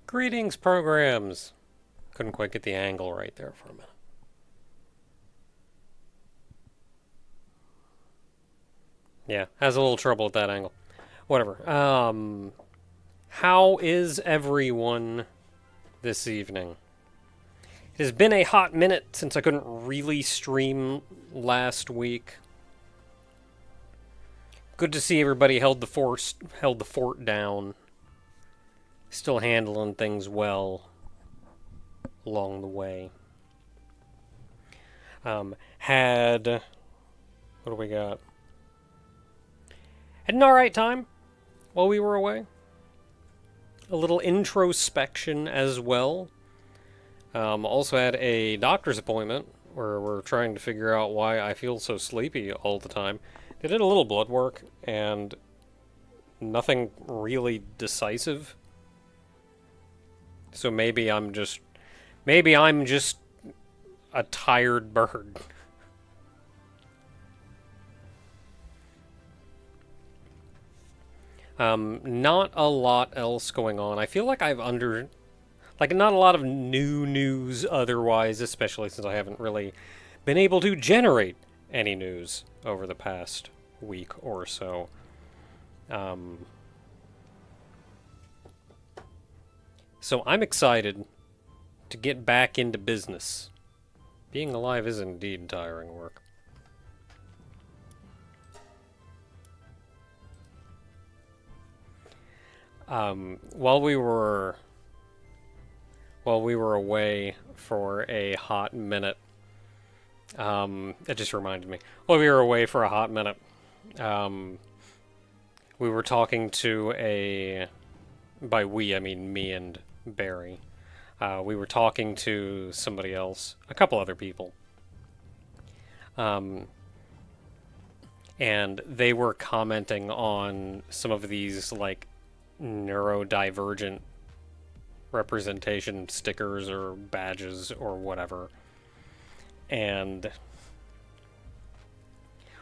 Greetings, programs. Couldn't quite get the angle right there for a minute. Yeah, has a little trouble with that angle. Whatever. How is everyone this evening? It has been a hot minute since I couldn't really stream last week. Good to see everybody held the fort down. Still handling things well along the way. Had what do we got? Had an alright time while we were away. A little introspection as well. Also had a doctor's appointment where we're trying to figure out why I feel so sleepy all the time. They did a little blood work and nothing really decisive. So maybe I'm just a tired bird. Not a lot else going on. I feel like not a lot of new news otherwise, especially since I haven't really been able to generate any news over the past week or so. So I'm excited to get back into business. Being alive is indeed tiring work. While we were away for a hot minute, it just reminded me. While we were away for a hot minute, we were talking to by we I mean me and Barry. We were talking to somebody else, a couple other people. And they were commenting on some of these, like, neurodivergent representation stickers or badges or whatever.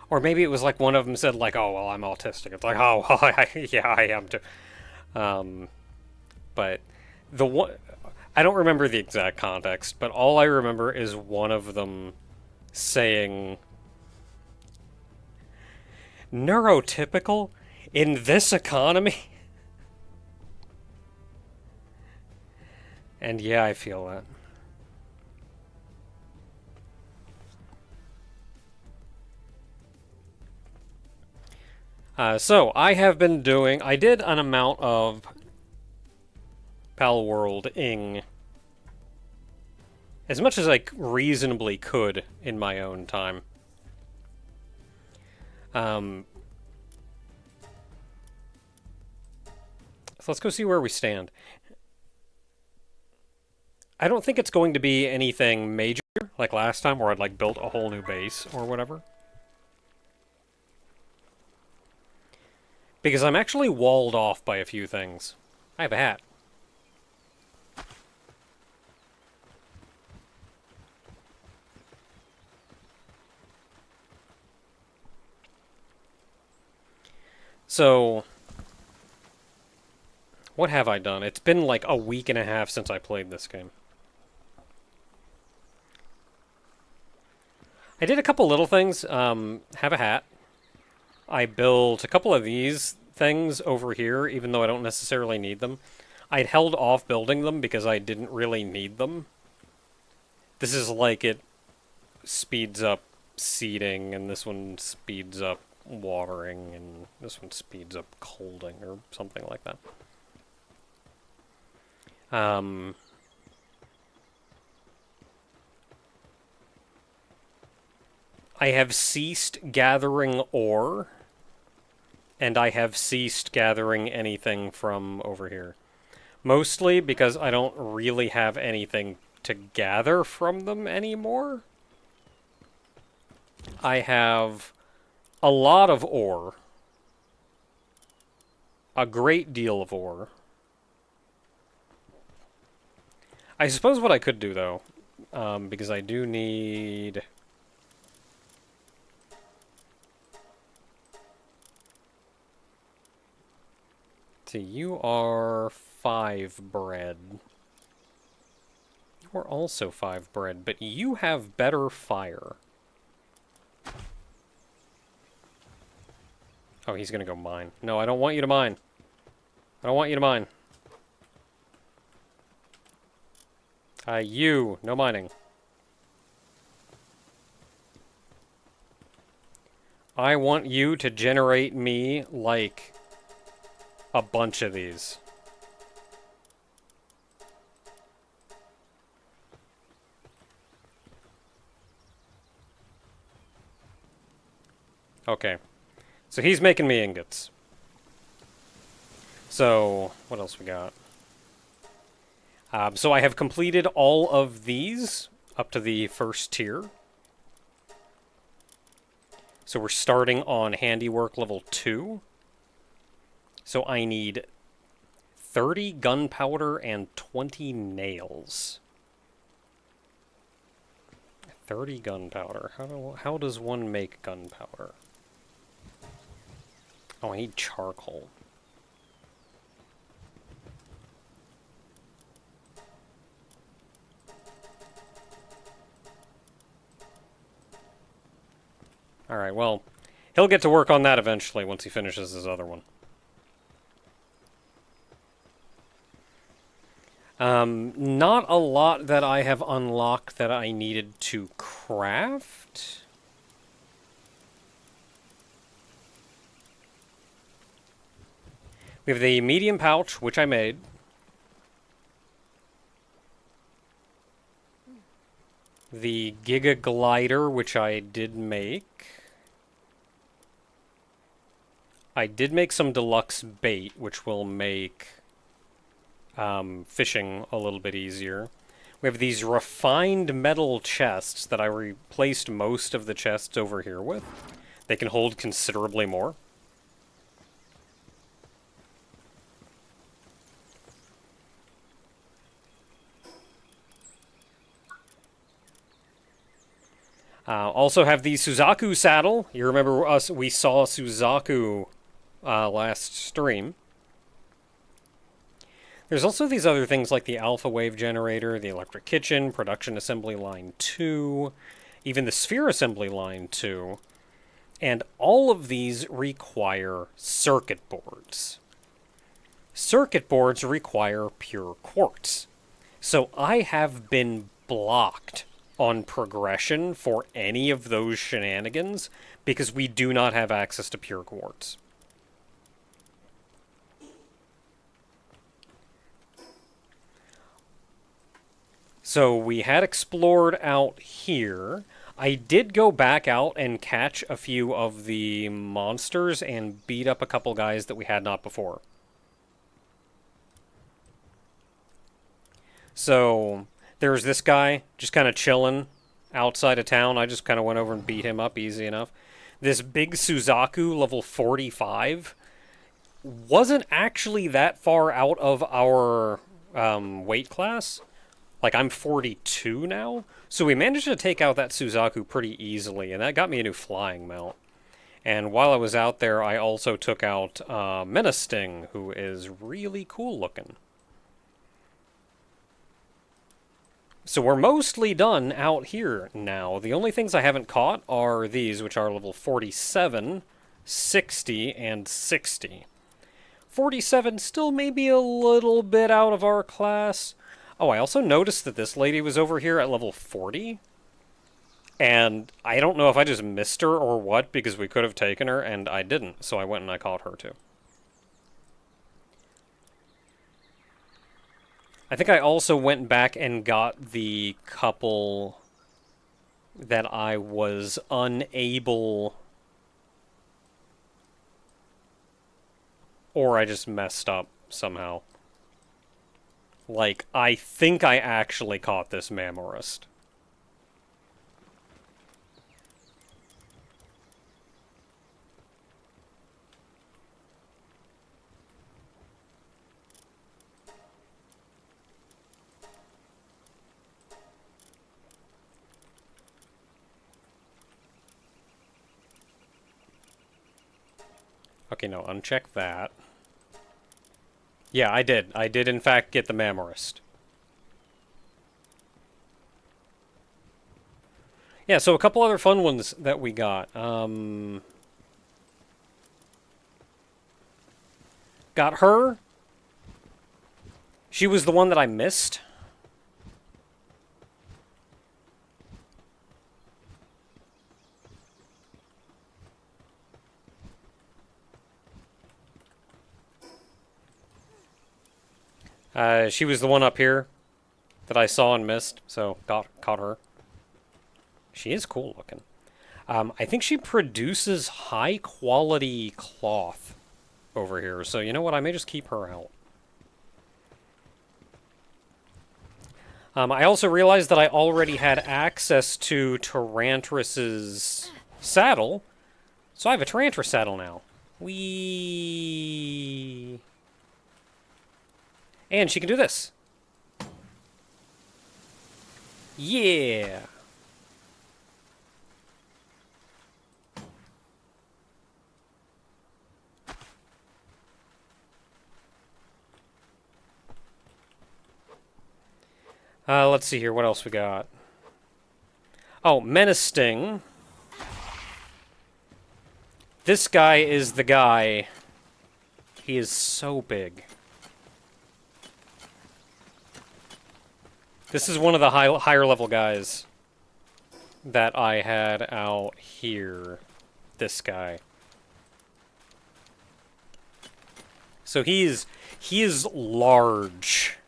Or maybe it was like one of them said, like, oh, well, I'm autistic. It's like, oh, yeah, I am too. But I don't remember the exact context, but all I remember is one of them saying, neurotypical in this economy? And yeah, I feel that. So, I did an amount of Palworld-ing as much as I reasonably could in my own time. So let's go see where we stand. I don't think it's going to be anything major, like last time, where I'd like built a whole new base or whatever. Because I'm actually walled off by a few things. I have a hat. So, what have I done? It's been like a week and a half since I played this game. I did a couple little things. Have a hat. I built a couple of these things over here, even though I don't necessarily need them. I'd held off building them because I didn't really need them. This is like it speeds up seeding, and this one speeds up watering, and this one speeds up colding, or something like that. I have ceased gathering ore, and I have ceased gathering anything from over here. Mostly because I don't really have anything to gather from them anymore. I have a lot of ore. A great deal of ore. I suppose what I could do, though, because I do need... So you are 5 bread. You are also 5 bread, but you have better fire. Oh, he's gonna go mine. No, I don't want you to mine. I don't want you to mine. You. No mining. I want you to generate me, like, a bunch of these. Okay. So he's making me ingots. So, what else we got? So I have completed all of these up to the first tier. So we're starting on handiwork level 2. So I need 30 gunpowder and 20 nails. 30 gunpowder. How does one make gunpowder? Oh, I need charcoal. Alright, well, he'll get to work on that eventually once he finishes his other one. Not a lot that I have unlocked that I needed to craft. We have the medium pouch, which I made. The Giga Glider, which I did make. I did make some deluxe bait, which will make fishing a little bit easier. We have these refined metal chests that I replaced most of the chests over here with. They can hold considerably more. Also have the Suzaku saddle. You remember us, we saw Suzaku last stream. There's also these other things like the Alpha Wave Generator, the Electric Kitchen, Production Assembly Line 2, even the Sphere Assembly Line 2. And all of these require circuit boards. Circuit boards require pure quartz. So I have been blocked on progression for any of those shenanigans because we do not have access to pure quartz. So we had explored out here. I did go back out and catch a few of the monsters and beat up a couple guys that we had not before. So there's this guy just kind of chilling outside of town. I just kind of went over and beat him up easy enough. This big Suzaku, level 45, wasn't actually that far out of our weight class. Like, I'm 42 now, so we managed to take out that Suzaku pretty easily, and that got me a new flying mount. And while I was out there, I also took out Menasting, who is really cool looking. So we're mostly done out here now. The only things I haven't caught are these, which are level 47, 60, and 60. 47 still maybe a little bit out of our class. Oh, I also noticed that this lady was over here at level 40. And I don't know if I just missed her or what, because we could have taken her, and I didn't. So I went and I caught her too. I think I also went back and got the couple that I was unable... Or I just messed up somehow. Like, I think I actually caught this Mamorist. Okay, no, uncheck that. Yeah, I did. I did, in fact, get the Mamorist. Yeah, so a couple other fun ones that we got. Got her. She was the one that I missed. She was the one up here that I saw and missed, so caught her. She is cool looking. I think she produces high quality cloth over here, so you know what? I may just keep her out. I also realized that I already had access to Tarantrus's saddle, so I have a Tarantrus saddle now. Whee! And she can do this. Yeah! Let's see here. What else we got? Oh, Menacing. This guy is the guy. He is so big. This is one of the higher level guys that I had out here. This guy. So he is large.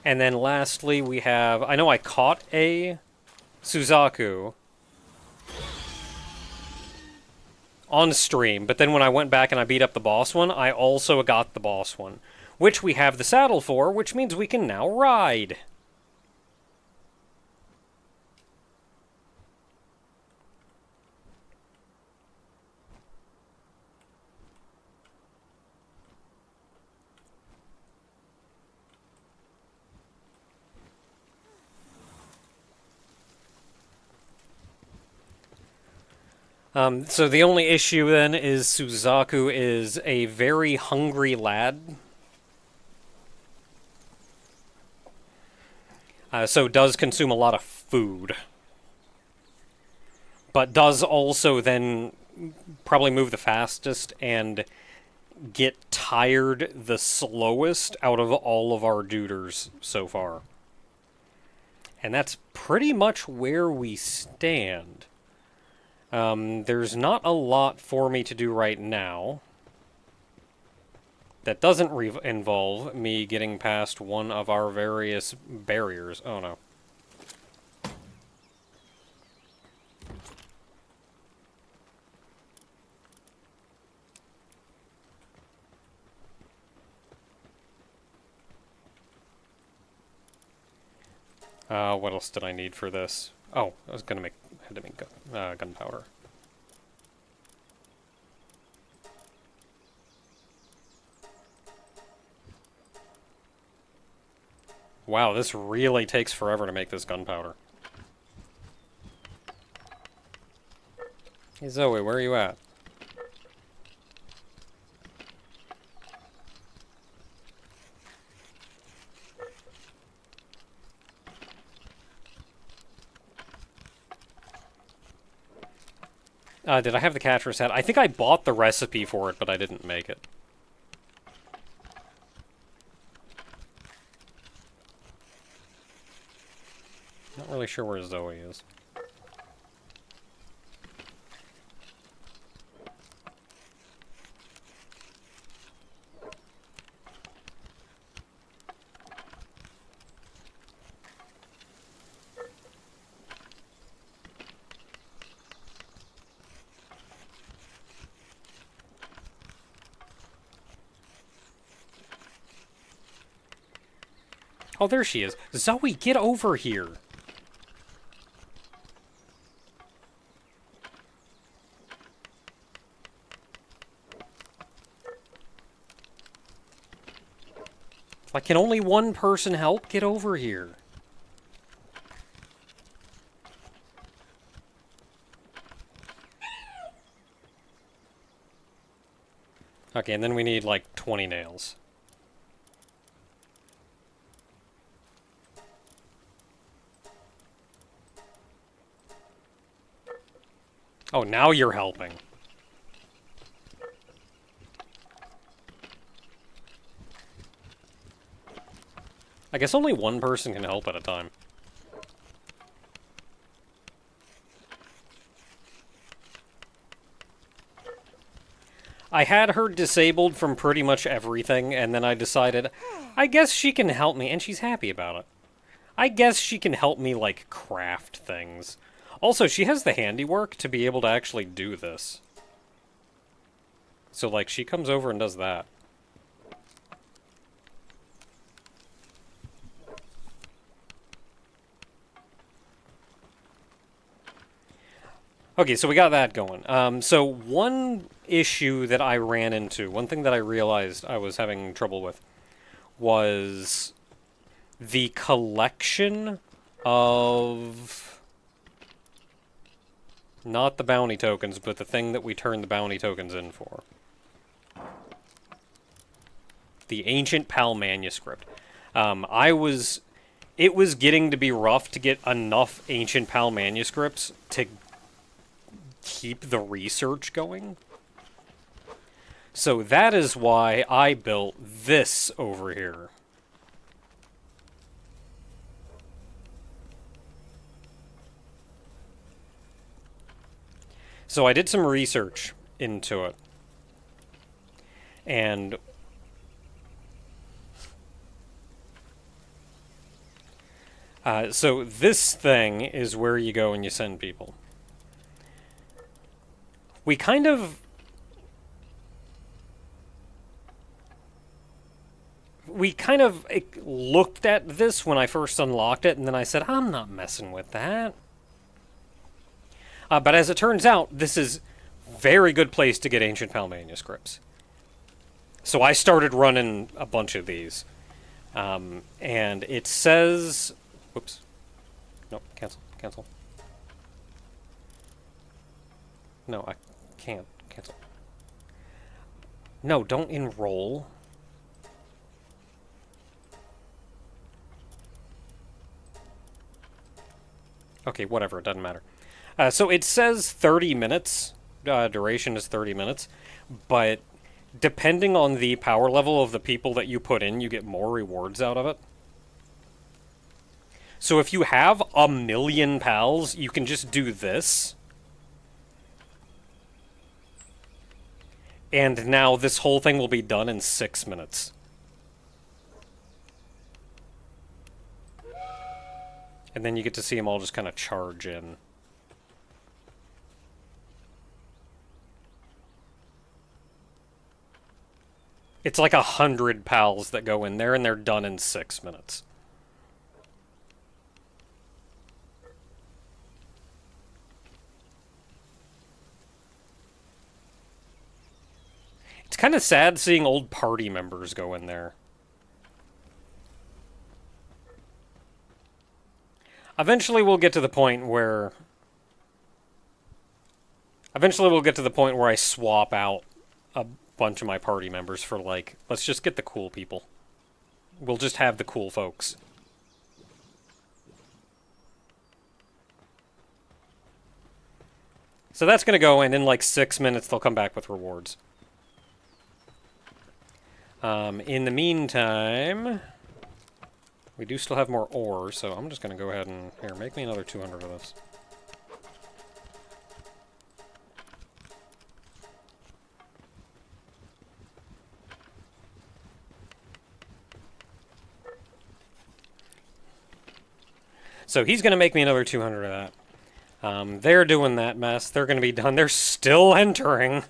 And then lastly we have, I know I caught a Suzaku on stream, but then when I went back and I beat up the boss one, I also got the boss one, which we have the saddle for, which means we can now ride. So the only issue then is Suzaku is a very hungry lad. So does consume a lot of food. But does also then probably move the fastest and get tired the slowest out of all of our duders so far. And that's pretty much where we stand. There's not a lot for me to do right now that doesn't involve me getting past one of our various barriers. Oh no. What else did I need for this? Oh, I was gonna had to make gunpowder. Wow, this really takes forever to make this gunpowder. Hey Zoe, where are you at? Did I have the catcher's hat? I think I bought the recipe for it, but I didn't make it. Not really sure where Zoe is. Oh, there she is. Zoe, get over here. Like, can only one person help? Get over here. Okay, and then we need like 20 nails. Oh, now you're helping. I guess only one person can help at a time. I had her disabled from pretty much everything, and then I decided, I guess she can help me, and she's happy about it. I guess she can help me, like, craft things. Also, she has the handiwork to be able to actually do this. So, like, she comes over and does that. Okay, so we got that going. So one issue that I ran into, one thing that I realized I was having trouble with, was the collection of... not the bounty tokens, but the thing that we turn the bounty tokens in for. The Ancient Pal manuscript. It was getting to be rough to get enough Ancient Pal manuscripts to keep the research going. So that is why I built this over here. So I did some research into it. And so this thing is where you go and you send people. We kind of looked at this when I first unlocked it, and then I said, I'm not messing with that. But as it turns out, this is a very good place to get Ancient Pal manuscripts. So I started running a bunch of these. And it says... Whoops. Nope, cancel. No, I can't cancel. No, don't enroll. Okay, whatever, it doesn't matter. So it says 30 minutes. Duration is 30 minutes. But depending on the power level of the people that you put in, you get more rewards out of it. So if you have 1,000,000 pals, you can just do this. And now this whole thing will be done in 6 minutes. And then you get to see them all just kind of charge in. It's like 100 pals that go in there, and they're done in 6 minutes. It's kind of sad seeing old party members go in there. Eventually we'll get to the point where... I swap out a bunch of my party members for, like, let's just get the cool people. We'll just have the cool folks. So that's going to go, and in like 6 minutes they'll come back with rewards. In the meantime, we do still have more ore, so I'm just going to go ahead and... Here, make me another 200 of this. So he's going to make me another 200 of that. They're doing that mess. They're going to be done. They're still entering.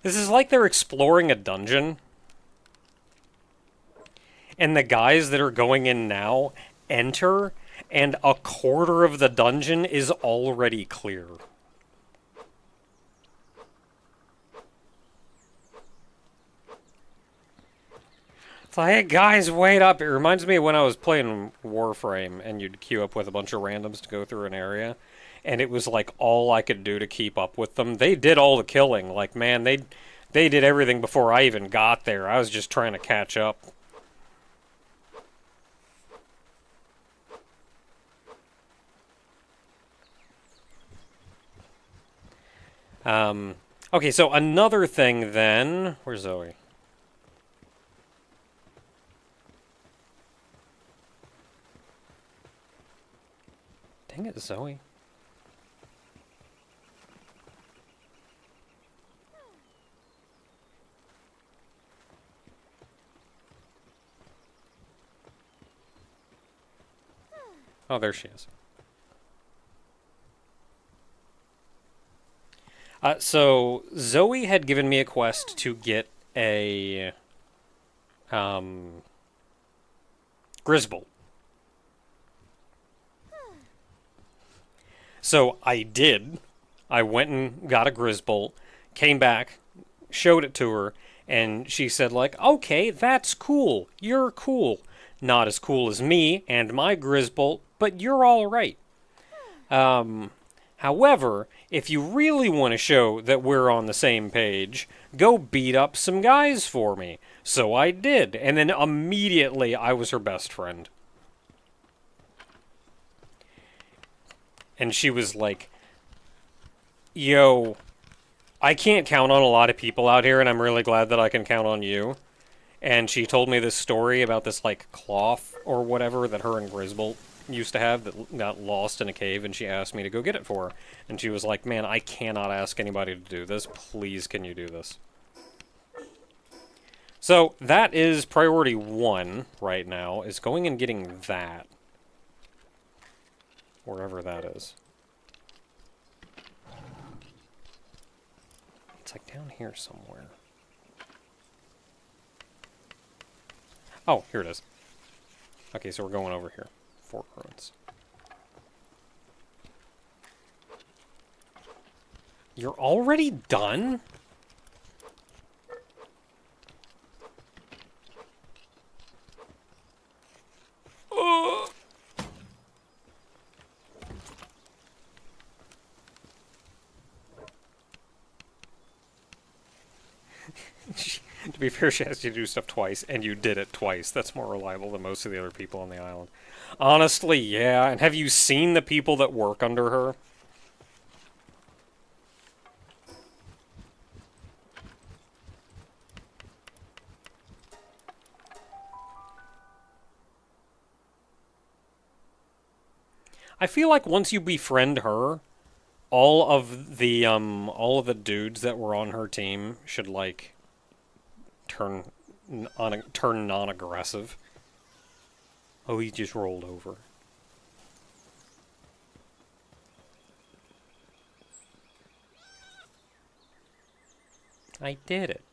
This is like they're exploring a dungeon. And the guys that are going in now enter, and a quarter of the dungeon is already clear. It's like, hey guys, wait up. It reminds me of when I was playing Warframe and you'd queue up with a bunch of randoms to go through an area. And it was like all I could do to keep up with them. They did all the killing. Like, man, they did everything before I even got there. I was just trying to catch up. Okay, so another thing then. Where's Zoe? Dang it, Zoe. Oh, there she is. So Zoe had given me a quest to get a Grisbolt. So I did. I went and got a Grisbolt, came back, showed it to her, and she said like, "Okay, that's cool. You're cool. Not as cool as me and my Grisbolt, but you're all right." However, if you really want to show that we're on the same page, go beat up some guys for me. So I did, and then immediately I was her best friend. And she was like, "Yo, I can't count on a lot of people out here, and I'm really glad that I can count on you." And she told me this story about this, like, cloth or whatever that her and Grisbolt used to have that got lost in a cave, and she asked me to go get it for her. And she was like, "Man, I cannot ask anybody to do this. Please, can you do this?" So that is priority 1 right now, is going and getting that. Wherever that is. It's like down here somewhere. Oh, here it is. Okay, so we're going over here. Fork ruins. You're already done? To be fair, she has you do stuff twice, and you did it twice. That's more reliable than most of the other people on the island. Honestly, yeah. And have you seen the people that work under her? I feel like once you befriend her, all of the dudes that were on her team should like turn non-aggressive. Oh, he just rolled over. I did it.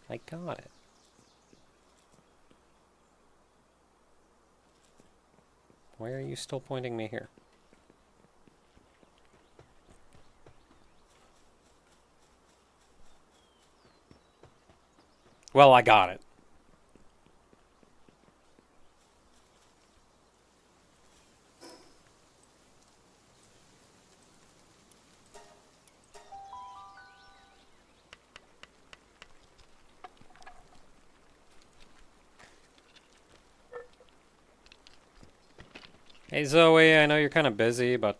I got it. Why are you still pointing me here? Well, I got it. Hey Zoe, I know you're kind of busy, but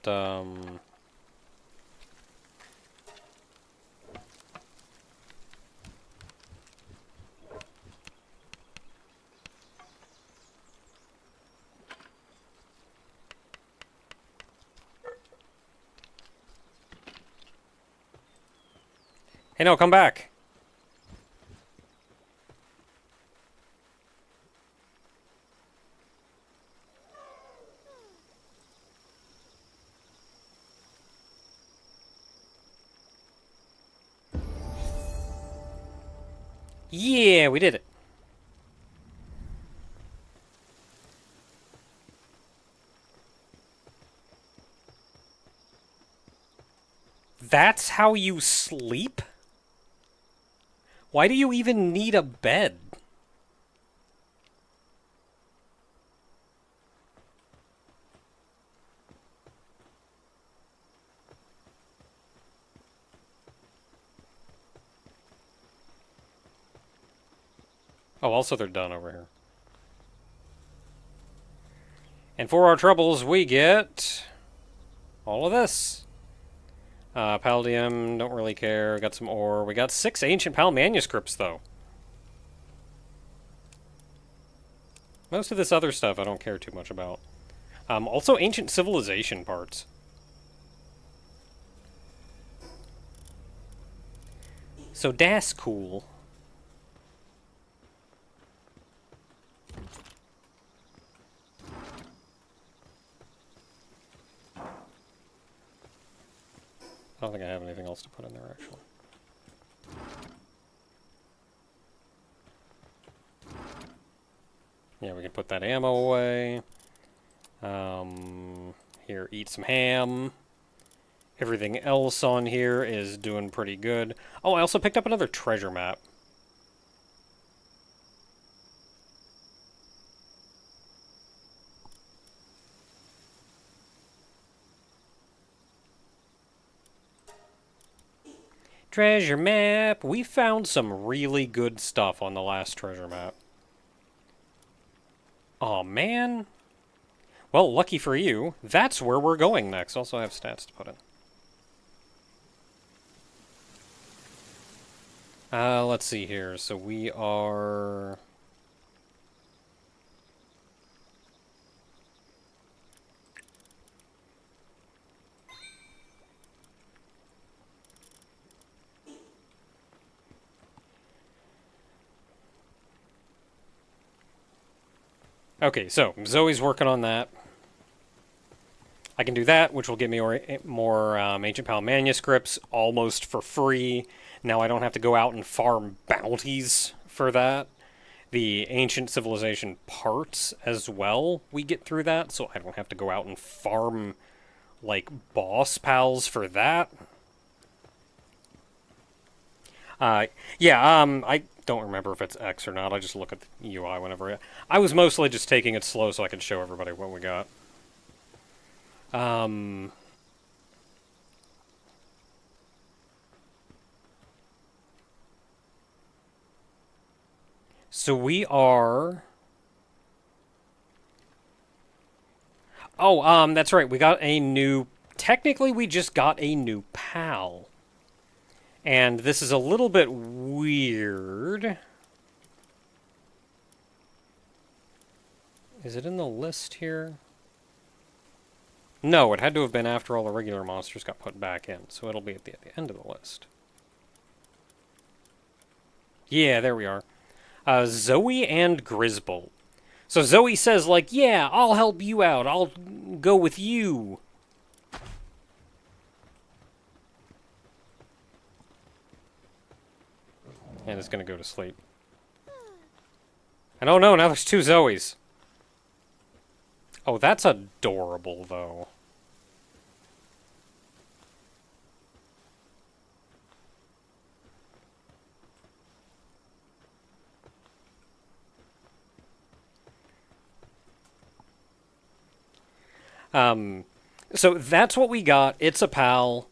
hey, no, come back. Yeah, we did it. That's how you sleep? Why do you even need a bed? Oh, also they're done over here. And for our troubles, we get all of this. Palladium, don't really care. Got some ore. We got 6 ancient Pal manuscripts, though. Most of this other stuff I don't care too much about. Also ancient civilization parts. So that's cool. I don't think I have anything else to put in there, actually. Yeah, we can put that ammo away. Here, eat some ham. Everything else on here is doing pretty good. Oh, I also picked up another treasure map. Treasure map! We found some really good stuff on the last treasure map. Aw, man. Well, lucky for you, that's where we're going next. Also, I have stats to put in. Let's see here. So we are... Okay, so Zoe's working on that. I can do that, which will give me more Ancient Pal manuscripts almost for free. Now I don't have to go out and farm bounties for that. The Ancient Civilization parts as well, we get through that, so I don't have to go out and farm, like, boss pals for that. I don't remember if it's X or not. I just look at the UI whenever I was mostly just taking it slow so I could show everybody what we got. So we are... Oh, that's right. We got a new... Technically, we just got a new pal. And this is a little bit weird. Is it in the list here? No, it had to have been after all the regular monsters got put back in, so it'll be at the end of the list. Yeah, there we are. Zoe and Grisbolt. So Zoe says, like, yeah, I'll help you out. I'll go with you. And it's going to go to sleep. And oh no, now there's 2 Zoes. Oh, that's adorable, though. So that's what we got. It's a pal.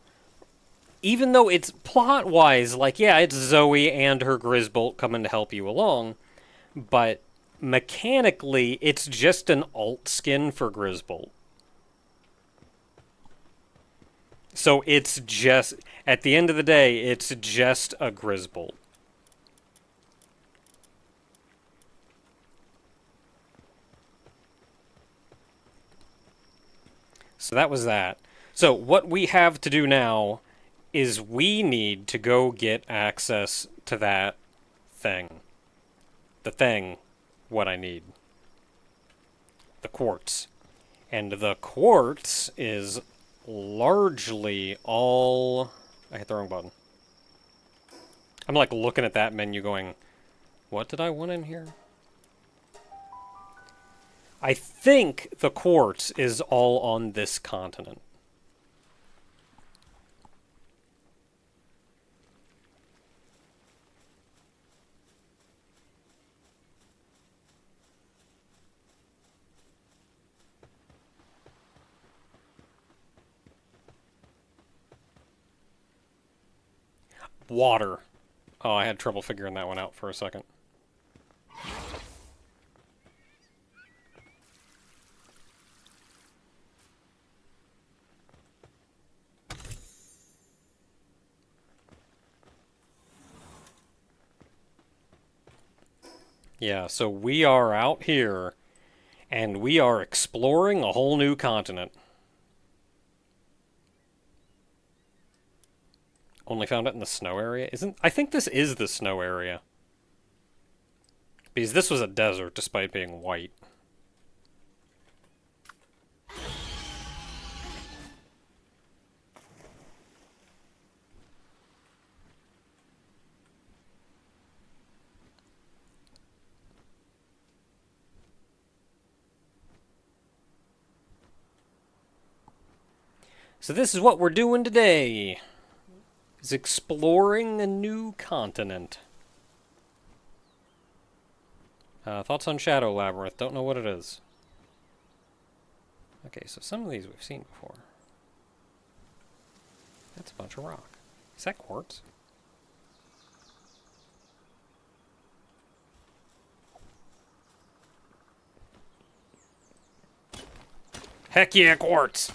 Even though it's plot-wise, like, yeah, it's Zoe and her Grisbolt coming to help you along, but mechanically, it's just an alt skin for Grisbolt. So it's just, at the end of the day, it's just a Grisbolt. So that was that. So what we have to do now is we need to go get access to that thing. The thing, what I need. The quartz. And the quartz is largely all... I hit the wrong button. I'm like looking at that menu going, what did I want in here? I think the quartz is all on this continent. Water. Oh, I had trouble figuring that one out for a second. Yeah, so we are out here, and we are exploring a whole new continent. Only found it in the snow area? Isn't... I think this is the snow area. Because this was a desert, despite being white. So this is what we're doing today. Is exploring a new continent. Thoughts on Shadow Labyrinth? Don't know what it is. Okay, so some of these we've seen before. That's a bunch of rock. Is that quartz? Heck yeah, quartz!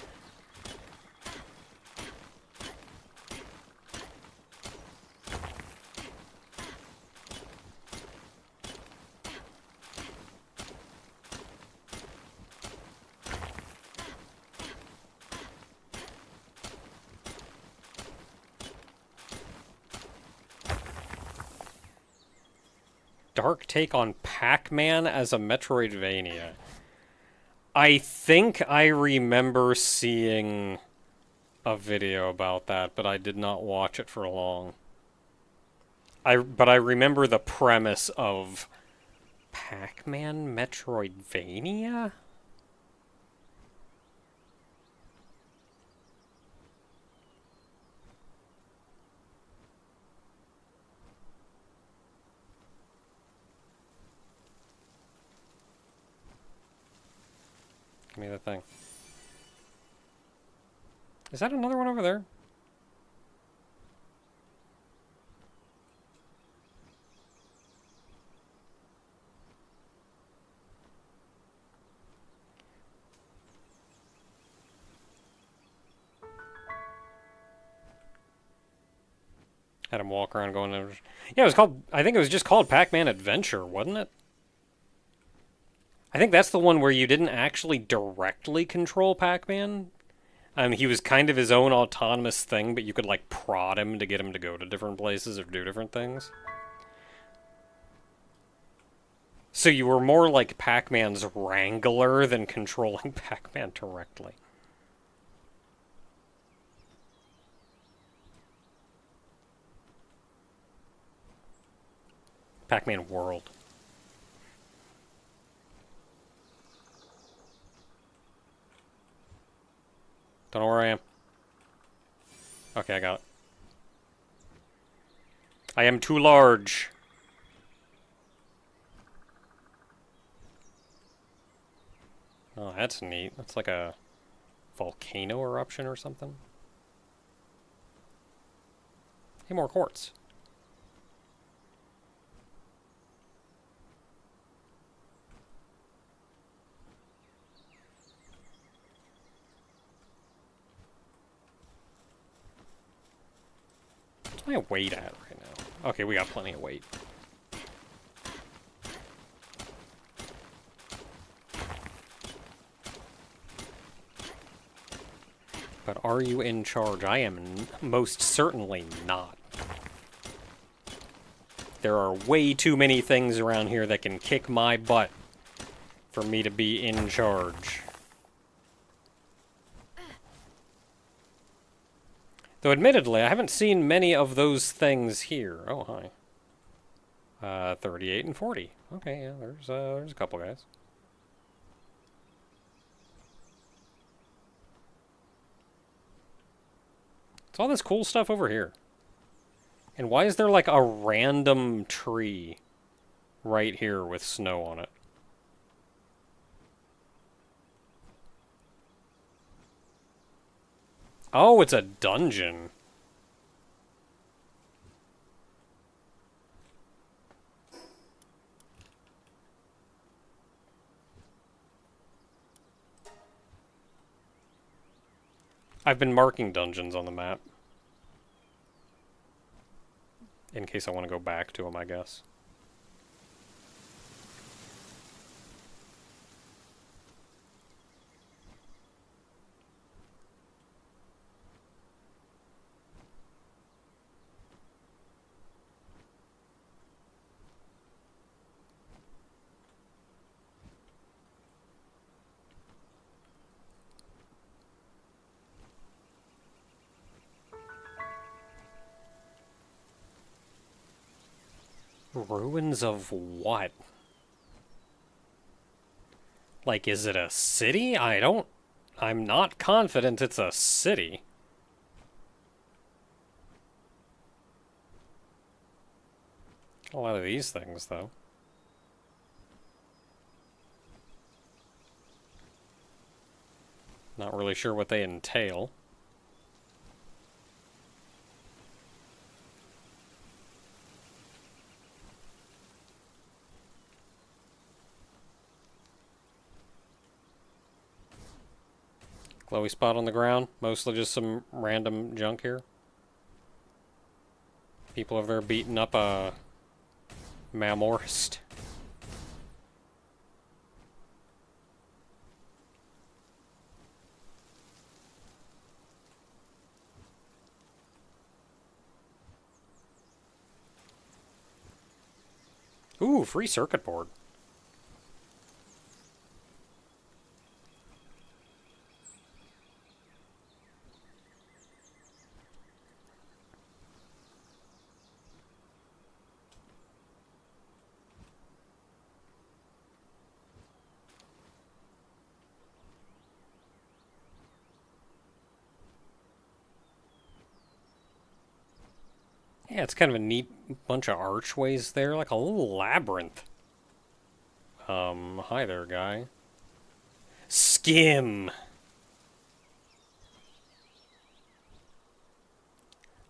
Dark take on Pac-Man as a Metroidvania. I think I remember seeing a video about that, but I did not watch it for long. But I remember the premise of Pac-Man Metroidvania? Give me the thing. Is that another one over there? Had him walk around going over. Yeah, it was called... I think it was just called Pac-Man Adventure, wasn't it? I think that's the one where you didn't actually directly control Pac-Man. He was kind of his own autonomous thing, but you could, like, prod him to get him to go to different places or do different things. So you were more like Pac-Man's wrangler than controlling Pac-Man directly. Pac-Man World. Don't know where I am. Okay, I got it. I am too large. Oh, that's neat. That's like a volcano eruption or something. Hey, more quartz. What's my weight at right now? Okay, we got plenty of weight. But are you in charge? I am most certainly not. There are way too many things around here that can kick my butt for me to be in charge. Though admittedly, I haven't seen many of those things here. Oh, hi. 38 and 40. Okay, yeah, there's a couple guys. It's all this cool stuff over here. And why is there like a random tree right here with snow on it? Oh, it's a dungeon. I've been marking dungeons on the map. In case I want to go back to them, I guess. Ruins of what? Like, is it a city? I'm not confident it's a city. A lot of these things, though. Not really sure what they entail. Glowy spot on the ground. Mostly just some random junk here. People over there beating up a Mamorst. Ooh, free circuit board. Yeah, it's kind of a neat bunch of archways there, like a little labyrinth. Hi there, guy. Skim!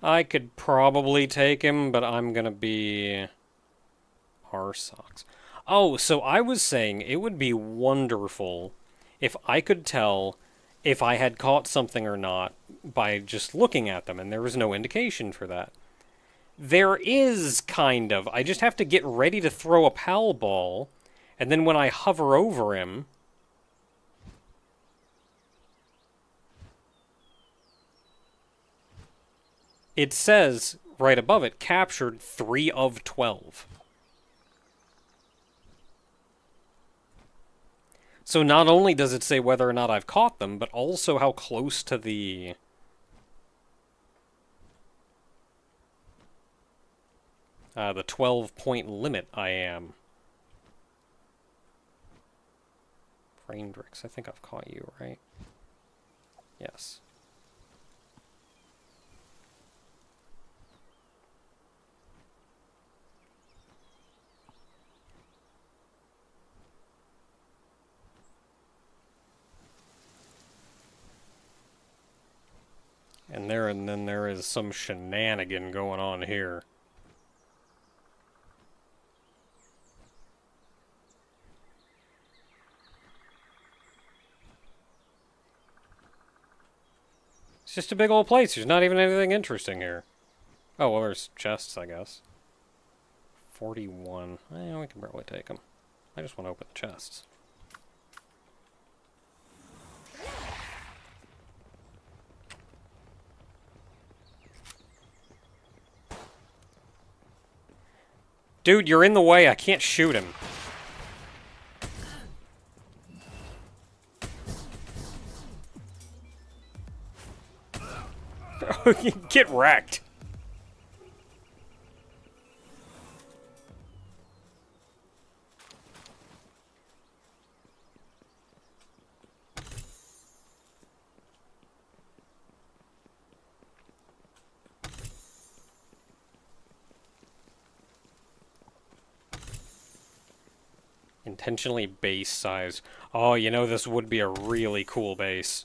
I could probably take him, but I'm gonna be... Arsocks. Oh, so I was saying it would be wonderful if I could tell if I had caught something or not by just looking at them, and there was no indication for that. There is, kind of. I just have to get ready to throw a pal ball, and then when I hover over him... It says, right above it, captured 3 of 12. So not only does it say whether or not I've caught them, but also how close to the 12-point limit I am. Braindrix, I think I've caught you, right? Yes. And then there is some shenanigan going on here. It's just a big old place. There's not even anything interesting here. Oh, well, there's chests, I guess. 41. We can probably take them. I just want to open the chests. Dude, you're in the way. I can't shoot him. Get wrecked. Intentionally base size. Oh, you know, this would be a really cool base.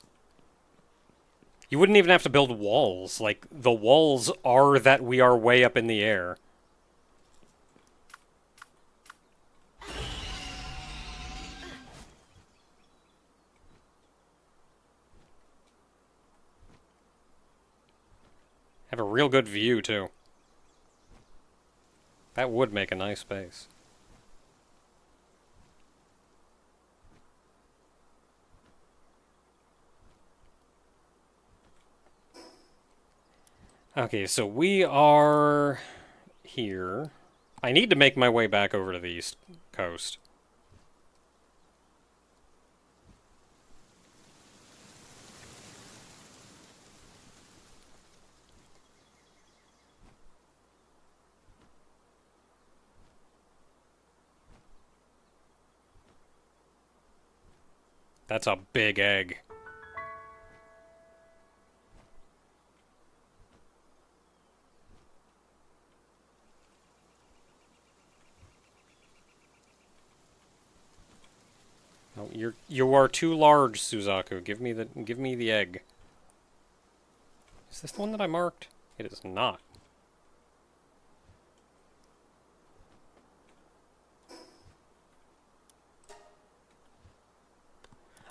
You wouldn't even have to build walls. Like, the walls are that we are way up in the air. Have a real good view, too. That would make a nice base. Okay, so we are here. I need to make my way back over to the east coast. That's a big egg. No, you are too large, Suzaku. Give me the egg. Is this the one that I marked? It is not.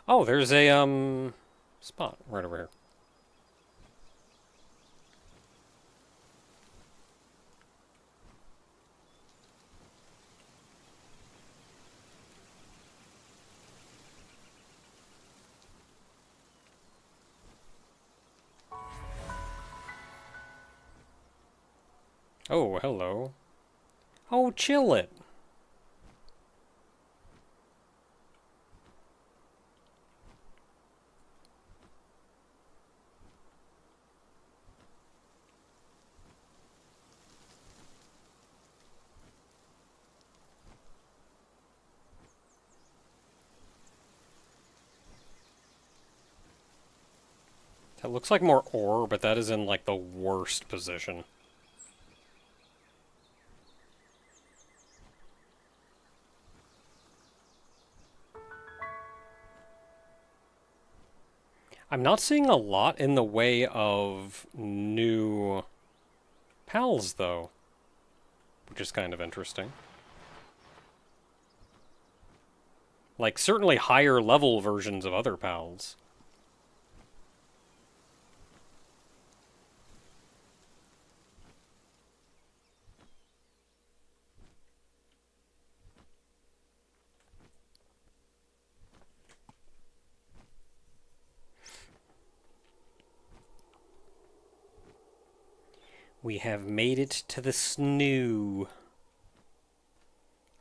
Oh, there's a spot right over here. Oh, hello. Oh, chill it. That looks like more ore, but that is in like the worst position. I'm not seeing a lot in the way of new pals, though, which is kind of interesting. Like, certainly higher level versions of other pals. We have made it to the snoo.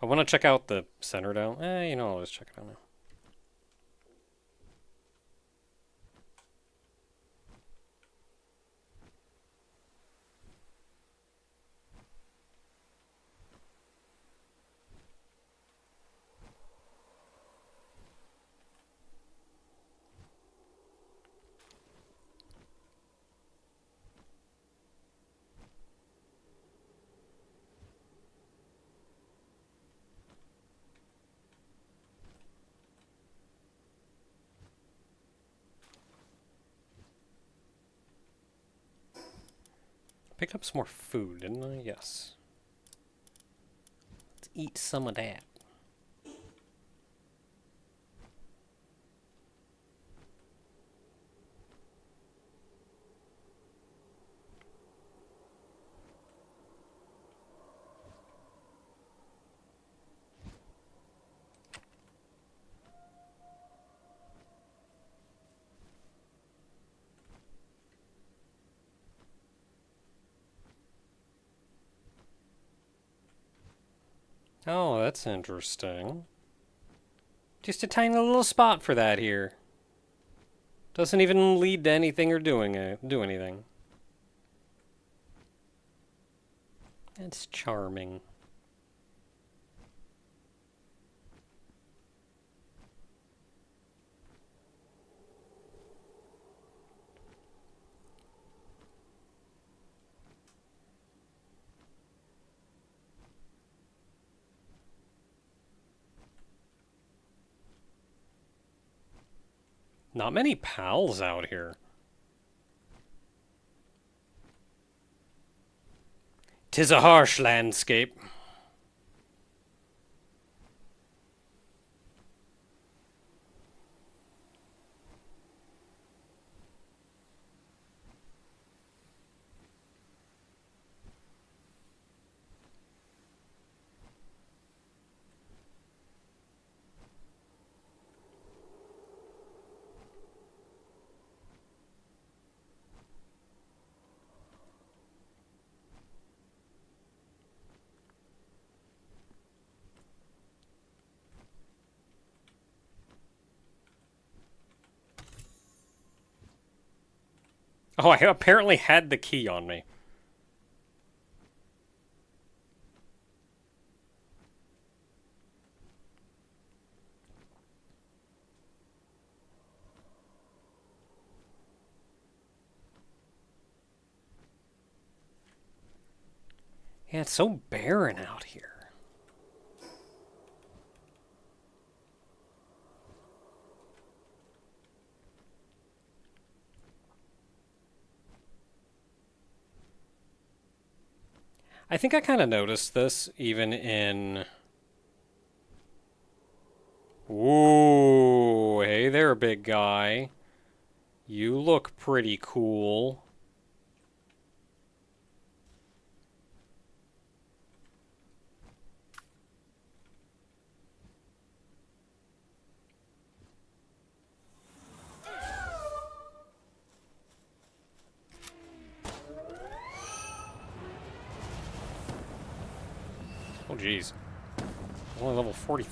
I want to check out the center down. You know, I'll just check it out now. Picked up some more food, didn't I? Yes. Let's eat some of that. Oh, that's interesting. Just a tiny little spot for that here. Doesn't even lead to anything or do anything. That's charming. Not many pals out here. 'Tis a harsh landscape. Oh, I apparently had the key on me. Yeah, it's so barren out here. I think I kind of noticed this even in... Ooh, hey there, big guy. You look pretty cool. Oh, jeez. Only level 40.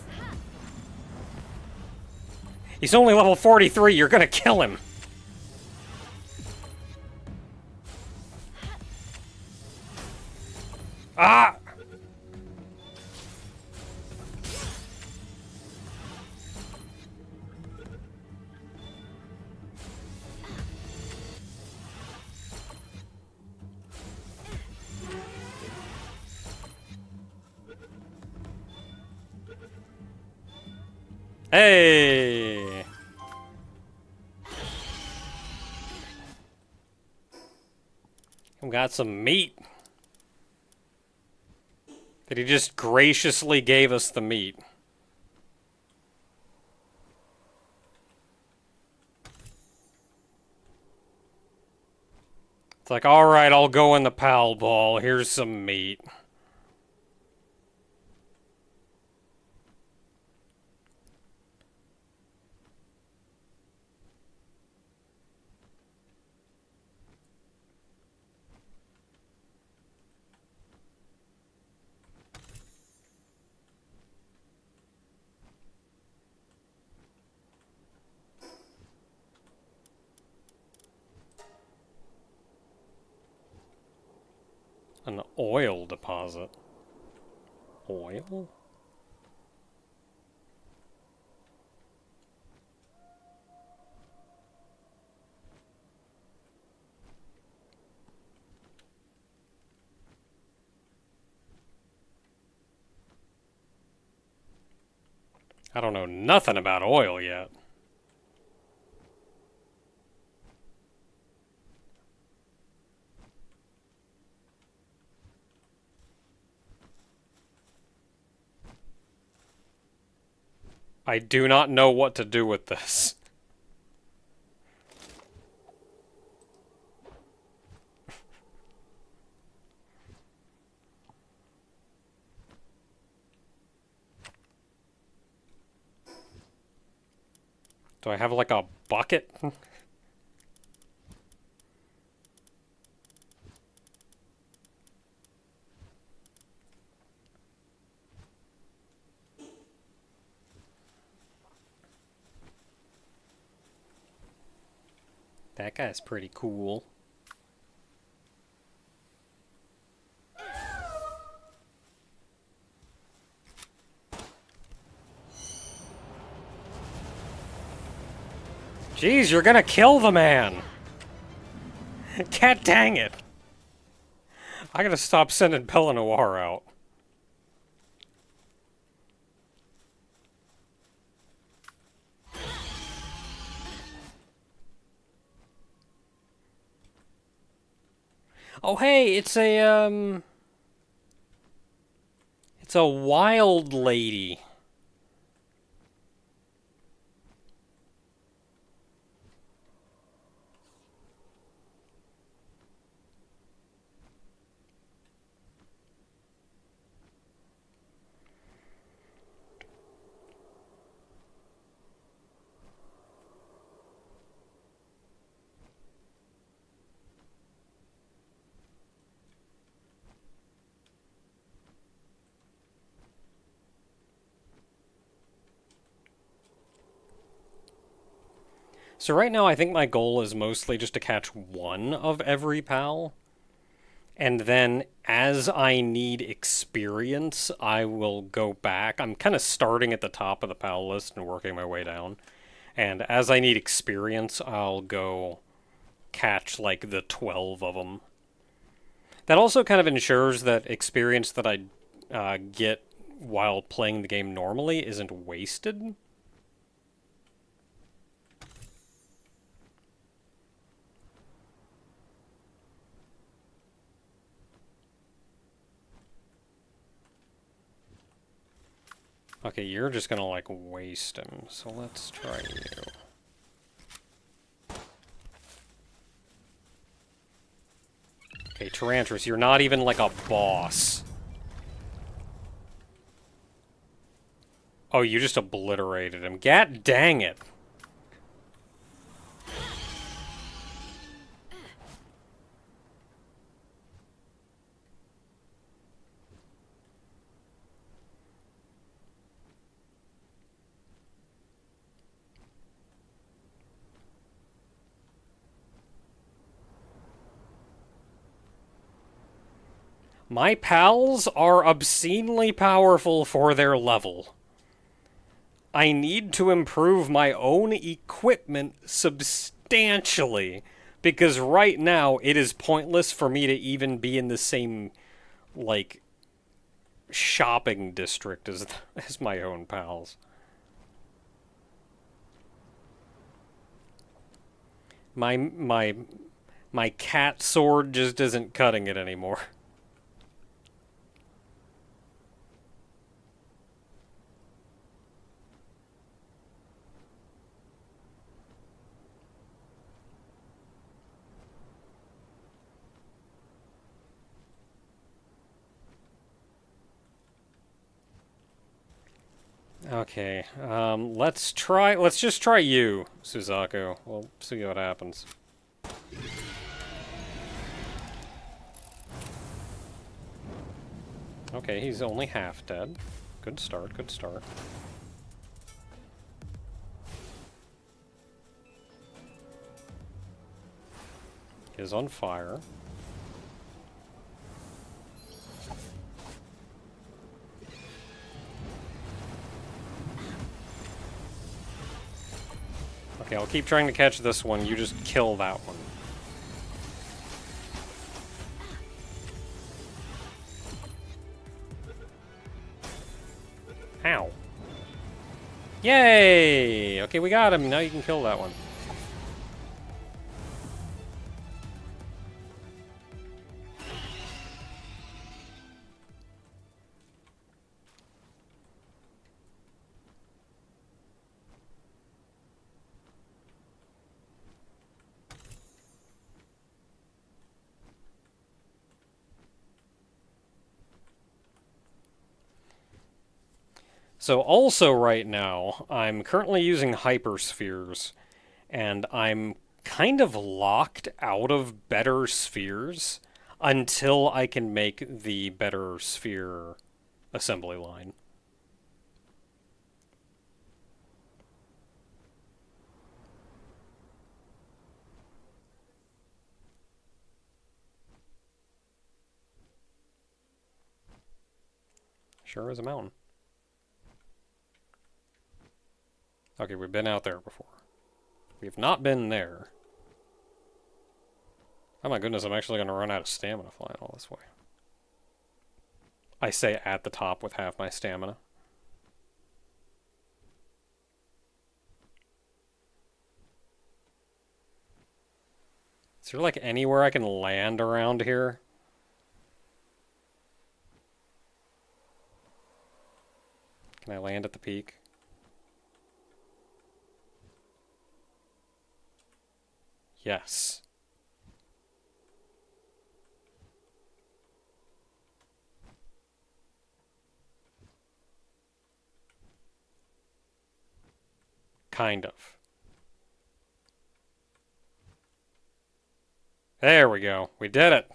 He's only level 43. You're gonna kill him. Ah! Hey! We got some meat. That he just graciously gave us the meat. It's like, alright, I'll go in the pal ball. Here's some meat. An oil deposit. Oil? I don't know nothing about oil yet. I do not know what to do with this. Do I have like a bucket? That guy's pretty cool. Jeez, you're gonna kill the man! God dang it! I gotta stop sending Pelinoir out. Oh hey, it's a it's a wild lady. So right now I think my goal is mostly just to catch one of every pal. And then as I need experience, I will go back. I'm kind of starting at the top of the pal list and working my way down. And as I need experience, I'll go catch like the 12 of them. That also kind of ensures that experience that I get while playing the game normally isn't wasted. Okay, you're just gonna, like, waste him, so let's try you. Okay, Tyrantris, you're not even, like, a boss. Oh, you just obliterated him. God dang it. My pals are obscenely powerful for their level. I need to improve my own equipment substantially, because right now it is pointless for me to even be in the same, like, shopping district as my own pals. My cat sword just isn't cutting it anymore. Okay, let's just try you, Suzaku. We'll see what happens. Okay, he's only half dead. Good start, good start. He is on fire. Okay, I'll keep trying to catch this one. You just kill that one. Ow. Yay! Okay, we got him. Now you can kill that one. So also right now, I'm currently using hyperspheres, and I'm kind of locked out of better spheres until I can make the better sphere assembly line. Sure is a mountain. Okay, we've been out there before. We've not been there. Oh my goodness, I'm actually going to run out of stamina flying all this way. I say at the top with half my stamina. Is there, like, anywhere I can land around here? Can I land at the peak? Yes. Kind of. There we go. We did it.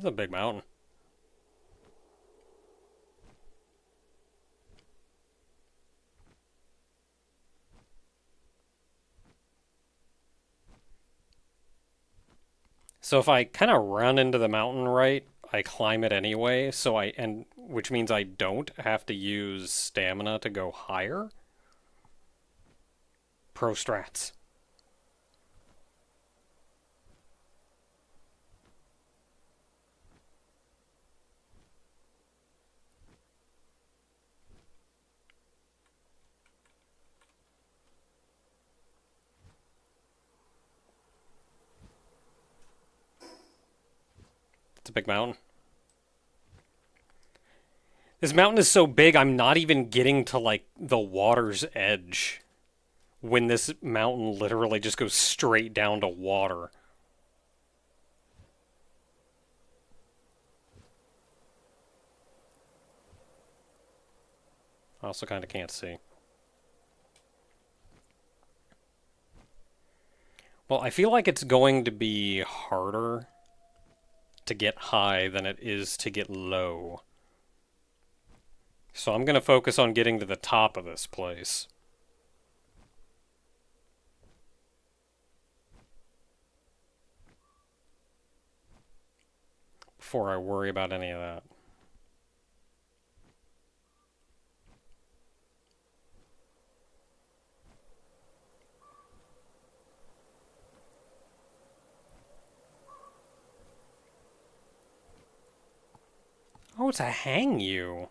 It's a big mountain. So if I kind of run into the mountain right, I climb it anyway, which means I don't have to use stamina to go higher. Pro strats. It's a big mountain. This mountain is so big, I'm not even getting to, like, the water's edge when this mountain literally just goes straight down to water. I also kind of can't see. Well, I feel like it's going to be harder to get high than it is to get low. So I'm going to focus on getting to the top of this place. Before I worry about any of that. Oh, it's a hang you.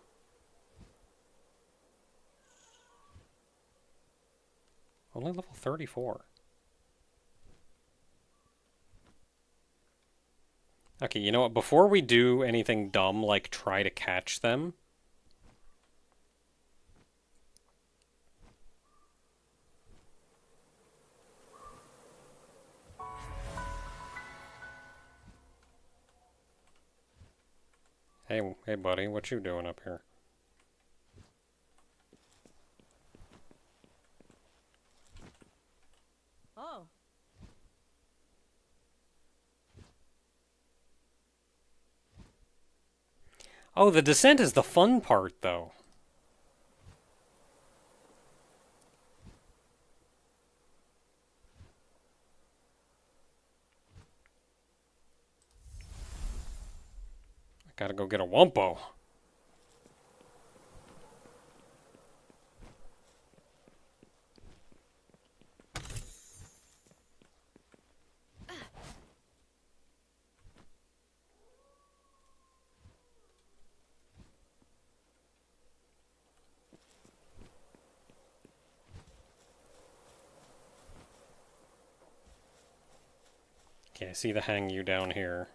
Only level 34. Okay, you know what? Before we do anything dumb like try to catch them, hey buddy, what you doing up here? Oh. Oh, the descent is the fun part, though. I gotta go get a Wumpo. Okay, I see the Hangyu down here.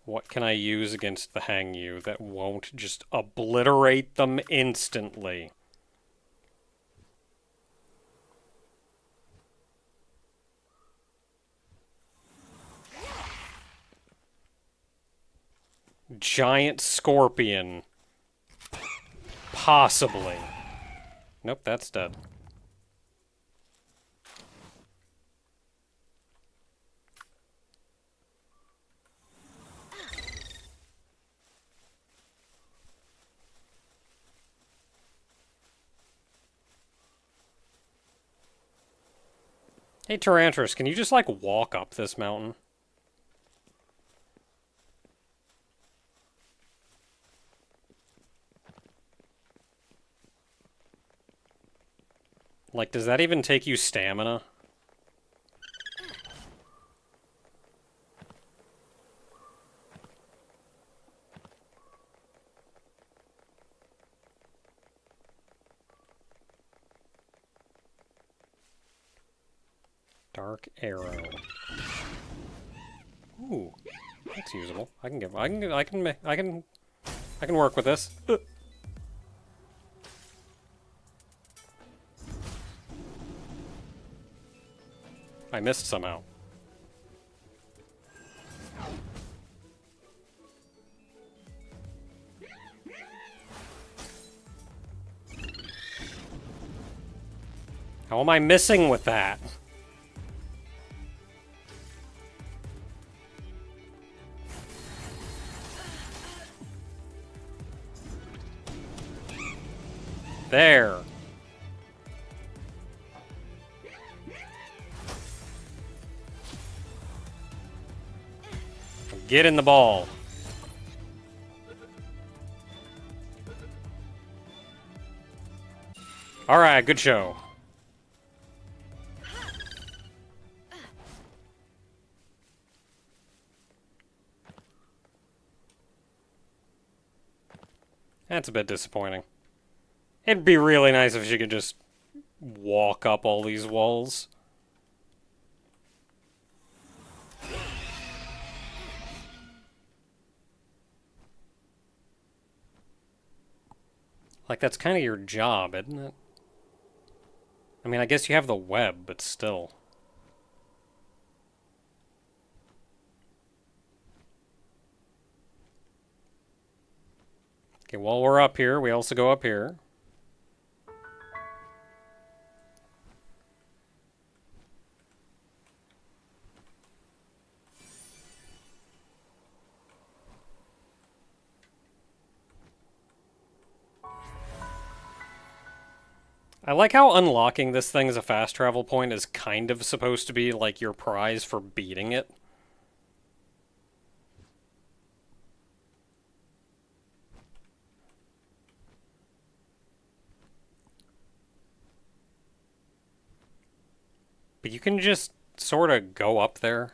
What can I use against the Hangyu that won't just obliterate them instantly? Giant scorpion. Possibly. Nope, that's dead. Hey, Tyrantrus, can you just, like, walk up this mountain? Like, does that even take you stamina? Dark arrow. Ooh, that's usable. I can work with this. I missed somehow. How am I missing with that? There. Get in the ball. Alright, good show. That's a bit disappointing. It'd be really nice if she could just walk up all these walls. Like, that's kind of your job, isn't it? I mean, I guess you have the web, but still. Okay, while we're up here, we also go up here. I like how unlocking this thing as a fast travel point is kind of supposed to be like your prize for beating it. But you can just sort of go up there.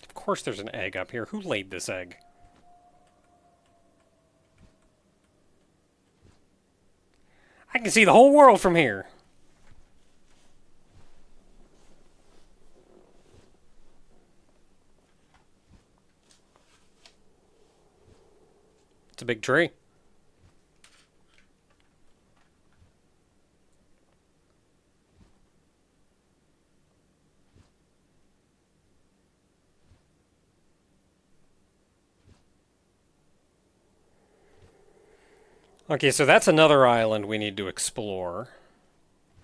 Of course there's an egg up here. Who laid this egg? I can see the whole world from here. It's a big tree. Okay, so that's another island we need to explore.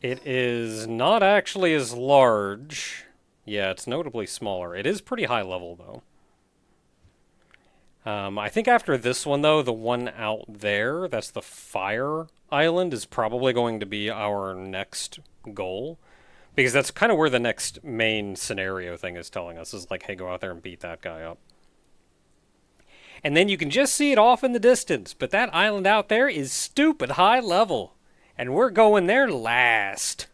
It is not actually as large. Yeah, it's notably smaller. It is pretty high level, though. I think after this one, though, the one out there, that's the Fire Island, is probably going to be our next goal. Because that's kind of where the next main scenario thing is telling us, is like, hey, go out there and beat that guy up. And then you can just see it off in the distance, but that island out there is stupid high level. And we're going there last.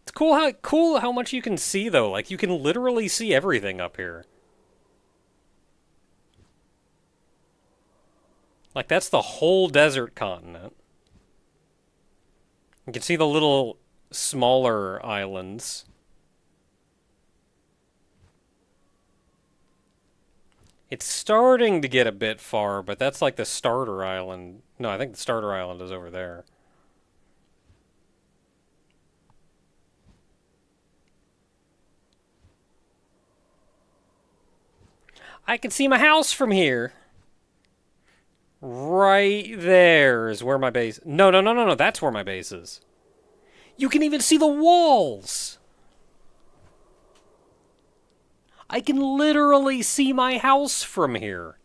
It's cool how much you can see, though. Like, you can literally see everything up here. Like, that's the whole desert continent. You can see the little smaller islands. It's starting to get a bit far, but that's like the starter island. No, I think the starter island is over there. I can see my house from here. Right there is where my base... No, that's where my base is. You can even see the walls! I can literally see my house from here.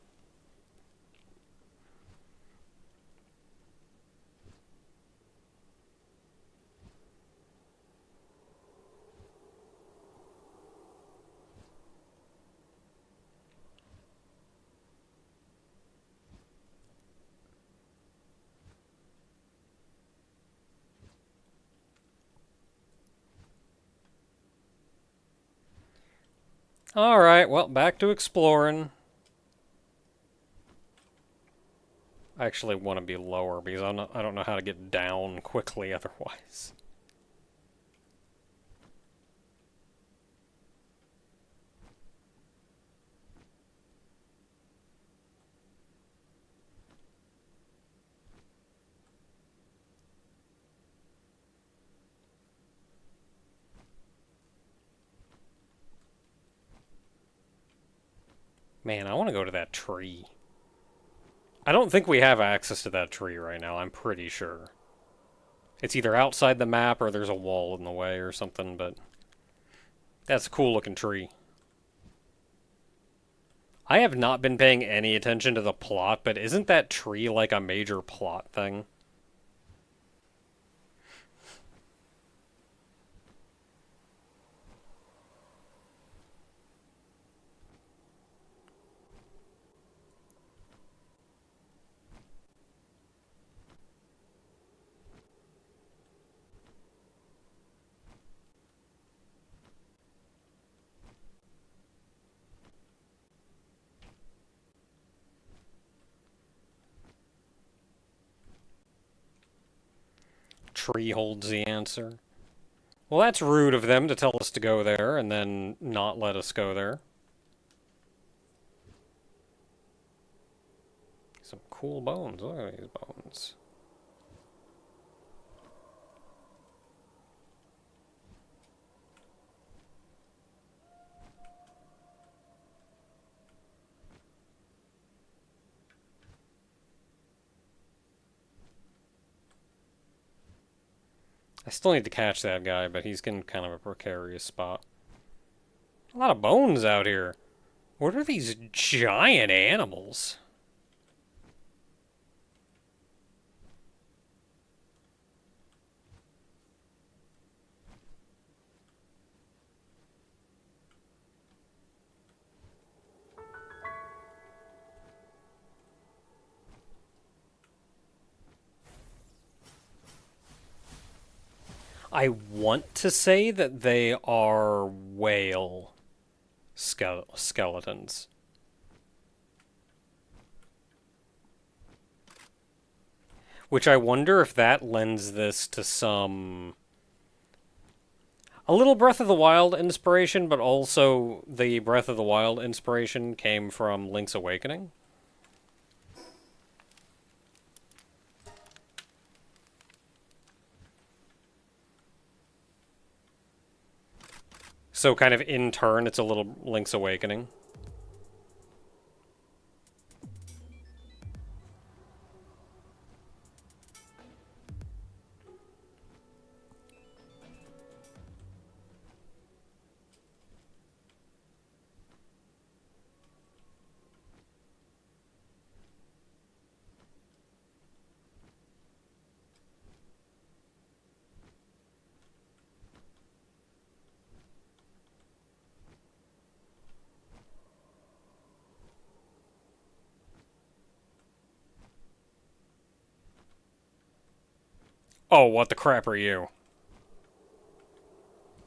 Alright, well, back to exploring. I actually want to be lower because I don't know how to get down quickly otherwise. Man, I want to go to that tree. I don't think we have access to that tree right now, I'm pretty sure. It's either outside the map or there's a wall in the way or something, but that's a cool looking tree. I have not been paying any attention to the plot, but isn't that tree like a major plot thing? Tree holds the answer. Well, that's rude of them to tell us to go there and then not let us go there. Some cool bones. Look at these bones. I still need to catch that guy, but he's in kind of a precarious spot. A lot of bones out here. What are these giant animals? I want to say that they are whale skeletons. Which I wonder if that lends this to some... A little Breath of the Wild inspiration, but also the Breath of the Wild inspiration came from Link's Awakening. So kind of in turn, it's a little Link's Awakening. Oh, what the crap are you?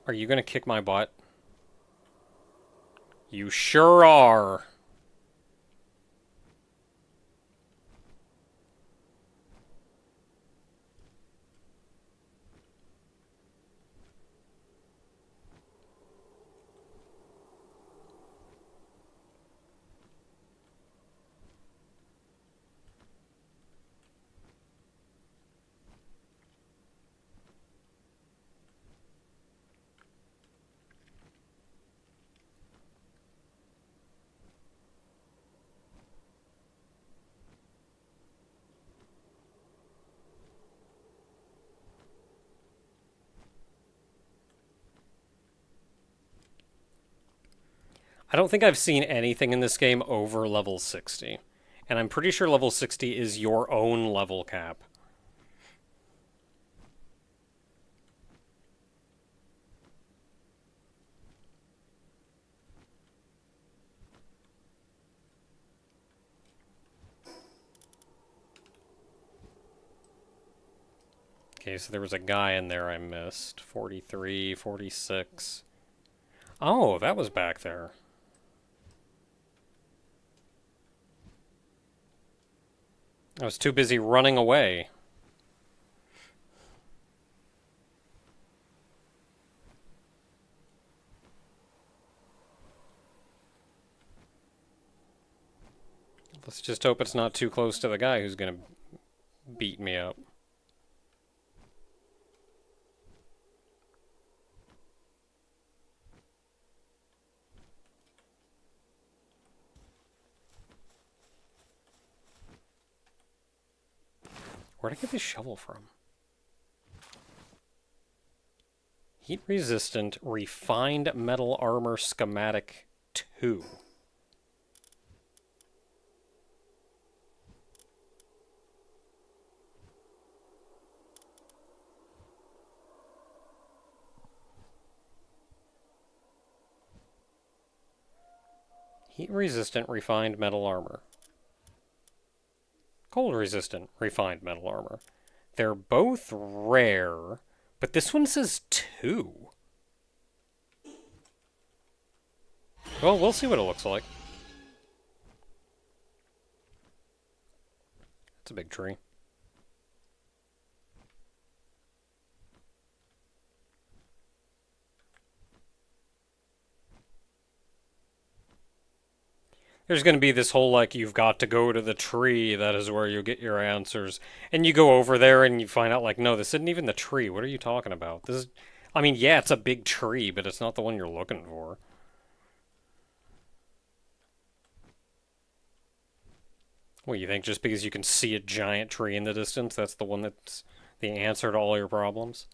Are you gonna kick my butt? You sure are. I don't think I've seen anything in this game over level 60. And I'm pretty sure level 60 is your own level cap. Okay, so there was a guy in there I missed. 43, 46. Oh, that was back there. I was too busy running away. Let's just hope it's not too close to the guy who's gonna beat me up. Where'd I get this shovel from? Heat resistant refined metal armor schematic 2. Heat resistant refined metal armor. Cold resistant refined metal armor. They're both rare, but this one says 2. Well, we'll see what it looks like. It's a big tree. There's going to be this whole, like, you've got to go to the tree, that is where you get your answers. And you go over there and you find out, like, no, this isn't even the tree. What are you talking about? This is, I mean, yeah, it's a big tree, but it's not the one you're looking for. What, you think just because you can see a giant tree in the distance, that's the one that's the answer to all your problems?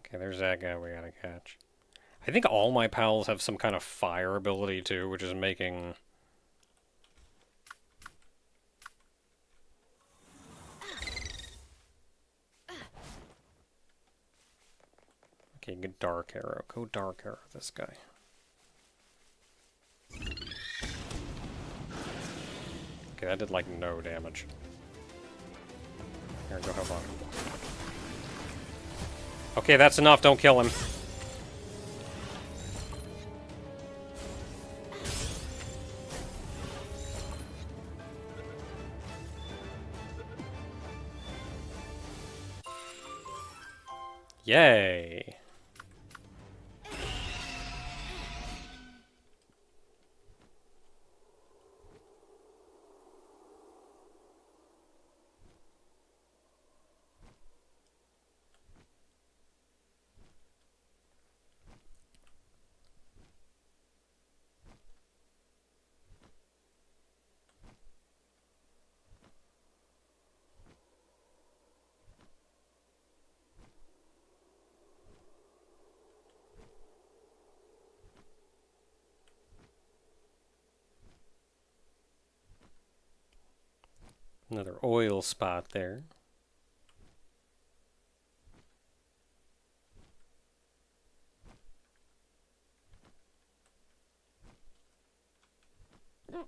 Okay, there's that guy we gotta catch. I think all my pals have some kind of fire ability too, which is making... Okay, good dark arrow. Go dark arrow this guy. Okay, that did like no damage. Here, go have fun. Okay, that's enough. Don't kill him. Yay. Another oil spot there. And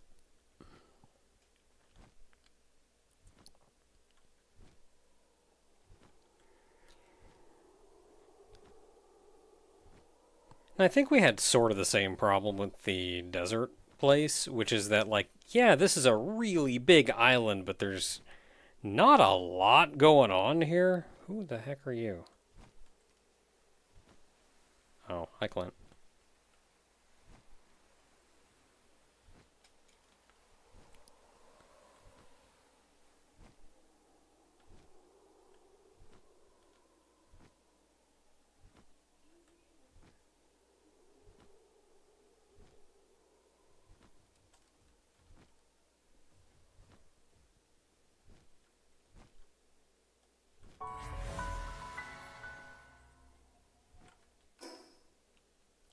I think we had sort of the same problem with the desert place, which is that, like, yeah, this is a really big island, but there's not a lot going on here. Who the heck are you? Oh, hi, Clint.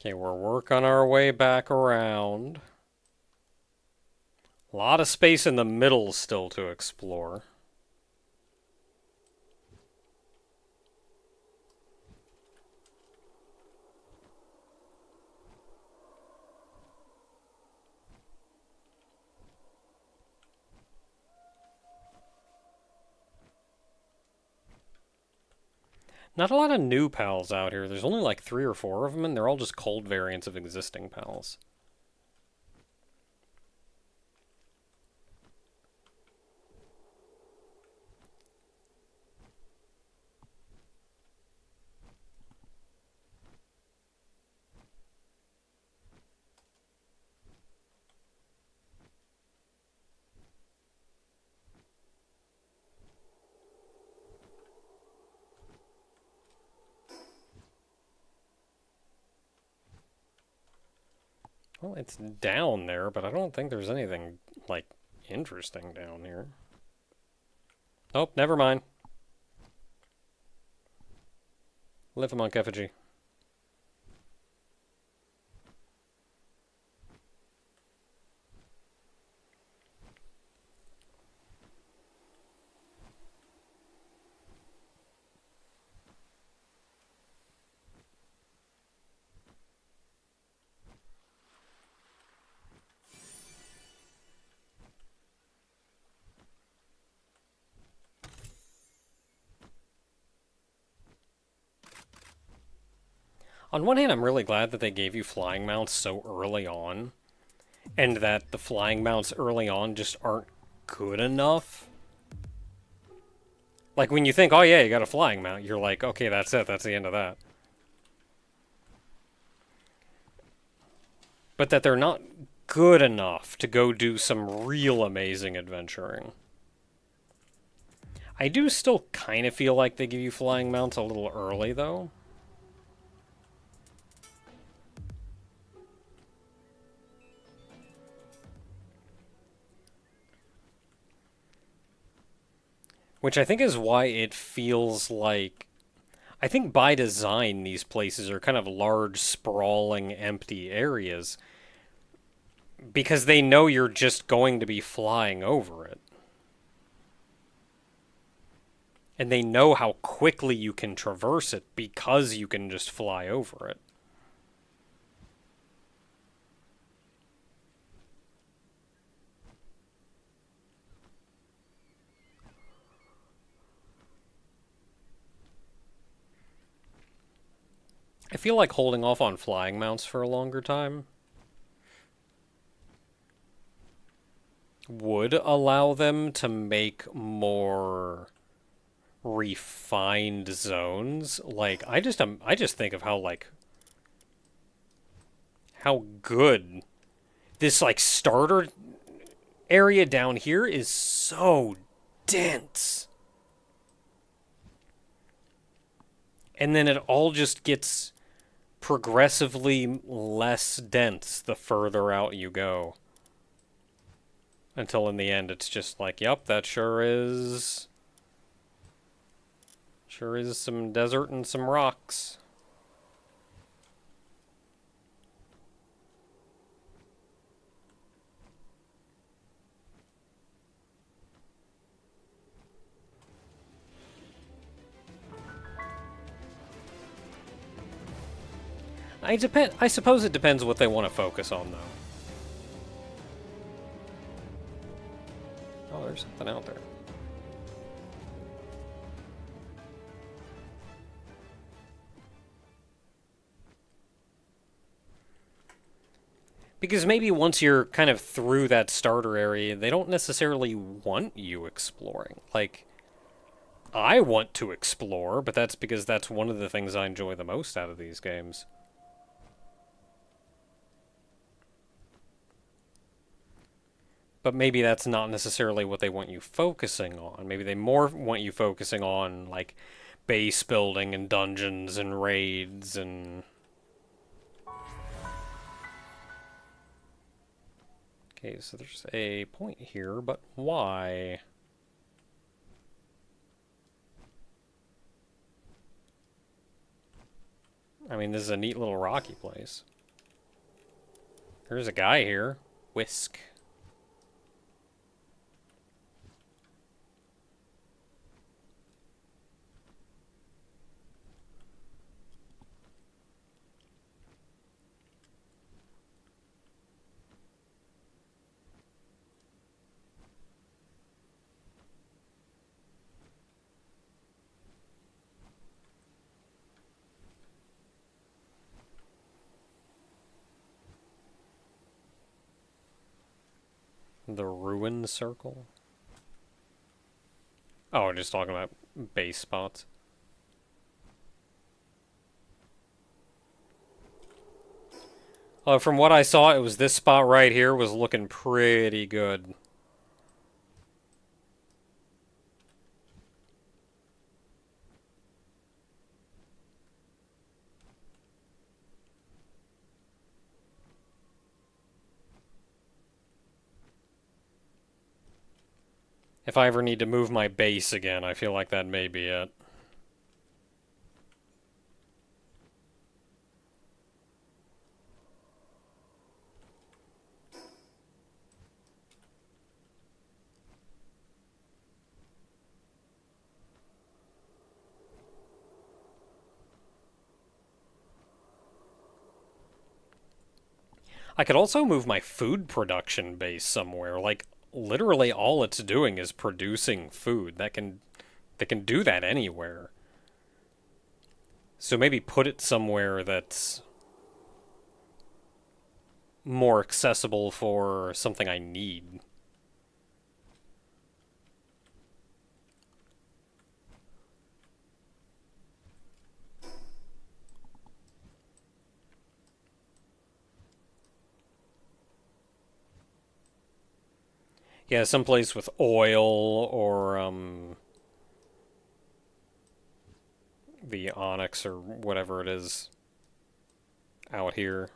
Okay, we're working our way back around. A lot of space in the middle still to explore. Not a lot of new pals out here. There's only like 3 or 4 of them, and they're all just cold variants of existing pals. Well, it's down there, but I don't think there's anything, like, interesting down here. Oh, never mind. Live among effigy. On one hand, I'm really glad that they gave you flying mounts so early on, and that the flying mounts early on just aren't good enough. Like, when you think, oh yeah, you got a flying mount, you're like, okay, that's it, that's the end of that. But that they're not good enough to go do some real amazing adventuring. I do still kind of feel like they give you flying mounts a little early, though. Which I think is why it feels like... I think by design these places are kind of large, sprawling, empty areas. Because they know you're just going to be flying over it. And they know how quickly you can traverse it because you can just fly over it. I feel like holding off on flying mounts for a longer time would allow them to make more refined zones. Like, I just think of how good this like starter area down here is. So dense. And then it all just gets progressively less dense the further out you go. Until in the end it's just like, yep, that sure is some desert and some rocks. I suppose it depends what they want to focus on, though. Oh, there's something out there. Because maybe once you're kind of through that starter area, they don't necessarily want you exploring. Like, I want to explore, but that's because that's one of the things I enjoy the most out of these games. But maybe that's not necessarily what they want you focusing on. Maybe they more want you focusing on, like, base building and dungeons and raids and... Okay, so there's a point here, but why? I mean, this is a neat little rocky place. There's a guy here. Whisk. The ruin circle? Oh, we're just talking about base spots. From what I saw, it was this spot right here was looking pretty good. If I ever need to move my base again, I feel like that may be it. I could also move my food production base somewhere. Like, literally all it's doing is producing food. That can do that anywhere. So maybe put it somewhere that's more accessible for something I need. Yeah, someplace with oil or the onyx or whatever it is out here.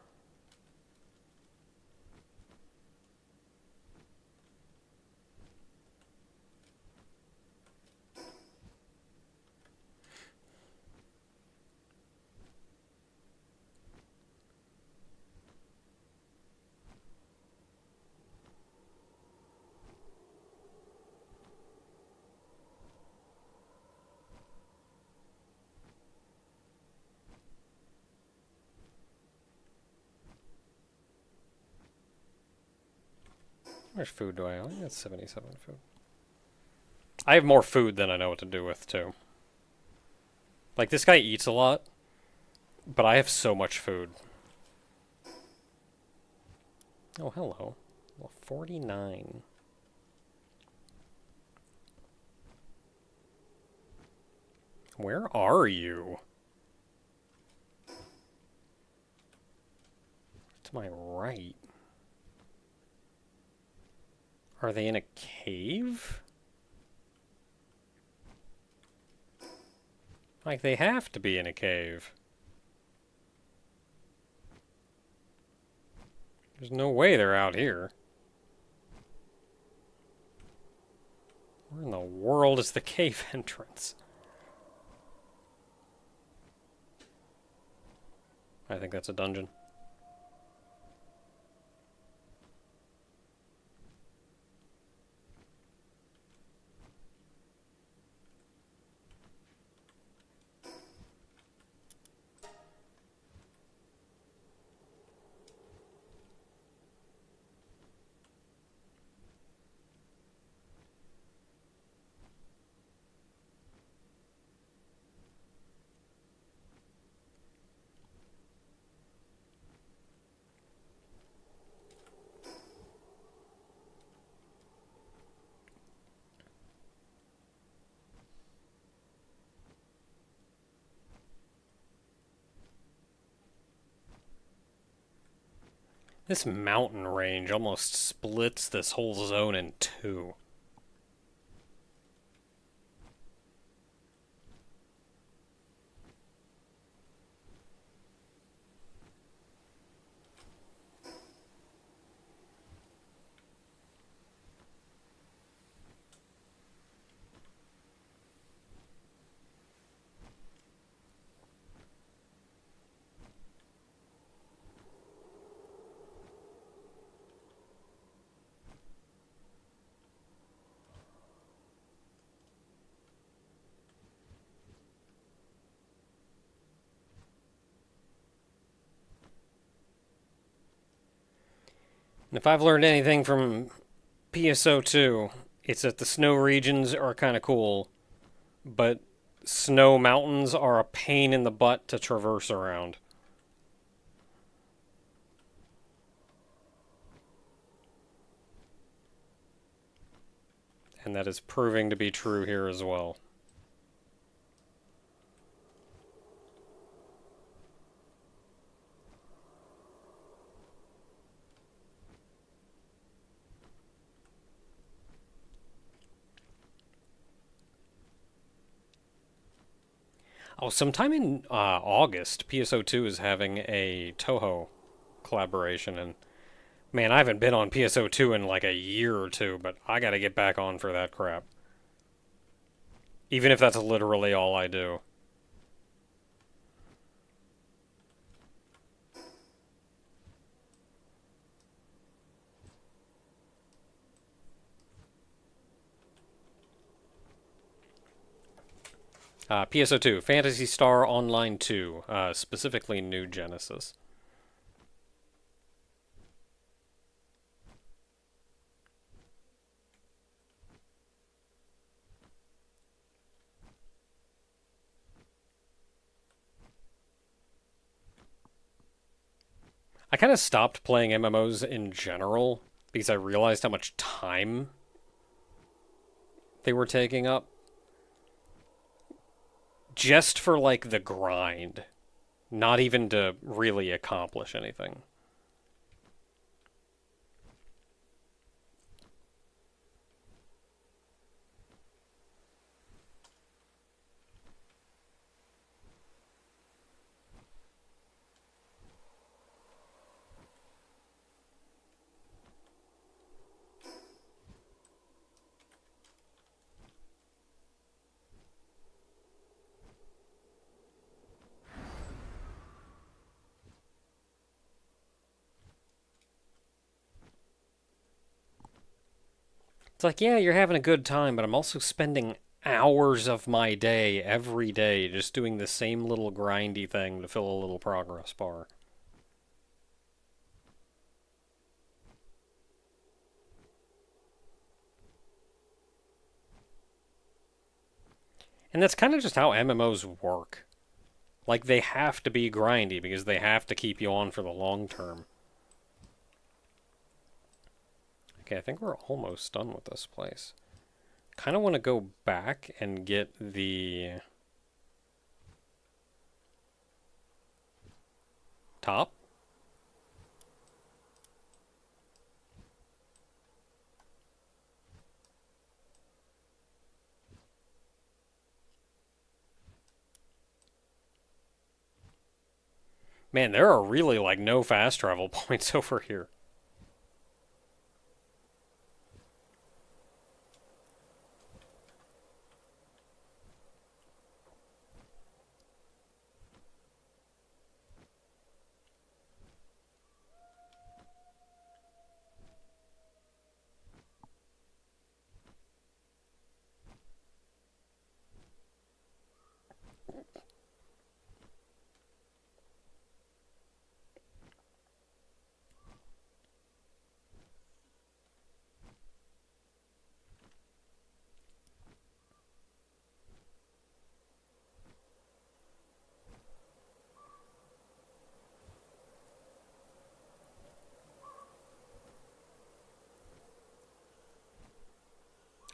How much food do I have? I got 77 food. I have more food than I know what to do with, too. Like, this guy eats a lot, but I have so much food. Oh, hello. Well, 49. Where are you? To my right. Are they in a cave? Like, they have to be in a cave. There's no way they're out here. Where in the world is the cave entrance? I think that's a dungeon. This mountain range almost splits this whole zone in two. And if I've learned anything from PSO2, it's that the snow regions are kind of cool, but snow mountains are a pain in the butt to traverse around. And that is proving to be true here as well. Oh, sometime in August, PSO2 is having a Toho collaboration, and Man, I haven't been on PSO2 in like a year or two, but I gotta get back on for that crap. Even if that's literally all I do. PSO2, Phantasy Star Online 2, specifically New Genesis. I kind of stopped playing MMOs in general because I realized how much time they were taking up. Just for, like, the grind. Not even to really accomplish anything. It's like, yeah, you're having a good time, but I'm also spending hours of my day every day just doing the same little grindy thing to fill a little progress bar. And that's kind of just how MMOs work. Like, they have to be grindy because they have to keep you on for the long term. Okay, I think we're almost done with this place. Kind of want to go back and get the top. Man, there are really, like, no fast travel points over here.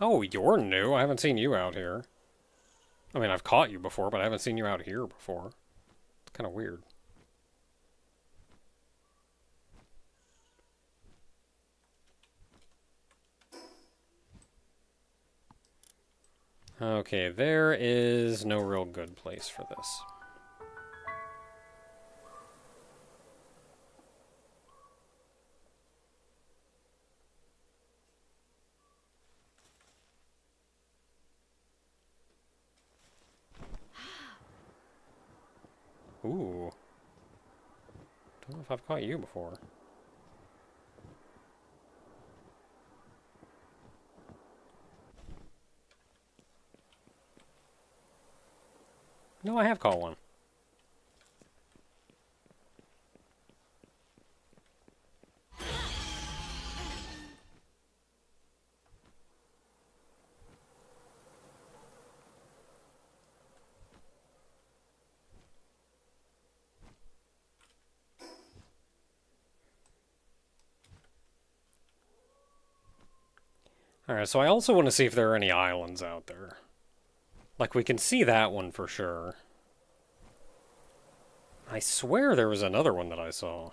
Oh, you're new. I haven't seen you out here. I mean, I've caught you before, but I haven't seen you out here before. It's kind of weird. Okay, there is no real good place for this. Ooh. Don't know if I've caught you before. No, I have caught one. Alright, so I also want to see if there are any islands out there. Like, we can see that one for sure. I swear there was another one that I saw.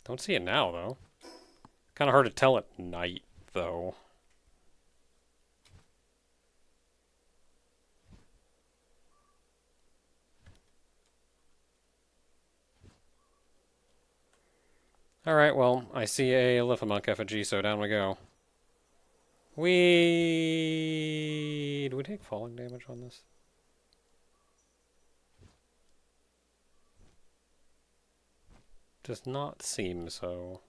Don't see it now, though. Kind of hard to tell at night, though. Alright, well, I see a Lithomunk effigy, so down we go. Do we take falling damage on this? Does not seem so.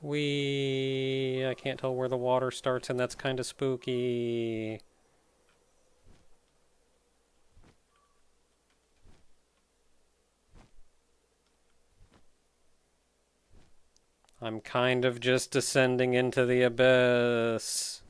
I can't tell where the water starts, and that's kind of spooky. I'm kind of just descending into the abyss.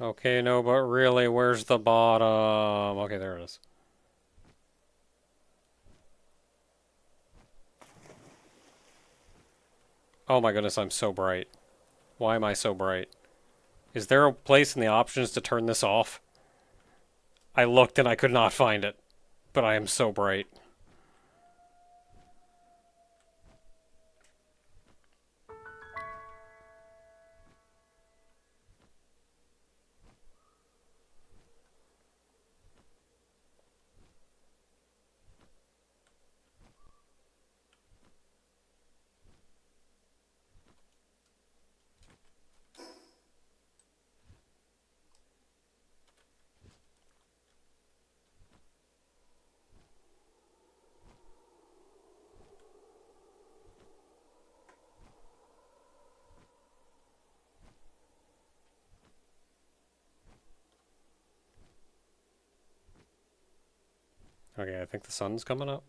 Okay, no, but really, where's the bottom? Okay, there it is. Oh my goodness, I'm so bright. Why am I so bright? Is there a place in the options to turn this off? I looked and I could not find it, but I am so bright. Okay, I think the sun's coming up.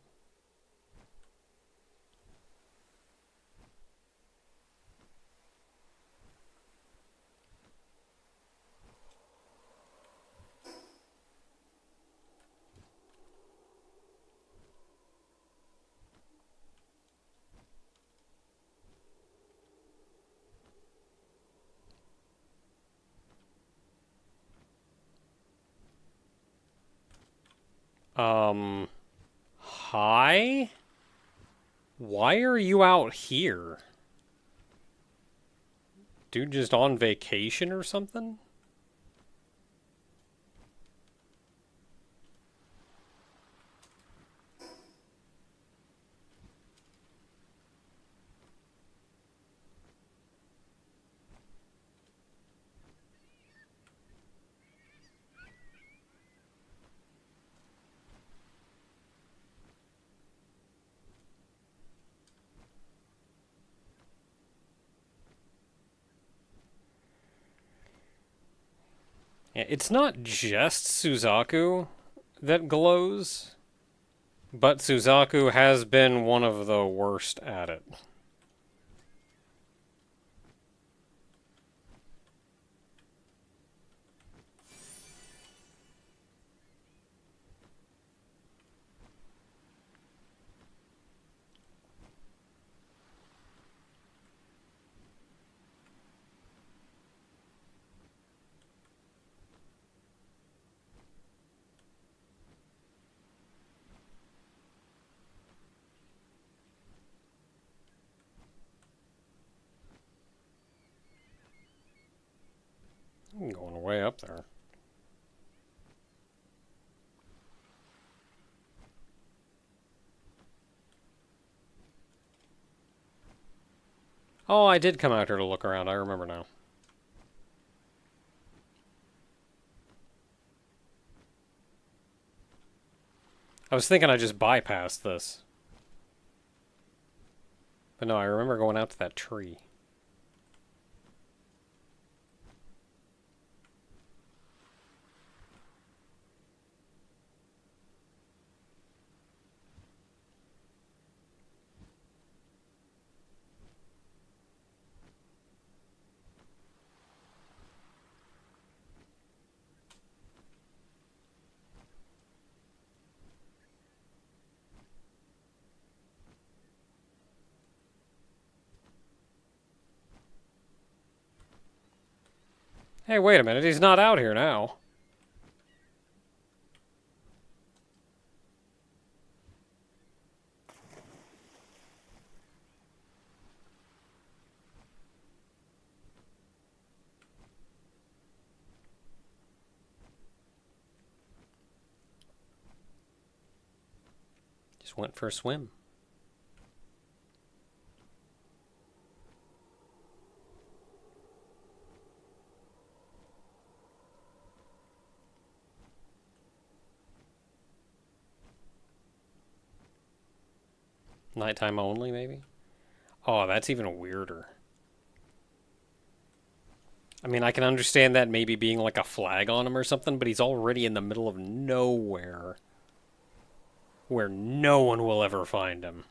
Hi? Why are you out here? Dude just on vacation or something? Yeah, it's not just Suzaku that glows, but Suzaku has been one of the worst at it. I'm going way up there. Oh, I did come out here to look around. I remember now. I was thinking I just bypassed this. But no, I remember going out to that tree. Hey, wait a minute. He's not out here now. Just went for a swim. Nighttime only, maybe? Oh, that's even weirder. I mean, I can understand that maybe being like a flag on him or something, but he's already in the middle of nowhere where no one will ever find him.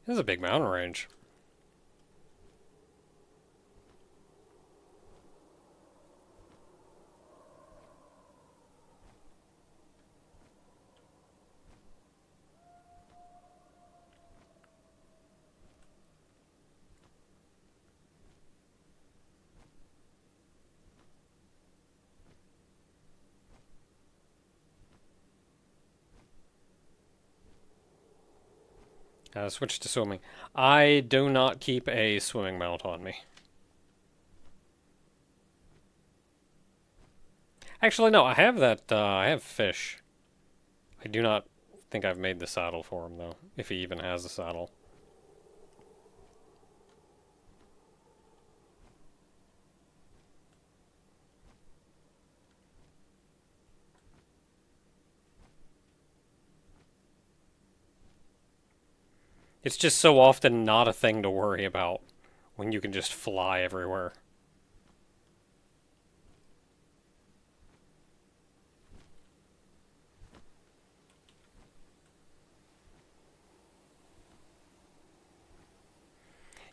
This is a big mountain range. Switch to swimming. I do not keep a swimming mount on me. Actually, no, I have that. I have fish. I do not think I've made the saddle for him, though, if he even has a saddle. It's just so often not a thing to worry about when you can just fly everywhere.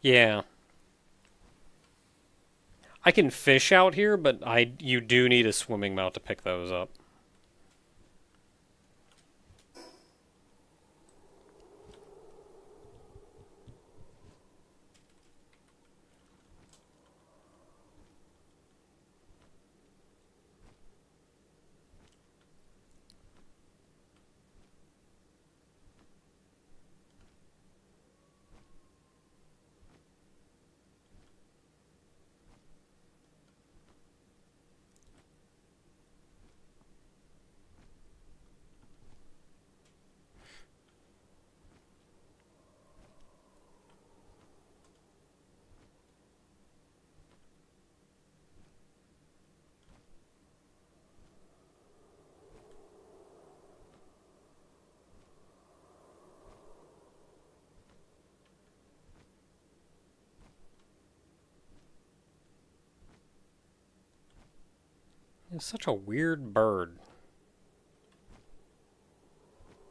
Yeah. I can fish out here, but you do need a swimming mount to pick those up. It's such a weird bird.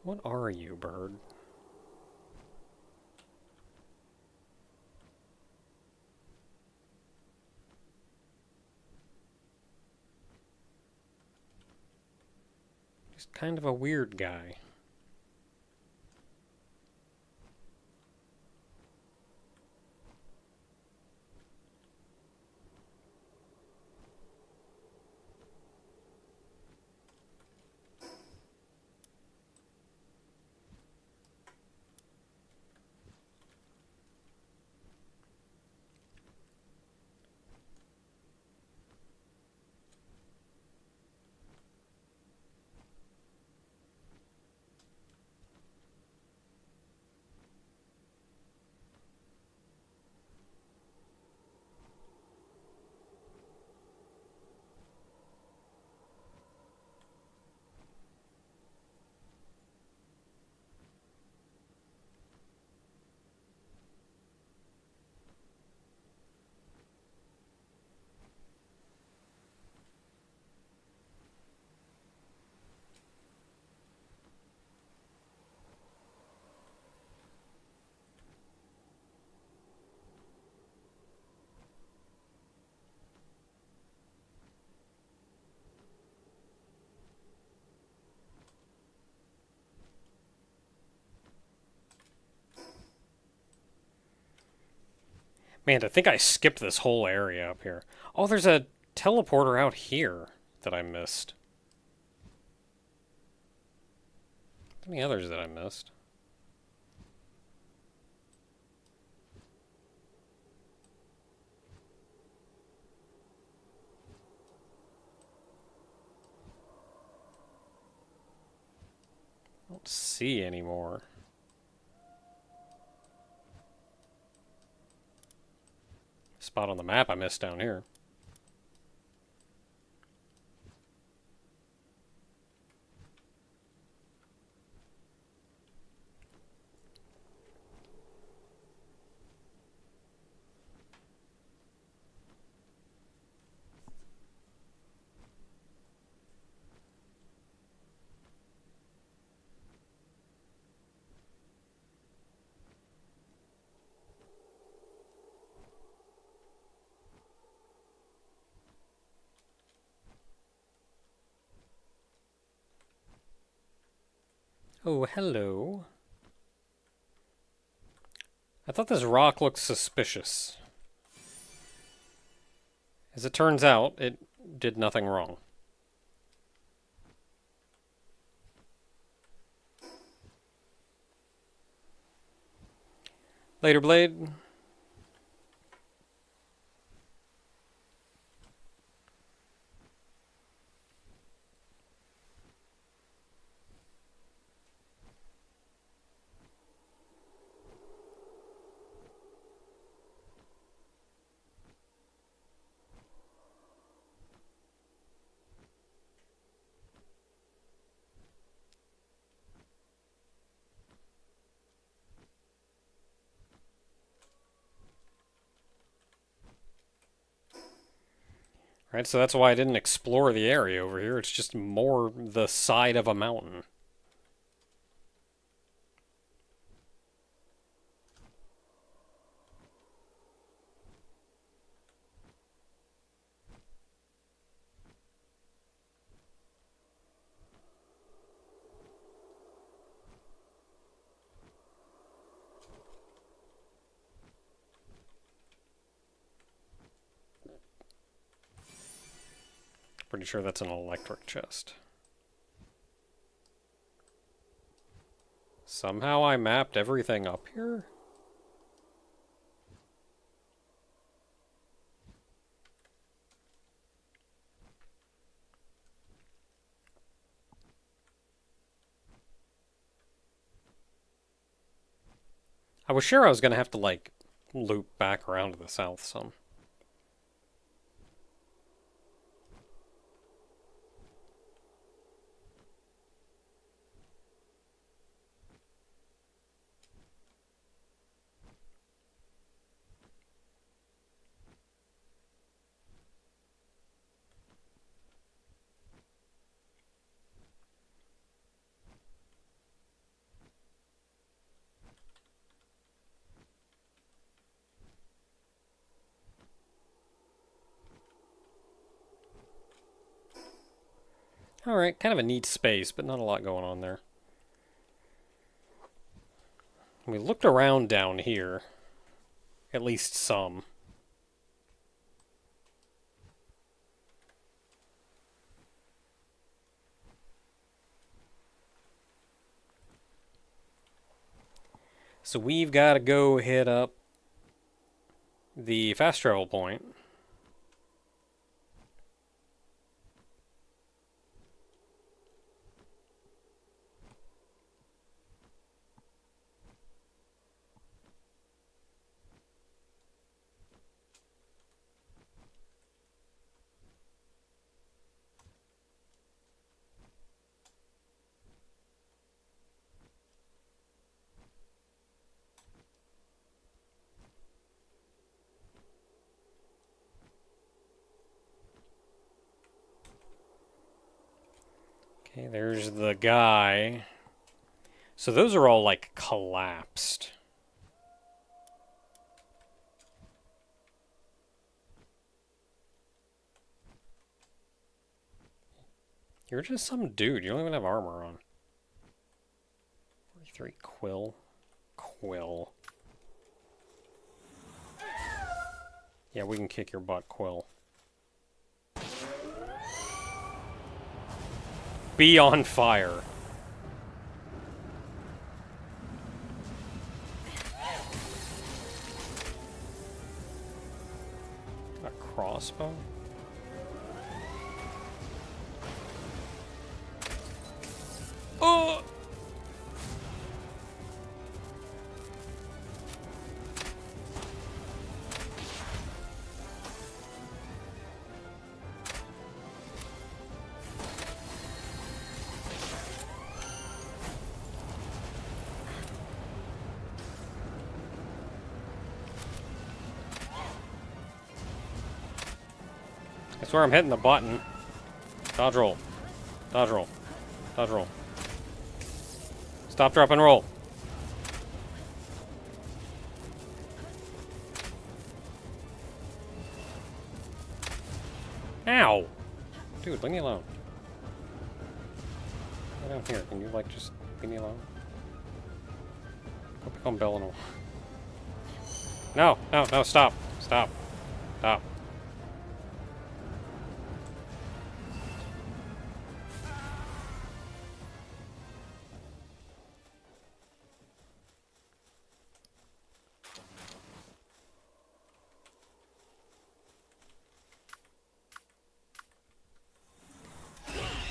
What are you, bird? Just kind of a weird guy. Man, to think I skipped this whole area up here. Oh, there's a teleporter out here that I missed. How many others that I missed? I don't see anymore. Spot on the map I missed down here. Oh, hello. I thought this rock looked suspicious. As it turns out, it did nothing wrong. Later, Blade. Right, so that's why I didn't explore the area over here. It's just more the side of a mountain. Pretty sure that's an electric chest. Somehow I mapped everything up here? I was sure I was going to have to, like, loop back around to the south some. Alright, kind of a neat space, but not a lot going on there. We looked around down here. At least some. So we've got to go hit up the fast travel point. Okay, there's the guy. So those are all, like, collapsed. You're just some dude. You don't even have armor on. 43 Quill. Quill. Yeah, we can kick your butt, Quill. Be on fire. A crossbow? Oh! I swear I'm hitting the button. Dodge roll. Dodge roll. Dodge roll. Stop, drop, and roll. Ow! Dude, leave me alone. Go down here. Can you, like, just leave me alone? Go become Bellinor. No, no, no, stop. Stop. Stop.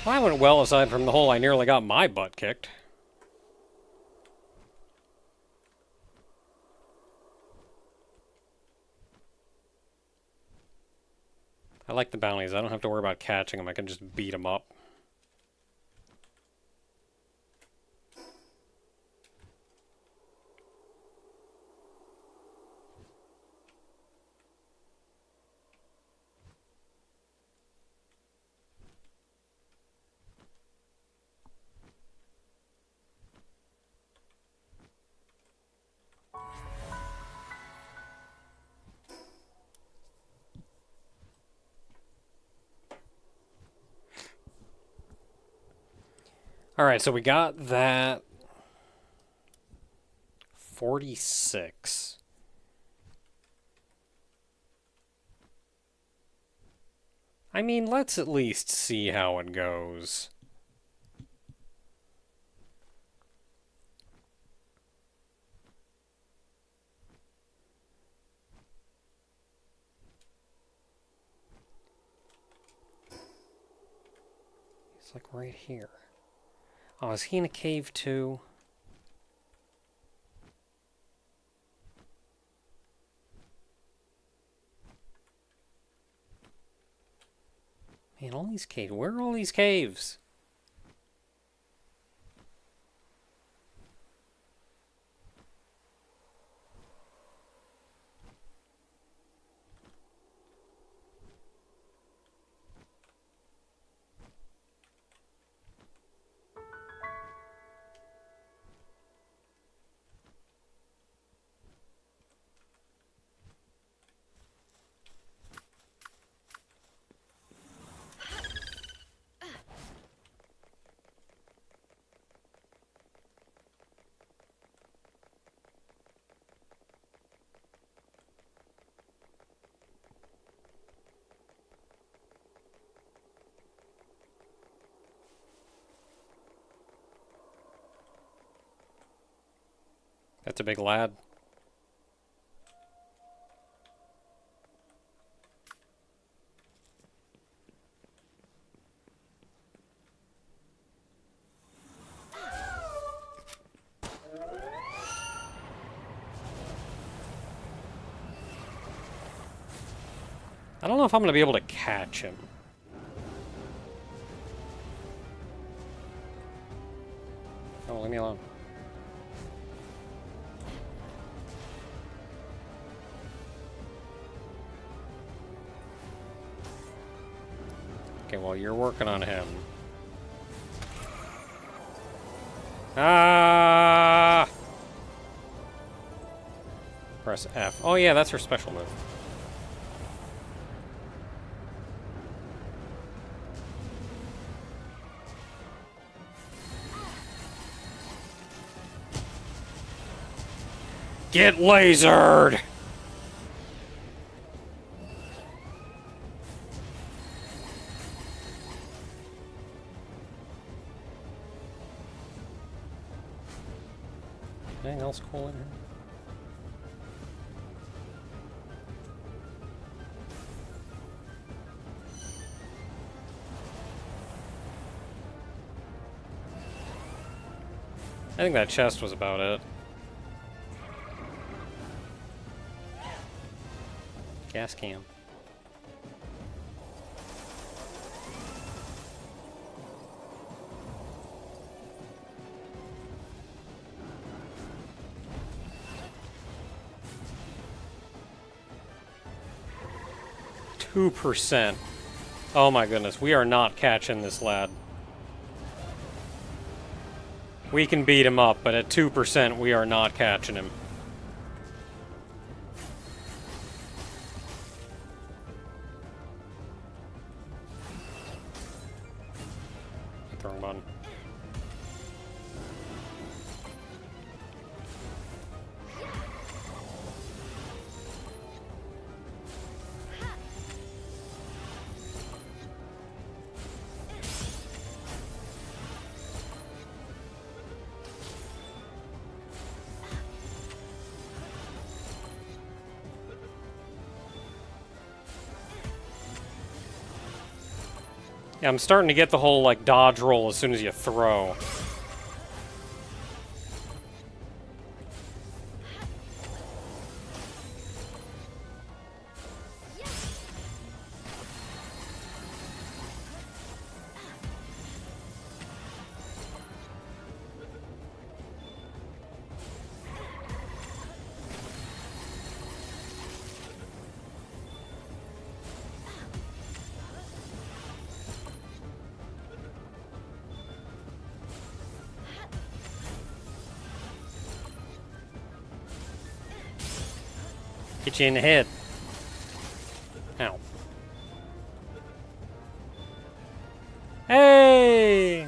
Well, that went well aside from the whole I nearly got my butt kicked. I like the bounties. I don't have to worry about catching them. I can just beat them up. Alright, so we got that 46. I mean, let's at least see how it goes. It's like right here. Oh, is he in a cave too? Man, all these caves. Where are all these caves? That's a big lad. I don't know if I'm going to be able to catch him. Oh, leave me alone. Okay, well, you're working on him. Ah! Press F. Oh, yeah, that's her special move. Get lasered! else cool in here? I think that chest was about it. Gas can. %. Oh my goodness, we are not catching this lad. We can beat him up, but at 2%, we are not catching him. Throwing button. Yeah, I'm starting to get the whole, like, dodge roll as soon as you throw. Get you in the head. Ow. Hey!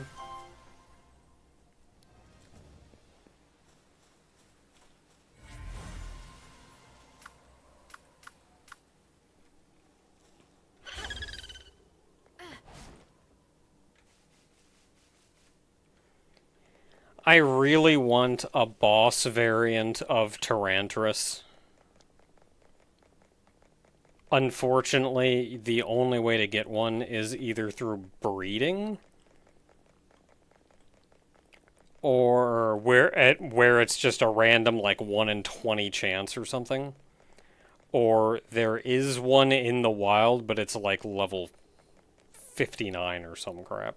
I really want a boss variant of Tyrantrus. Unfortunately, the only way to get one is either through breeding or where it's just a random like 1 in 20 chance or something. Or there is one in the wild, but it's like level 59 or some crap.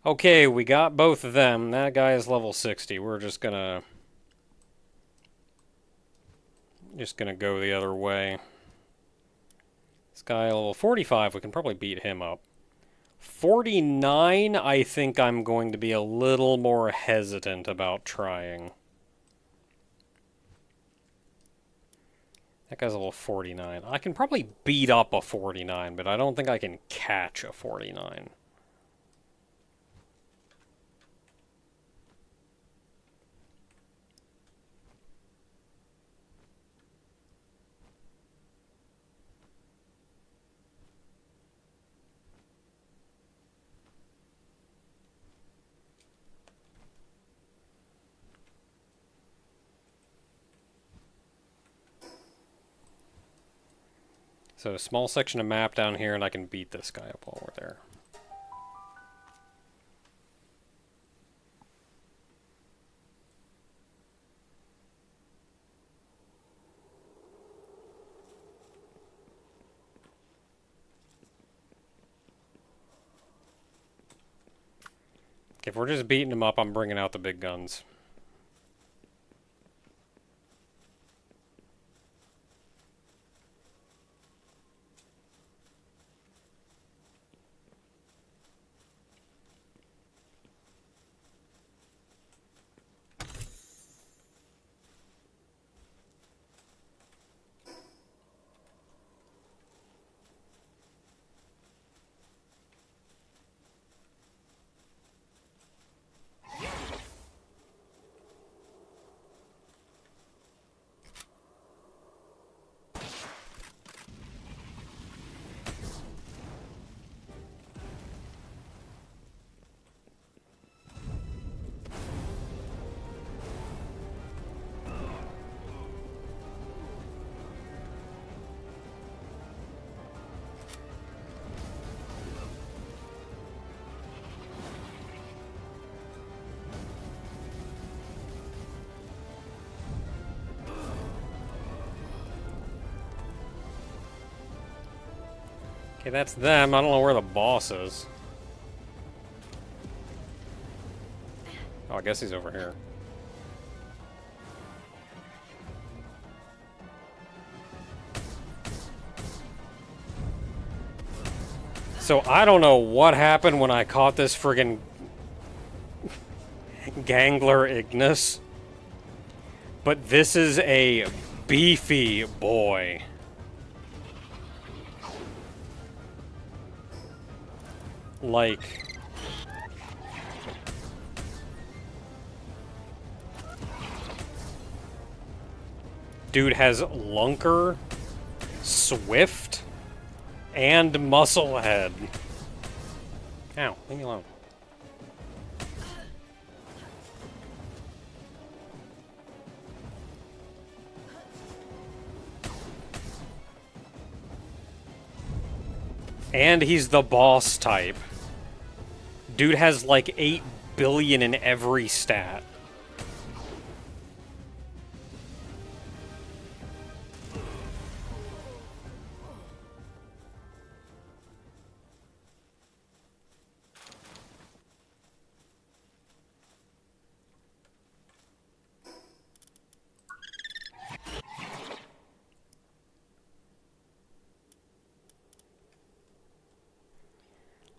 Okay, we got both of them. That guy is level 60. We're just gonna go the other way. This guy level 45, we can probably beat him up. 49, I think I'm going to be a little more hesitant about trying. That guy's level 49. I can probably beat up a 49, but I don't think I can catch a 49. So a small section of map down here, and I can beat this guy up while we're there. If we're just beating him up, I'm bringing out the big guns. Okay, that's them. I don't know where the boss is. Oh, I guess he's over here. So I don't know what happened when I caught this friggin' Gangler Ignis, but this is a beefy boy. Like, dude has Lunker, Swift, and Muscle Head. Ow, leave me alone. And he's the boss type. Dude has like 8 billion in every stat.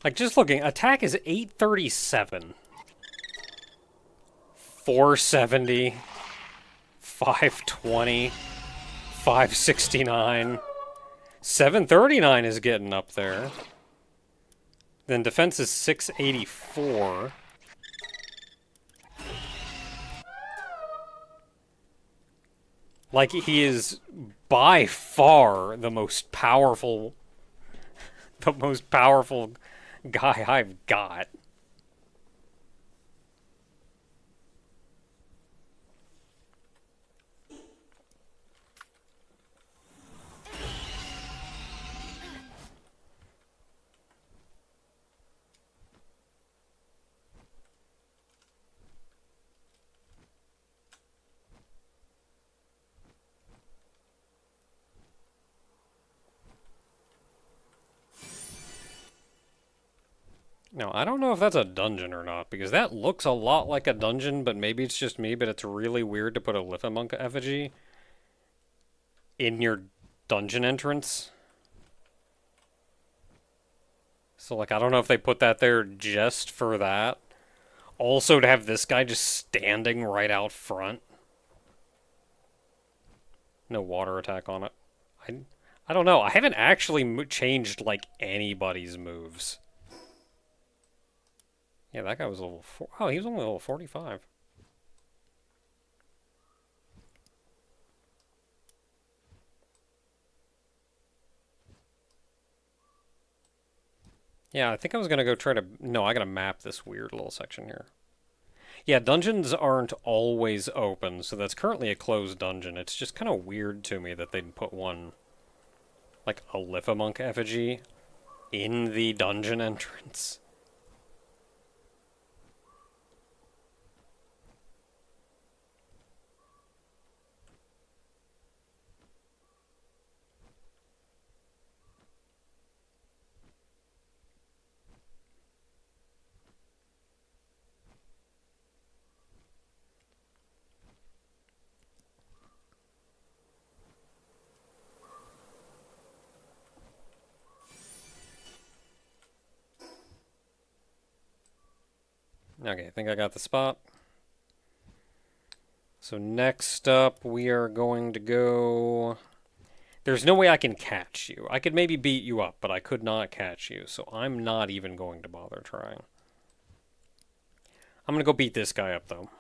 Like, just looking, attack is 837. 470. 520. 569. 739 is getting up there. Then defense is 684. Like, he is by far the most powerful guy I've got. Now, I don't know if that's a dungeon or not, because that looks a lot like a dungeon, but maybe it's just me, but it's really weird to put a Lithomonk effigy in your dungeon entrance. So, like, I don't know if they put that there just for that. Also, to have this guy just standing right out front. No water attack on it. I don't know. I haven't actually changed, like, anybody's moves. Yeah, that guy was level 4. Oh, he was only level 45. Yeah, I think I was going to go try to... No, I got to map this weird little section here. Yeah, dungeons aren't always open, so that's currently a closed dungeon. It's just kind of weird to me that they'd put one, like a Lithomonk effigy, in the dungeon entrance. Okay, I think I got the spot. So next up, we are going to go... There's no way I can catch you. I could maybe beat you up, but I could not catch you, so I'm not even going to bother trying. I'm going to go beat this guy up, though.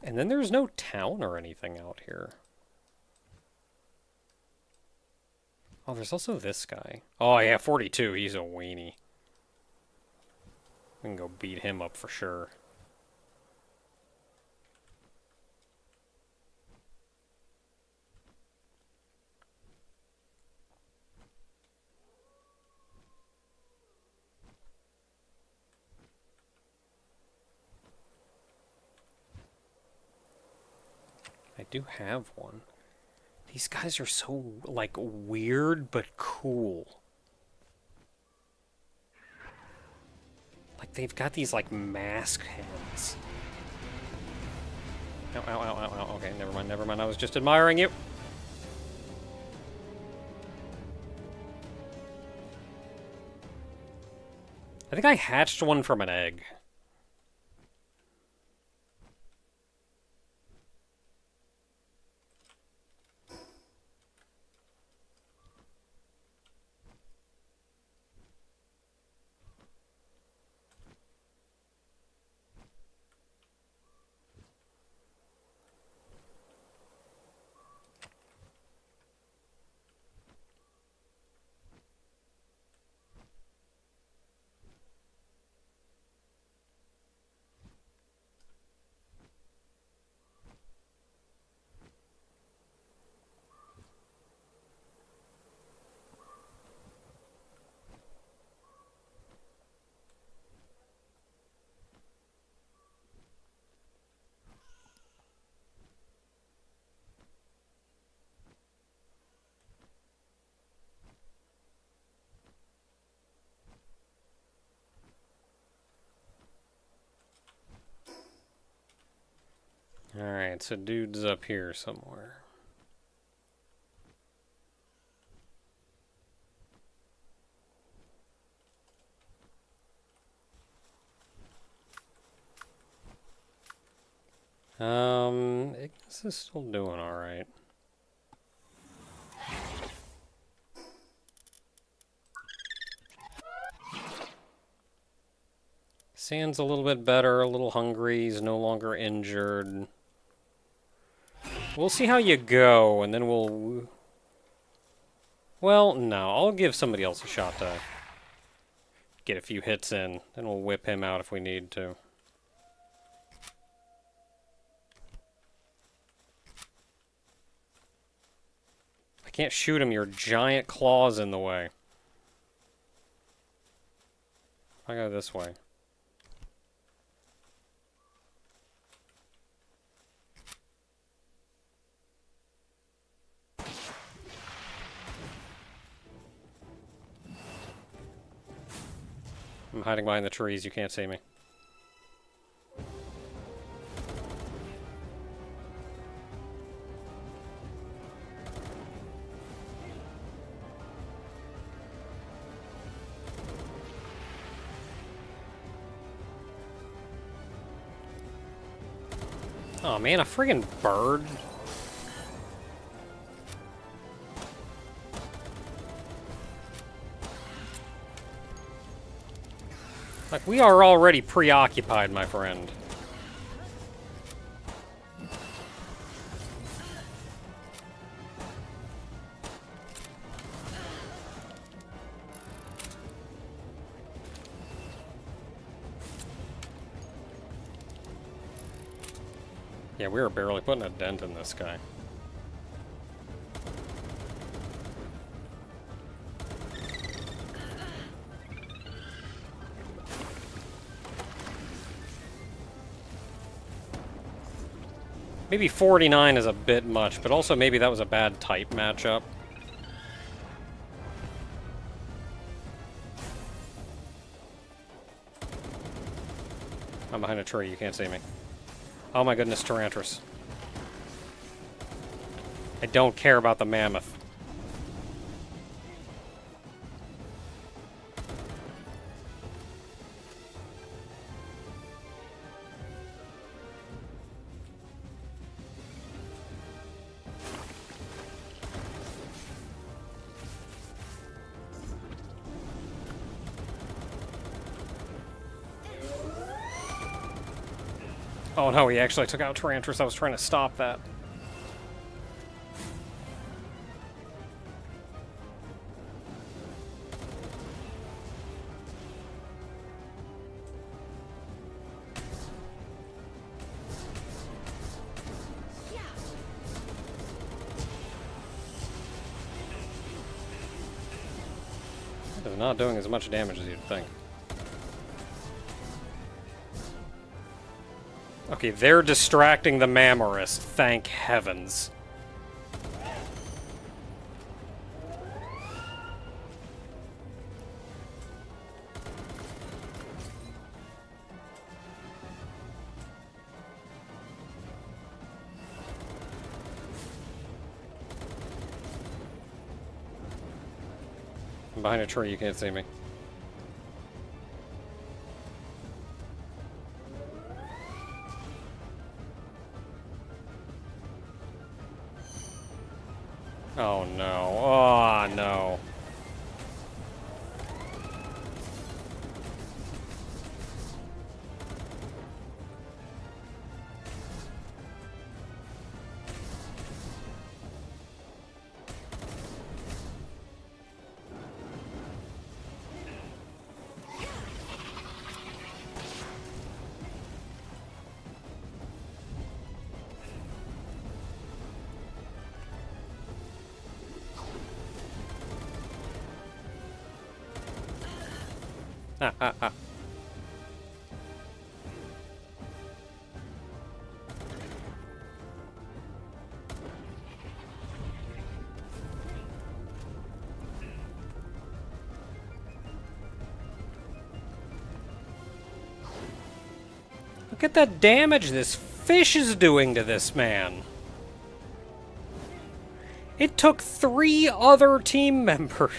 And then there's no town or anything out here. Oh, there's also this guy. Oh, yeah, 42. He's a weenie. We can go beat him up for sure. I do have one. These guys are so, like, weird but cool. Like, they've got these, like, mask heads. Ow, ow, ow, ow, ow. Okay, never mind, never mind. I was just admiring you. I think I hatched one from an egg. Alright, so dude's up here somewhere. Ignis is still doing alright. Sand's a little bit better, a little hungry, he's no longer injured. We'll see how you go, and then we'll... Well, no, I'll give somebody else a shot to get a few hits in, then we'll whip him out if we need to. I can't shoot him, your giant claw's in the way. I go this way. I'm hiding behind the trees, you can't see me. Oh man, a friggin' bird. Like, we are already preoccupied, my friend. Yeah, we were barely putting a dent in this guy. Maybe 49 is a bit much, but also maybe that was a bad type matchup. I'm behind a tree, you can't see me. Oh my goodness, Tyrantras. I don't care about the mammoth. Oh no, he actually took out Tyrantras. I was trying to stop that. That is not doing as much damage as you'd think. Okay, they're distracting the Mamorist, thank heavens. I'm behind a tree, you can't see me. Oh no. Oh no. Ah, ah, ah. Look at the damage this fish is doing to this man. It took 3 other team members.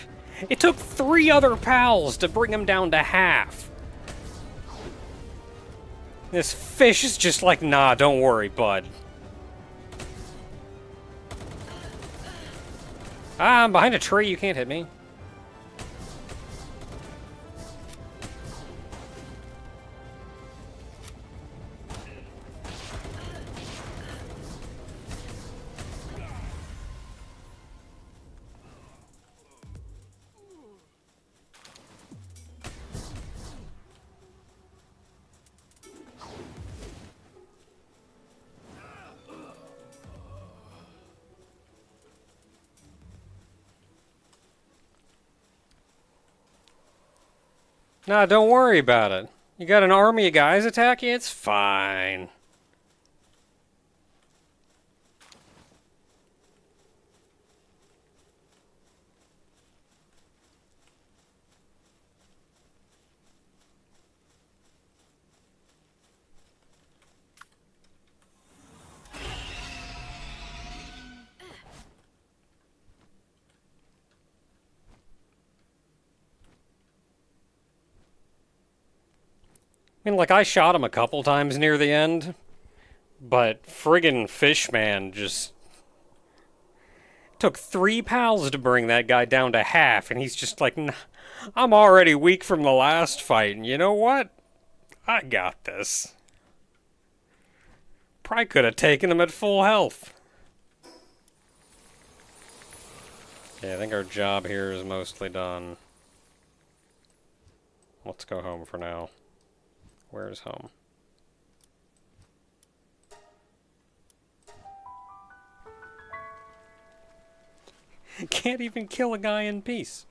It took 3 other pals to bring him down to half. This fish is just like, nah, don't worry, bud. Ah, I'm behind a tree, you can't hit me. Nah, don't worry about it. You got an army of guys attack you? It's fine. I mean, like, I shot him a couple times near the end, but friggin' Fishman just took 3 pals to bring that guy down to half, and he's just like, nah, I'm already weak from the last fight, and you know what? I got this. Probably could have taken him at full health. Yeah, I think our job here is mostly done. Let's go home for now. Where's home? Can't even kill a guy in peace.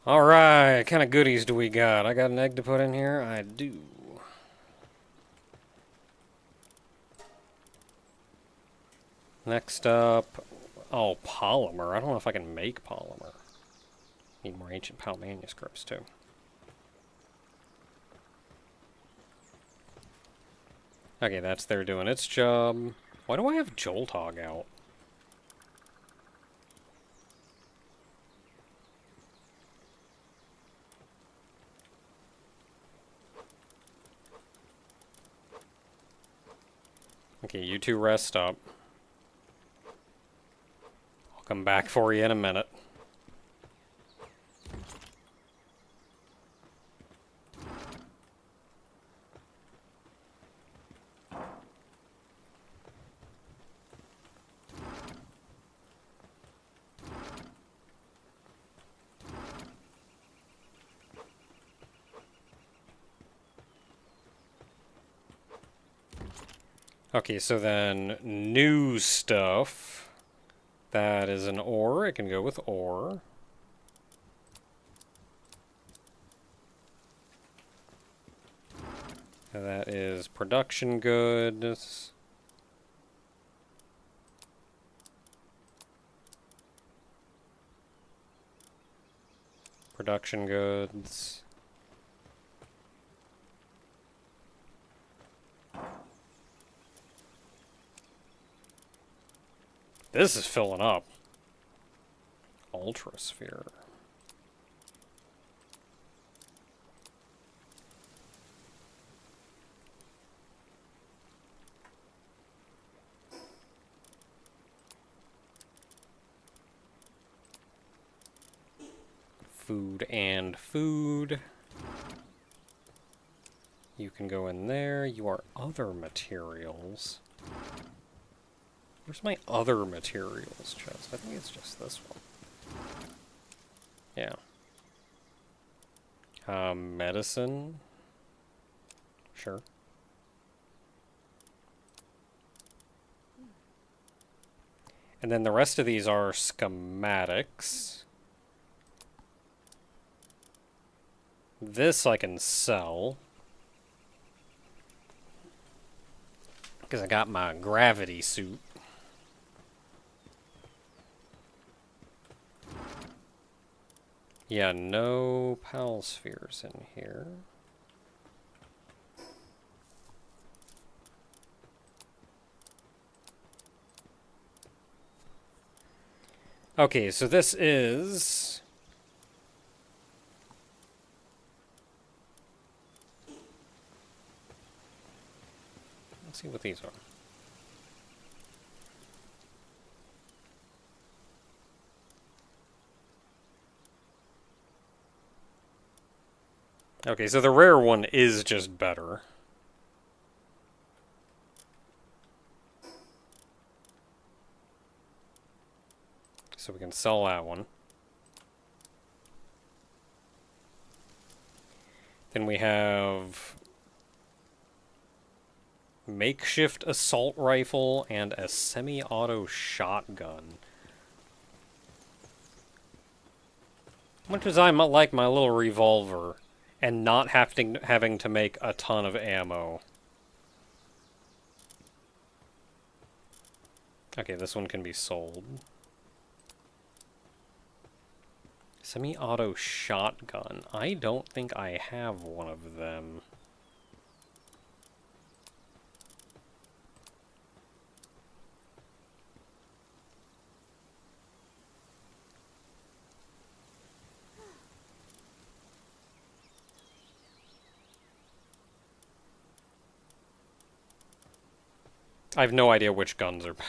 Alright, what kind of goodies do we got? I got an egg to put in here? I do. Next up, oh, polymer. I don't know if I can make polymer. Need more ancient PAL manuscripts, too. Okay, that's there doing its job. Why do I have Jolthog out? Okay, you two rest up. I'll come back for you in a minute. Okay, so then new stuff. That is an ore. It can go with ore. That is production goods. Production goods. This is filling up. Ultrasphere. Food and food. You can go in there. You are other materials. Where's my other materials chest? I think it's just this one. Yeah. Medicine. Sure. And then the rest of these are schematics. This I can sell. Because I got my gravity suit. Yeah, no pal spheres in here. Okay, so this is... Let's see what these are. Okay, so the rare one is just better. So we can sell that one. Then we have makeshift assault rifle and a semi-auto shotgun. Much as I like my little revolver and not having to make a ton of ammo. Okay, this one can be sold. Semi-auto shotgun. I don't think I have one of them. I have no idea which guns are better.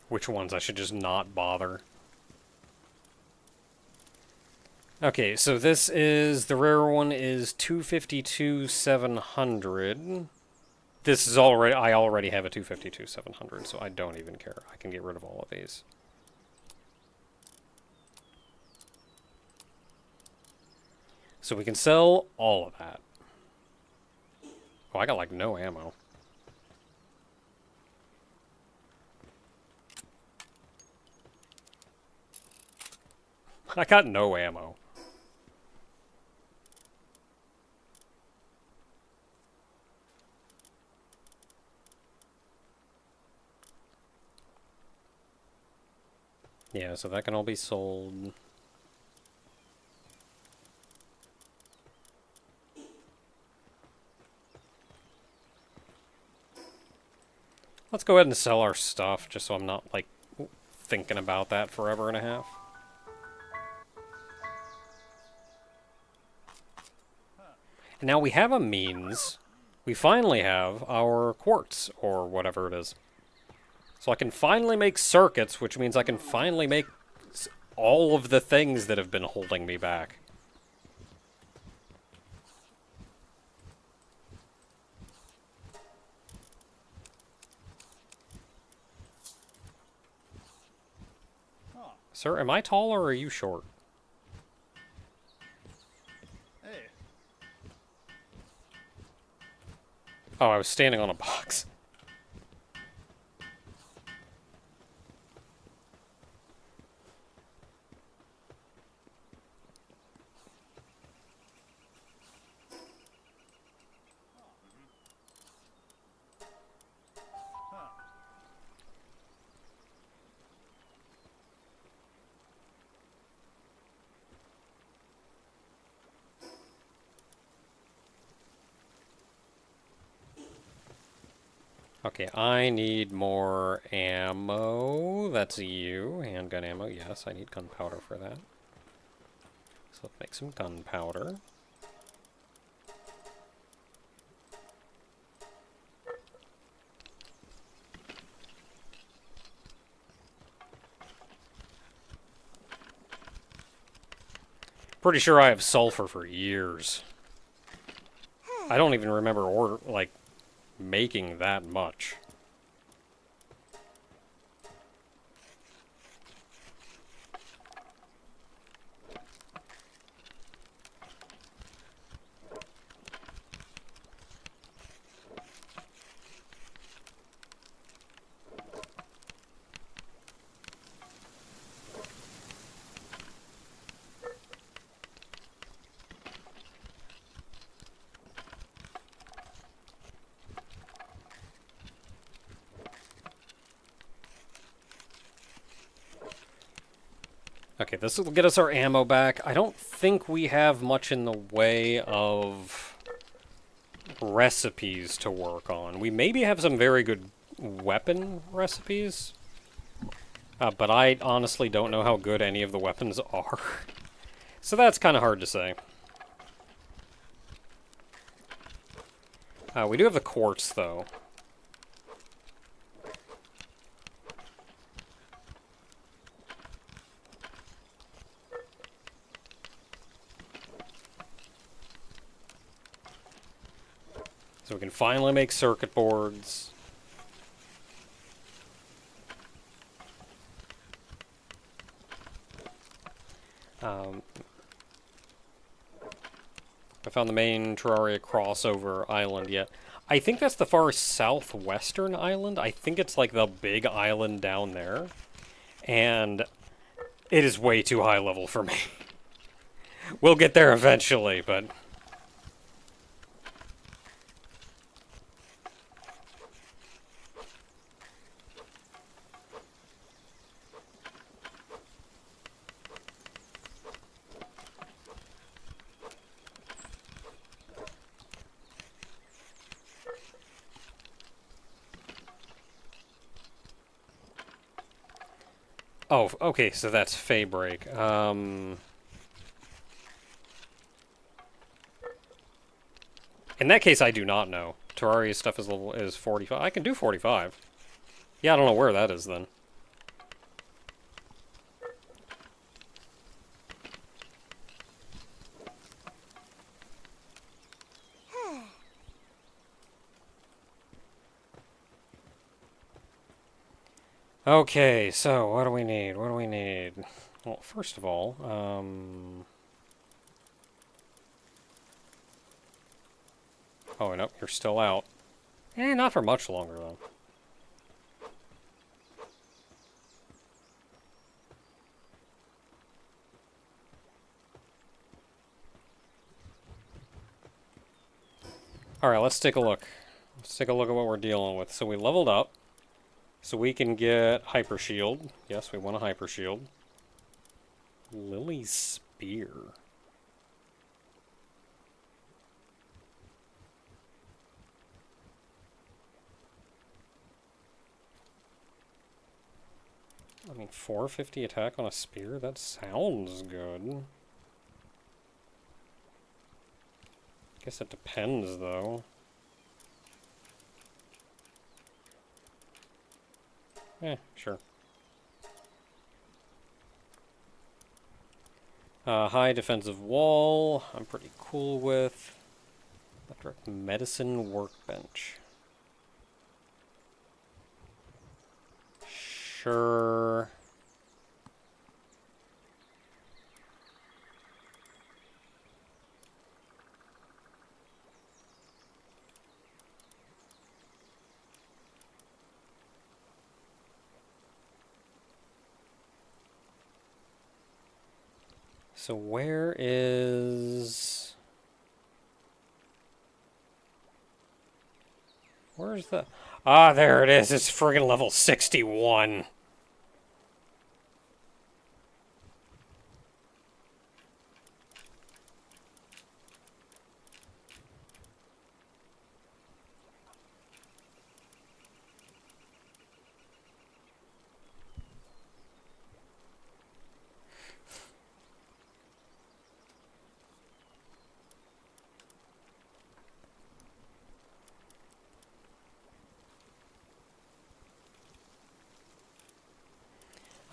Which ones I should just not bother. Okay, so this is, the rare one is 252-700. This is already, I already have a 252-700, so I don't even care. I can get rid of all of these. So we can sell all of that. Oh, I got like no ammo. I got no ammo. Yeah, so that can all be sold. Let's go ahead and sell our stuff, just so I'm not, like, thinking about that forever and a half. And now we have a means. We finally have our quartz, or whatever it is. So I can finally make circuits, which means I can finally make all of the things that have been holding me back. Sir, am I tall or are you short? Hey. Oh, I was standing on a box. Okay, I need more ammo. That's you. Handgun ammo. Yes, I need gunpowder for that. So let's make some gunpowder. Pretty sure I have sulfur for years. I don't even remember making that much. Okay, this will get us our ammo back. I don't think we have much in the way of recipes to work on. We maybe have some very good weapon recipes, but I honestly don't know how good any of the weapons are. So that's kind of hard to say. We do have the quartz, though. So we can finally make circuit boards. I found the main Terraria crossover island yet. I think that's the far southwestern island. I think it's like the big island down there. And it is way too high level for me. We'll get there eventually, but... Oh, okay, so that's Faybreak. In that case, I do not know. Terraria's stuff is 45. I can do 45. Yeah, I don't know where that is then. Okay, so what do we need? What do we need? Well, first of all, oh, nope, you're still out. Eh, not for much longer, though. Alright, let's take a look. Let's take a look at what we're dealing with. So we leveled up. So we can get Hyper Shield. Yes, we want a Hyper Shield. Lily's Spear. I mean, 450 attack on a spear? That sounds good. Guess it depends, though. Sure. High defensive wall, I'm pretty cool with. Electric medicine workbench. Sure. So where is... Where's the... Ah, there it is. It's friggin' level 61.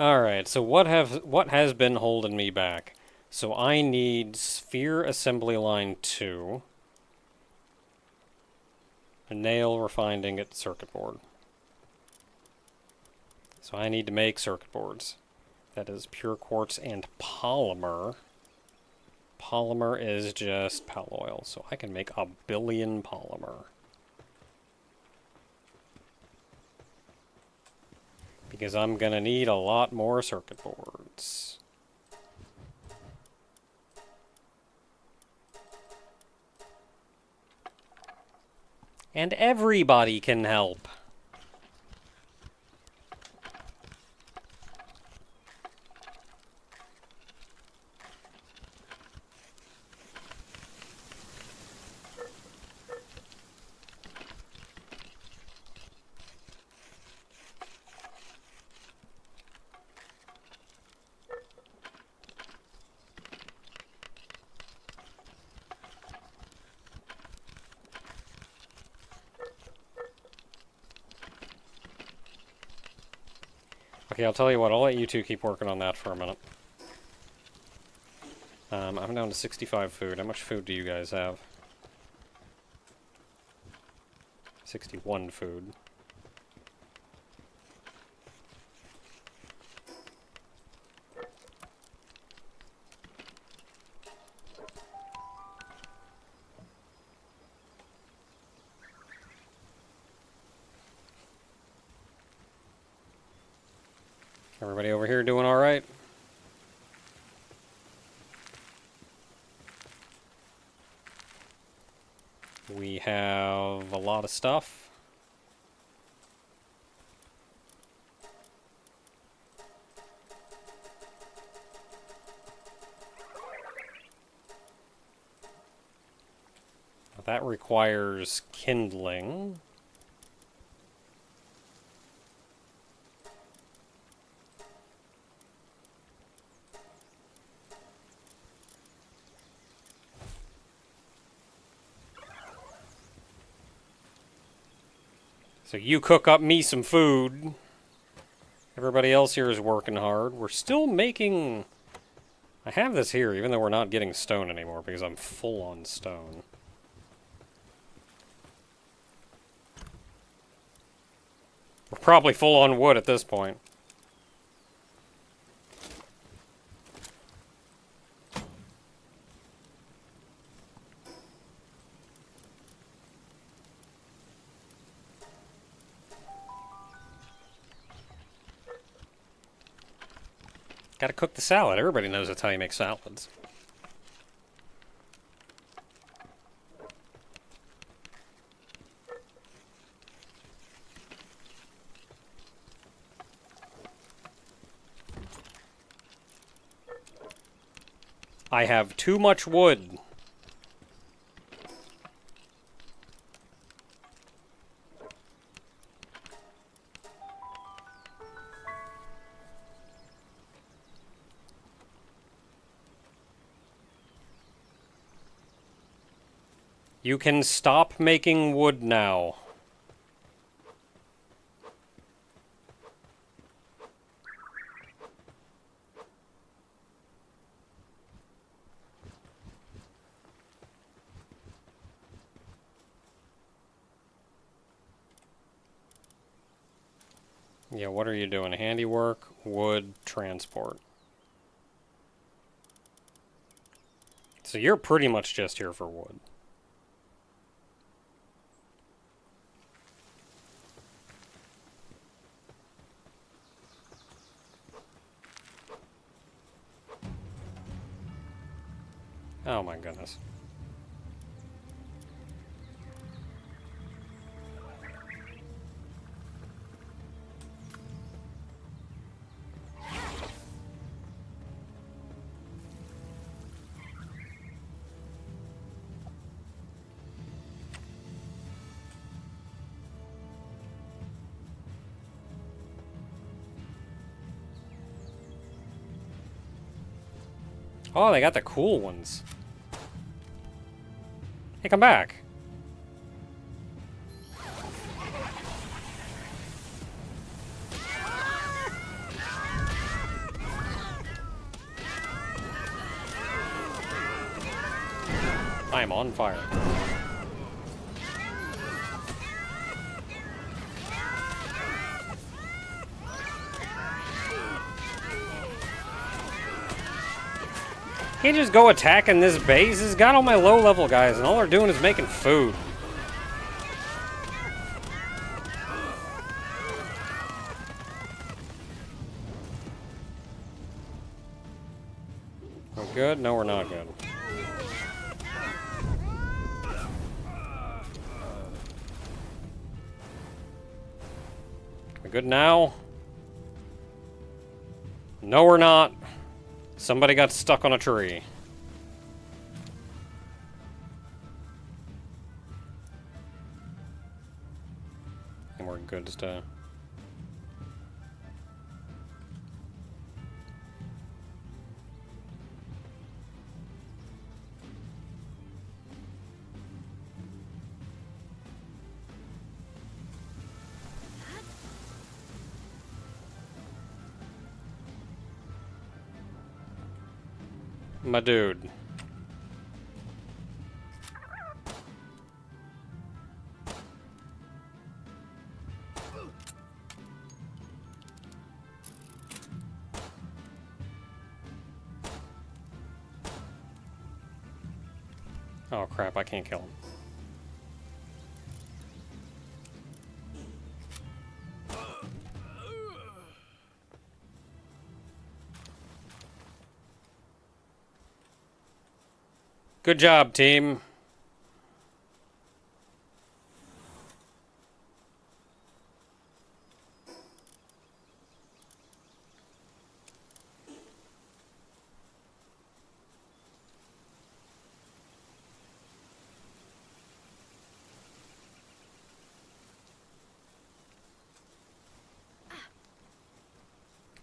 Alright, so what has been holding me back? So I need sphere assembly line 2. A nail refined ingot circuit board. So I need to make circuit boards. That is pure quartz and polymer. Polymer is just pal oil, so I can make 1 billion polymer. Because I'm gonna need a lot more circuit boards. And everybody can help. Okay, I'll tell you what, I'll let you two keep working on that for a minute. I'm down to 65 food. How much food do you guys have? 61 food. Everybody over here doing all right? We have a lot of stuff. That requires kindling. So you cook up me some food. Everybody else here is working hard. We're still making... I have this here, even though we're not getting stone anymore, because I'm full on stone. We're probably full on wood at this point. Gotta cook the salad. Everybody knows that's how you make salads. I have too much wood. You can stop making wood now. Yeah, what are you doing? Handiwork, wood, transport. So you're pretty much just here for wood. Oh my goodness. Oh, they got the cool ones. Hey, come back. I am on fire. Can't just go attacking this base. It's got all my low-level guys, and all they're doing is making food. We're good? No, we're not good. We're good now? No, we're not. Somebody got stuck on a tree. And we're good to... My dude. Oh crap, I can't kill him. Good job, team.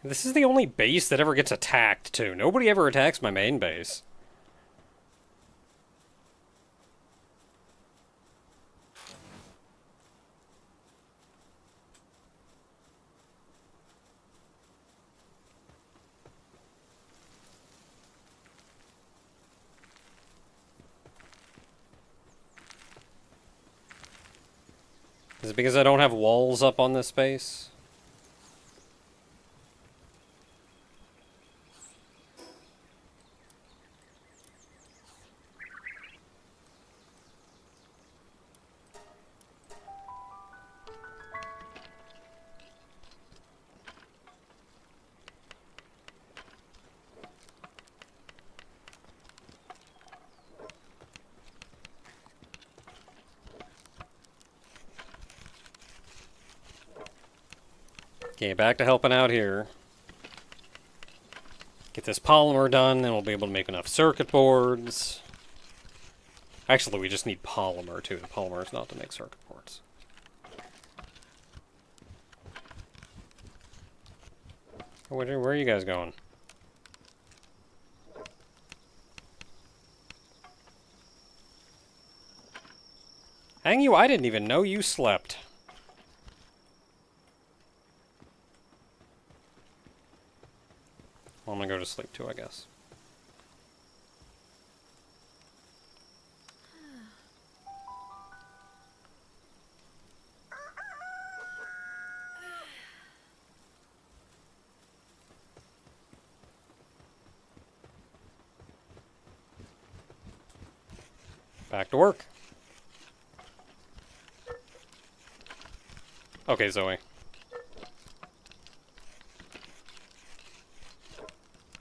This is the only base that ever gets attacked, too. Nobody ever attacks my main base. Is it because I don't have walls up on this base? Okay, back to helping out here. Get this polymer done, then we'll be able to make enough circuit boards. Actually, we just need polymer, too. The polymer is not to make circuit boards. Where are you guys going? Hang you, I didn't even know you slept. Well, I'm gonna go to sleep too, I guess. Back to work. Okay, Zoe.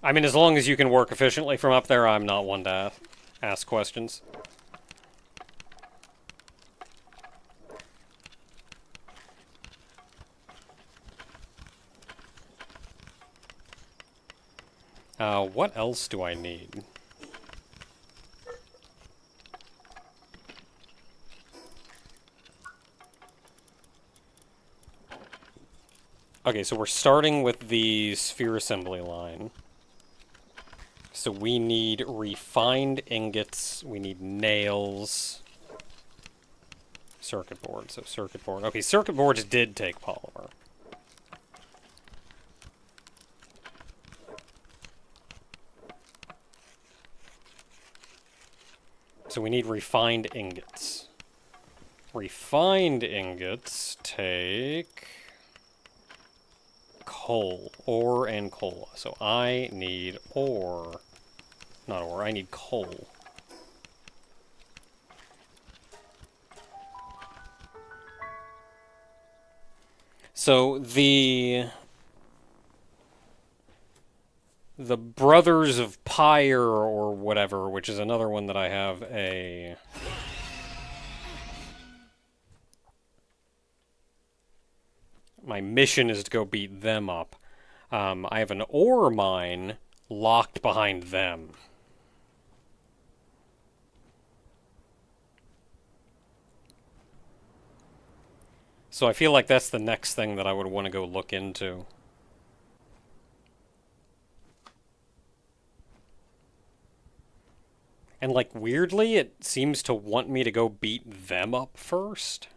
I mean, as long as you can work efficiently from up there, I'm not one to ask questions. What else do I need? Okay, so we're starting with the sphere assembly line. So we need refined ingots, we need nails, circuit board, so circuit board. Okay, circuit boards did take polymer. So we need refined ingots. Refined ingots take coal, ore and coal. So I need ore, not ore, I need coal. So the Brothers of Pyre or whatever, which is another one that I have a... My mission is to go beat them up. I have an ore mine locked behind them. So I feel like that's the next thing that I would want to go look into. And, like, weirdly, it seems to want me to go beat them up first.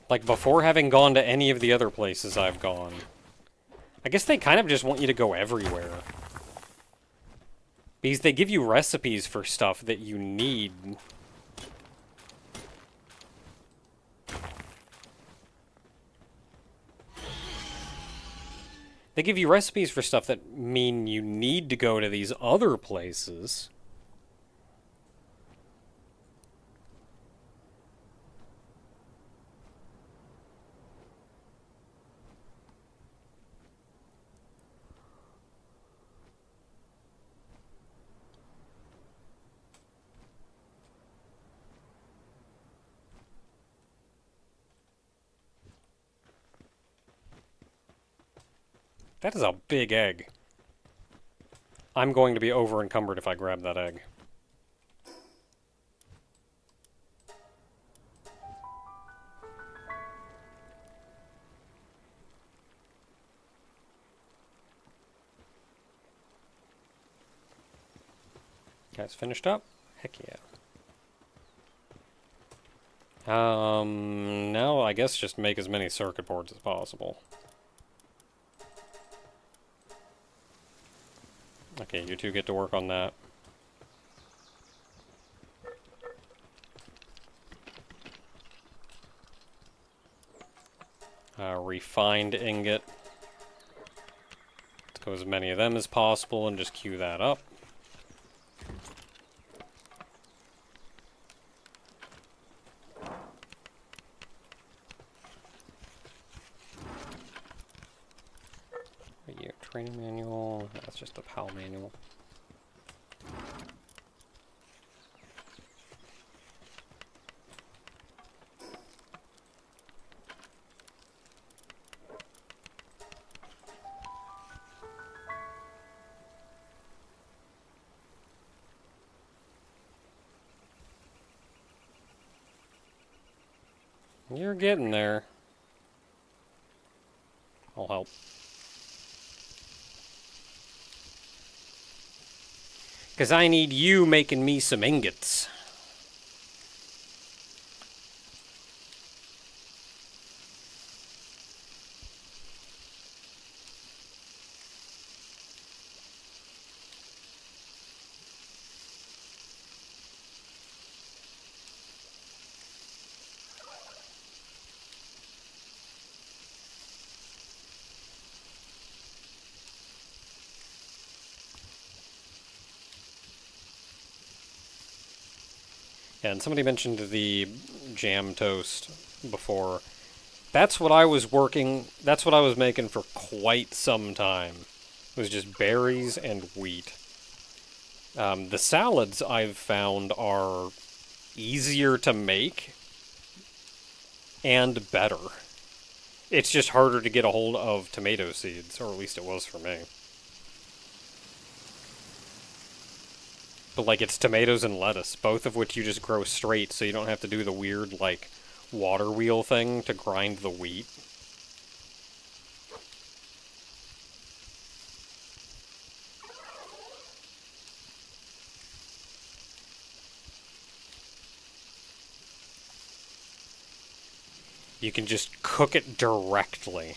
Like, before having gone to any of the other places I've gone. I guess they kind of just want you to go everywhere. Because they give you recipes for stuff that you need. They give you recipes for stuff that mean you need to go to these other places. That is a big egg. I'm going to be over-encumbered if I grab that egg. Guys, finished up? Heck yeah. Now I guess just make as many circuit boards as possible. Okay, you two get to work on that. Refined ingot. Let's go as many of them as possible and just queue that up. Training manual, that's just a PAL manual. You're getting there. I'll help. Because I need you making me some ingots. Yeah, and somebody mentioned the jam toast before. That's what I was making for quite some time. It was just berries and wheat. The salads I've found are easier to make and better. It's just harder to get a hold of tomato seeds, or at least it was for me. But, like, it's tomatoes and lettuce, both of which you just grow straight, so you don't have to do the weird, like, water wheel thing to grind the wheat. You can just cook it directly.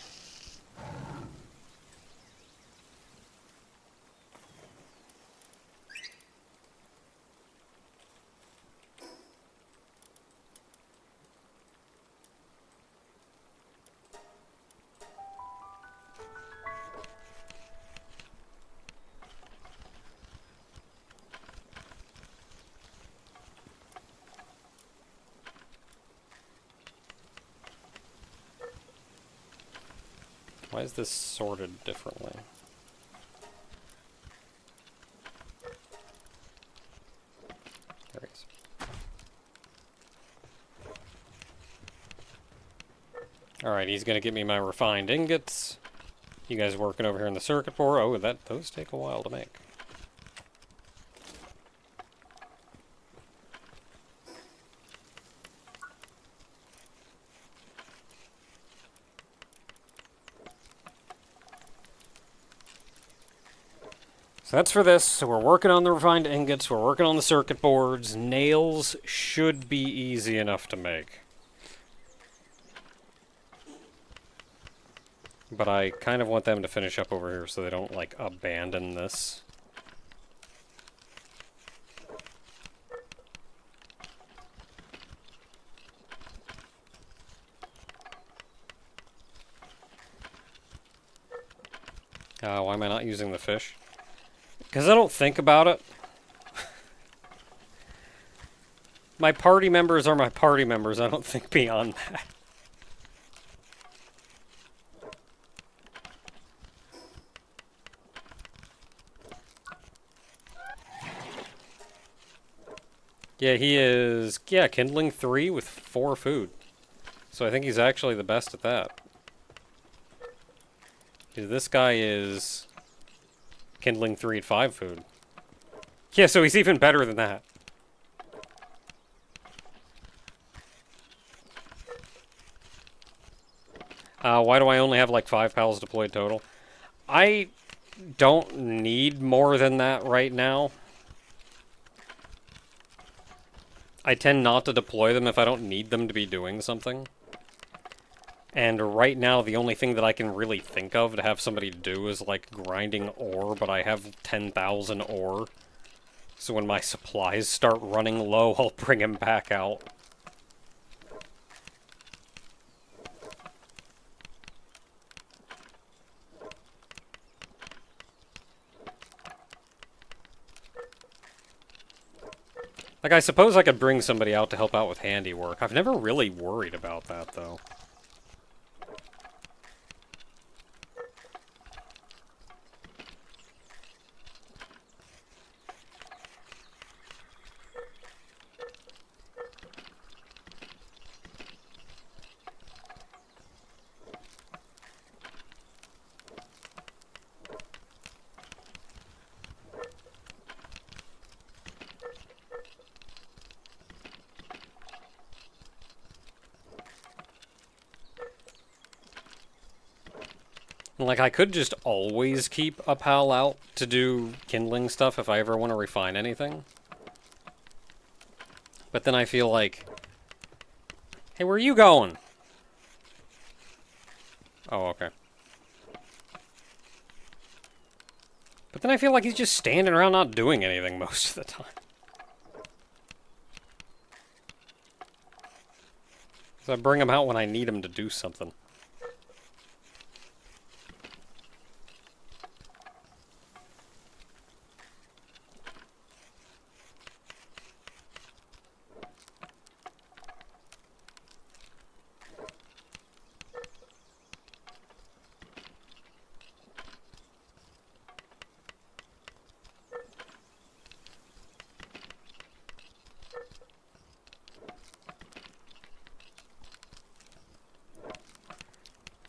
Why is this sorted differently? There he is. Alright, he's gonna get me my refined ingots. You guys working over here in the circuit board? Oh, those take a while to make. So that's for this. So we're working on the refined ingots, we're working on the circuit boards. Nails should be easy enough to make. But I kind of want them to finish up over here so they don't, like, abandon this. Why am I not using the fish? Because I don't think about it. My party members are my party members. I don't think beyond that. Yeah, he is, kindling 3 with 4 food. So I think he's actually the best at that. This guy is kindling 3 at 5 food. Yeah, so he's even better than that. Why do I only have like 5 pals deployed total? I don't need more than that right now. I tend not to deploy them if I don't need them to be doing something. And right now, the only thing that I can really think of to have somebody do is, like, grinding ore, but I have 10,000 ore. So when my supplies start running low, I'll bring him back out. Like, I suppose I could bring somebody out to help out with handiwork. I've never really worried about that, though. Like, I could just always keep a pal out to do kindling stuff if I ever want to refine anything. But then I feel like... Hey, where are you going? Oh, okay. But then I feel like he's just standing around not doing anything most of the time. So I bring him out when I need him to do something.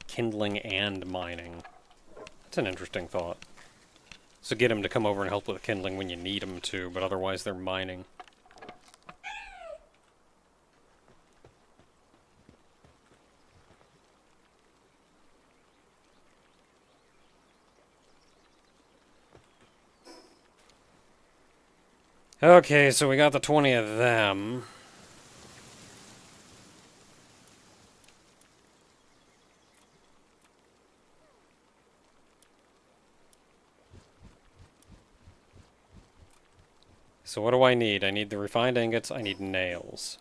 Kindling and mining. That's an interesting thought. So get him to come over and help with kindling when you need him to, but otherwise they're mining. Okay, so we got the 20 of them. So what do I need? I need the refined ingots. I need nails.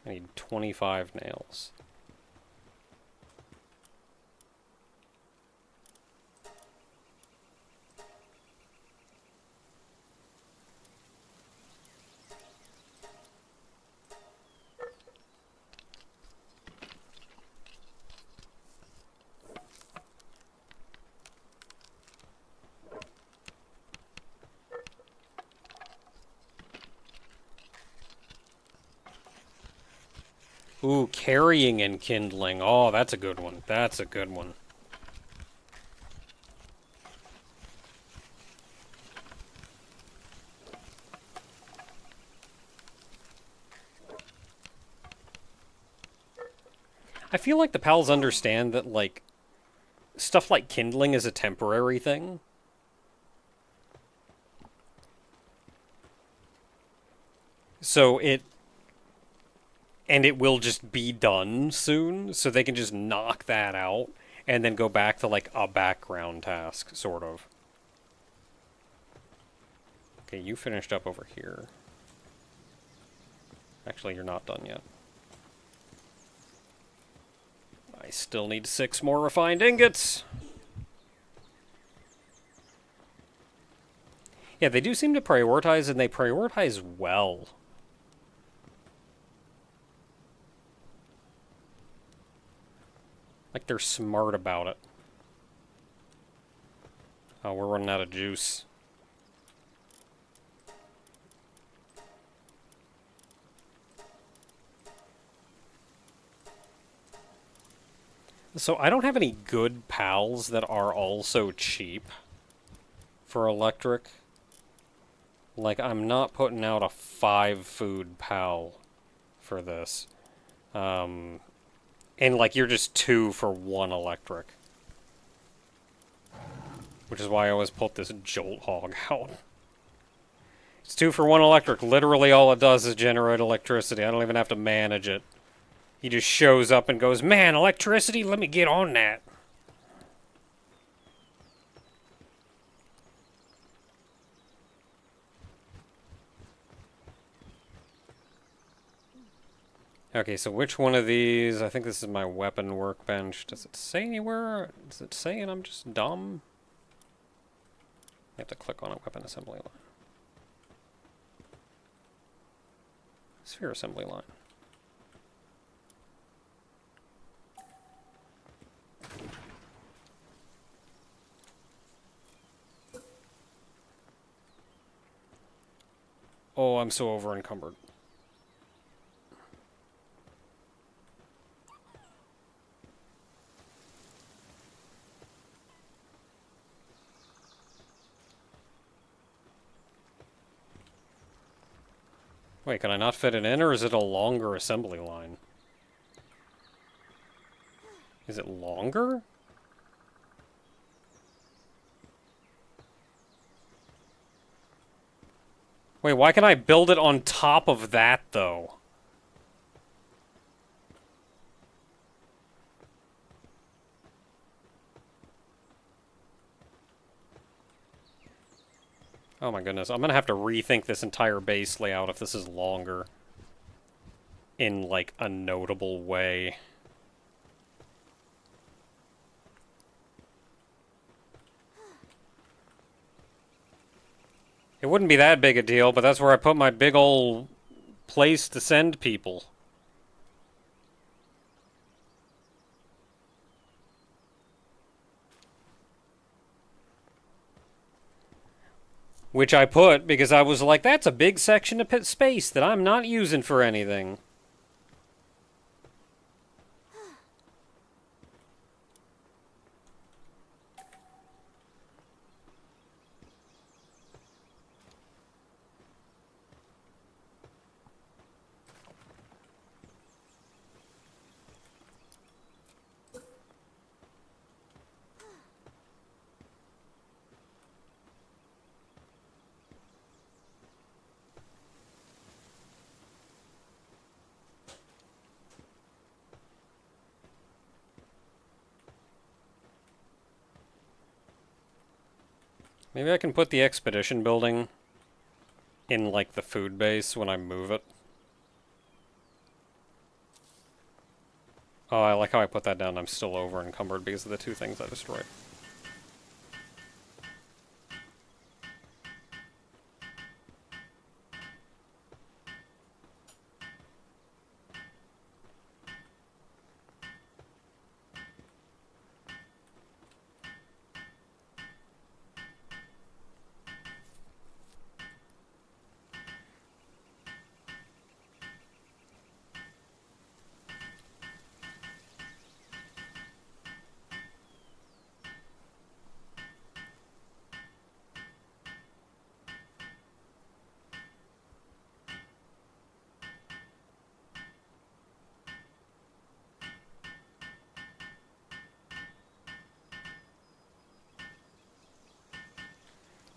I need 25 nails. Ooh, carrying and kindling. Oh, that's a good one. That's a good one. I feel like the pals understand that, like, stuff like kindling is a temporary thing. So and it will just be done soon, so they can just knock that out and then go back to, like, a background task, sort of. Okay, you finished up over here. Actually, you're not done yet. I still need 6 more refined ingots. Yeah, they do seem to prioritize, and they prioritize well. Like, they're smart about it. Oh, we're running out of juice. So I don't have any good pals that are also cheap for electric. Like, I'm not putting out a 5 food pal for this. And, like, you're just 2 for 1 electric. Which is why I always put this Jolt Hog out. It's 2 for 1 electric. Literally all it does is generate electricity. I don't even have to manage it. He just shows up and goes, man, electricity? Let me get on that. Okay, so which one of these? I think this is my weapon workbench. Does it say anywhere? Is it saying I'm just dumb? I have to click on a weapon assembly line. Sphere assembly line. Oh, I'm so over encumbered. Wait, can I not fit it in, or is it a longer assembly line? Is it longer? Wait, why can I build it on top of that, though? Oh my goodness, I'm gonna have to rethink this entire base layout if this is longer. In, like, a notable way. It wouldn't be that big a deal, but that's where I put my big ol' place to send people. Which I put because I was like, that's a big section of space that I'm not using for anything. Maybe I can put the expedition building in, like, the food base when I move it. Oh, I like how I put that down. I'm still over encumbered because of the two things I destroyed.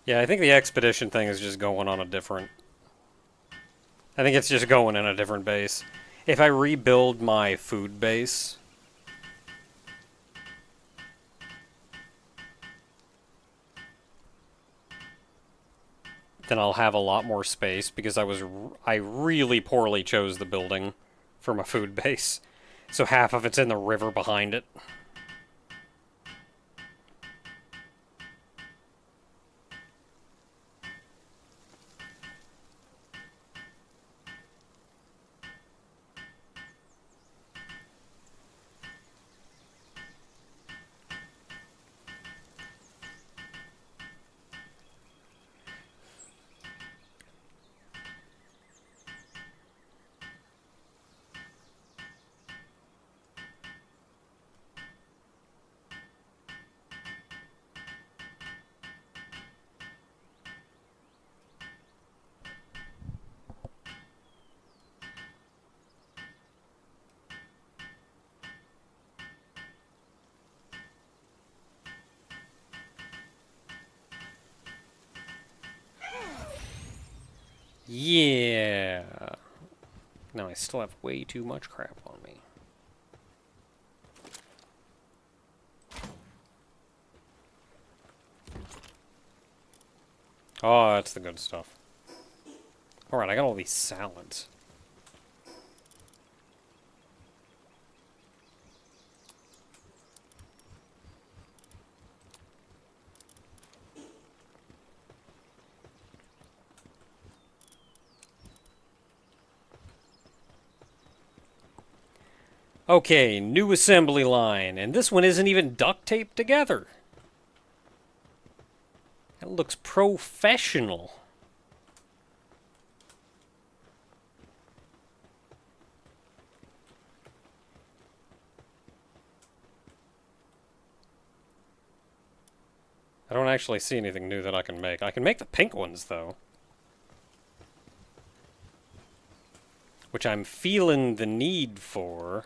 Yeah, I think the expedition thing is just going on a different... I think it's just going in a different base. If I rebuild my food base... then I'll have a lot more space because I really poorly chose the building for my food base. So half of it's in the river behind it. Yeah. Now I still have way too much crap on me. Oh, that's the good stuff. Alright, I got all these salads. Okay, new assembly line, and this one isn't even duct taped together. That looks professional. I don't actually see anything new that I can make. I can make the pink ones, though. Which I'm feeling the need for.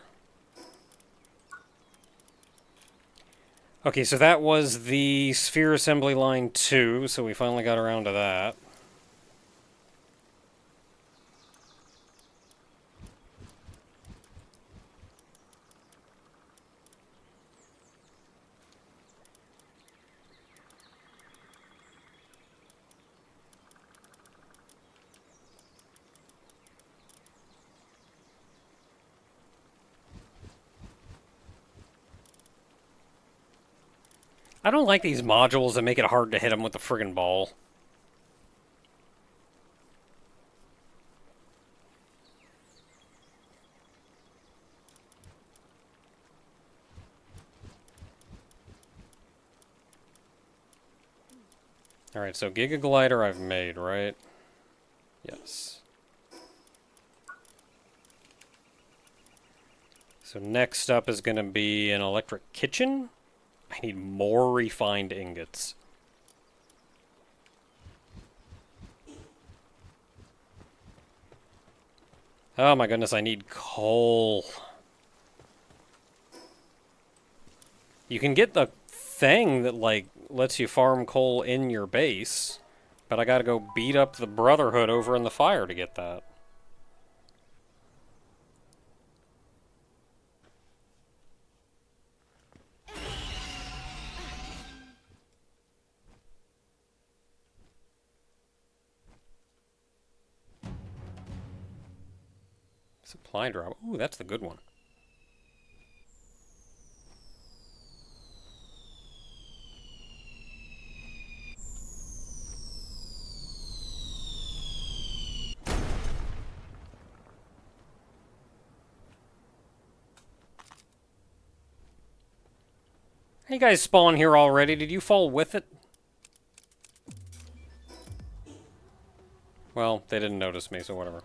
Okay, so that was the sphere assembly line 2, so we finally got around to that. I don't like these modules that make it hard to hit them with the friggin' ball. Alright, so Giga Glider I've made, right? Yes. So next up is going to be an electric kitchen. I need more refined ingots. Oh my goodness, I need coal. You can get the thing that, like, lets you farm coal in your base, but I gotta go beat up the Brotherhood over in the fire to get that. Supply drop. Ooh, that's the good one. Hey, you guys spawn here already. Did you fall with it? Well, they didn't notice me, so whatever.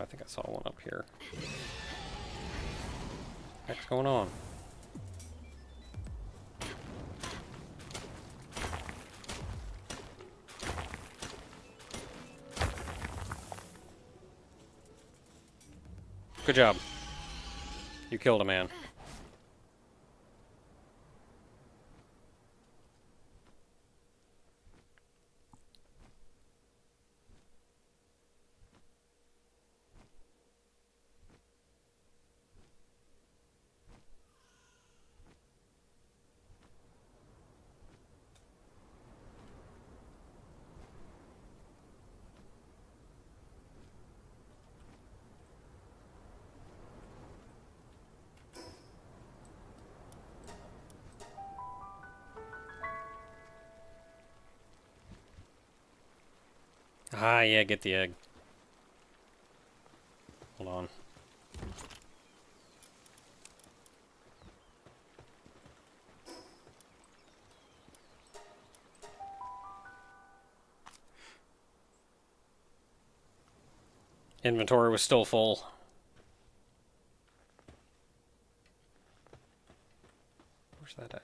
I think I saw one up here. What's going on? Good job. You killed a man. Ah, yeah, get the egg. Hold on. Inventory was still full. Where's that egg?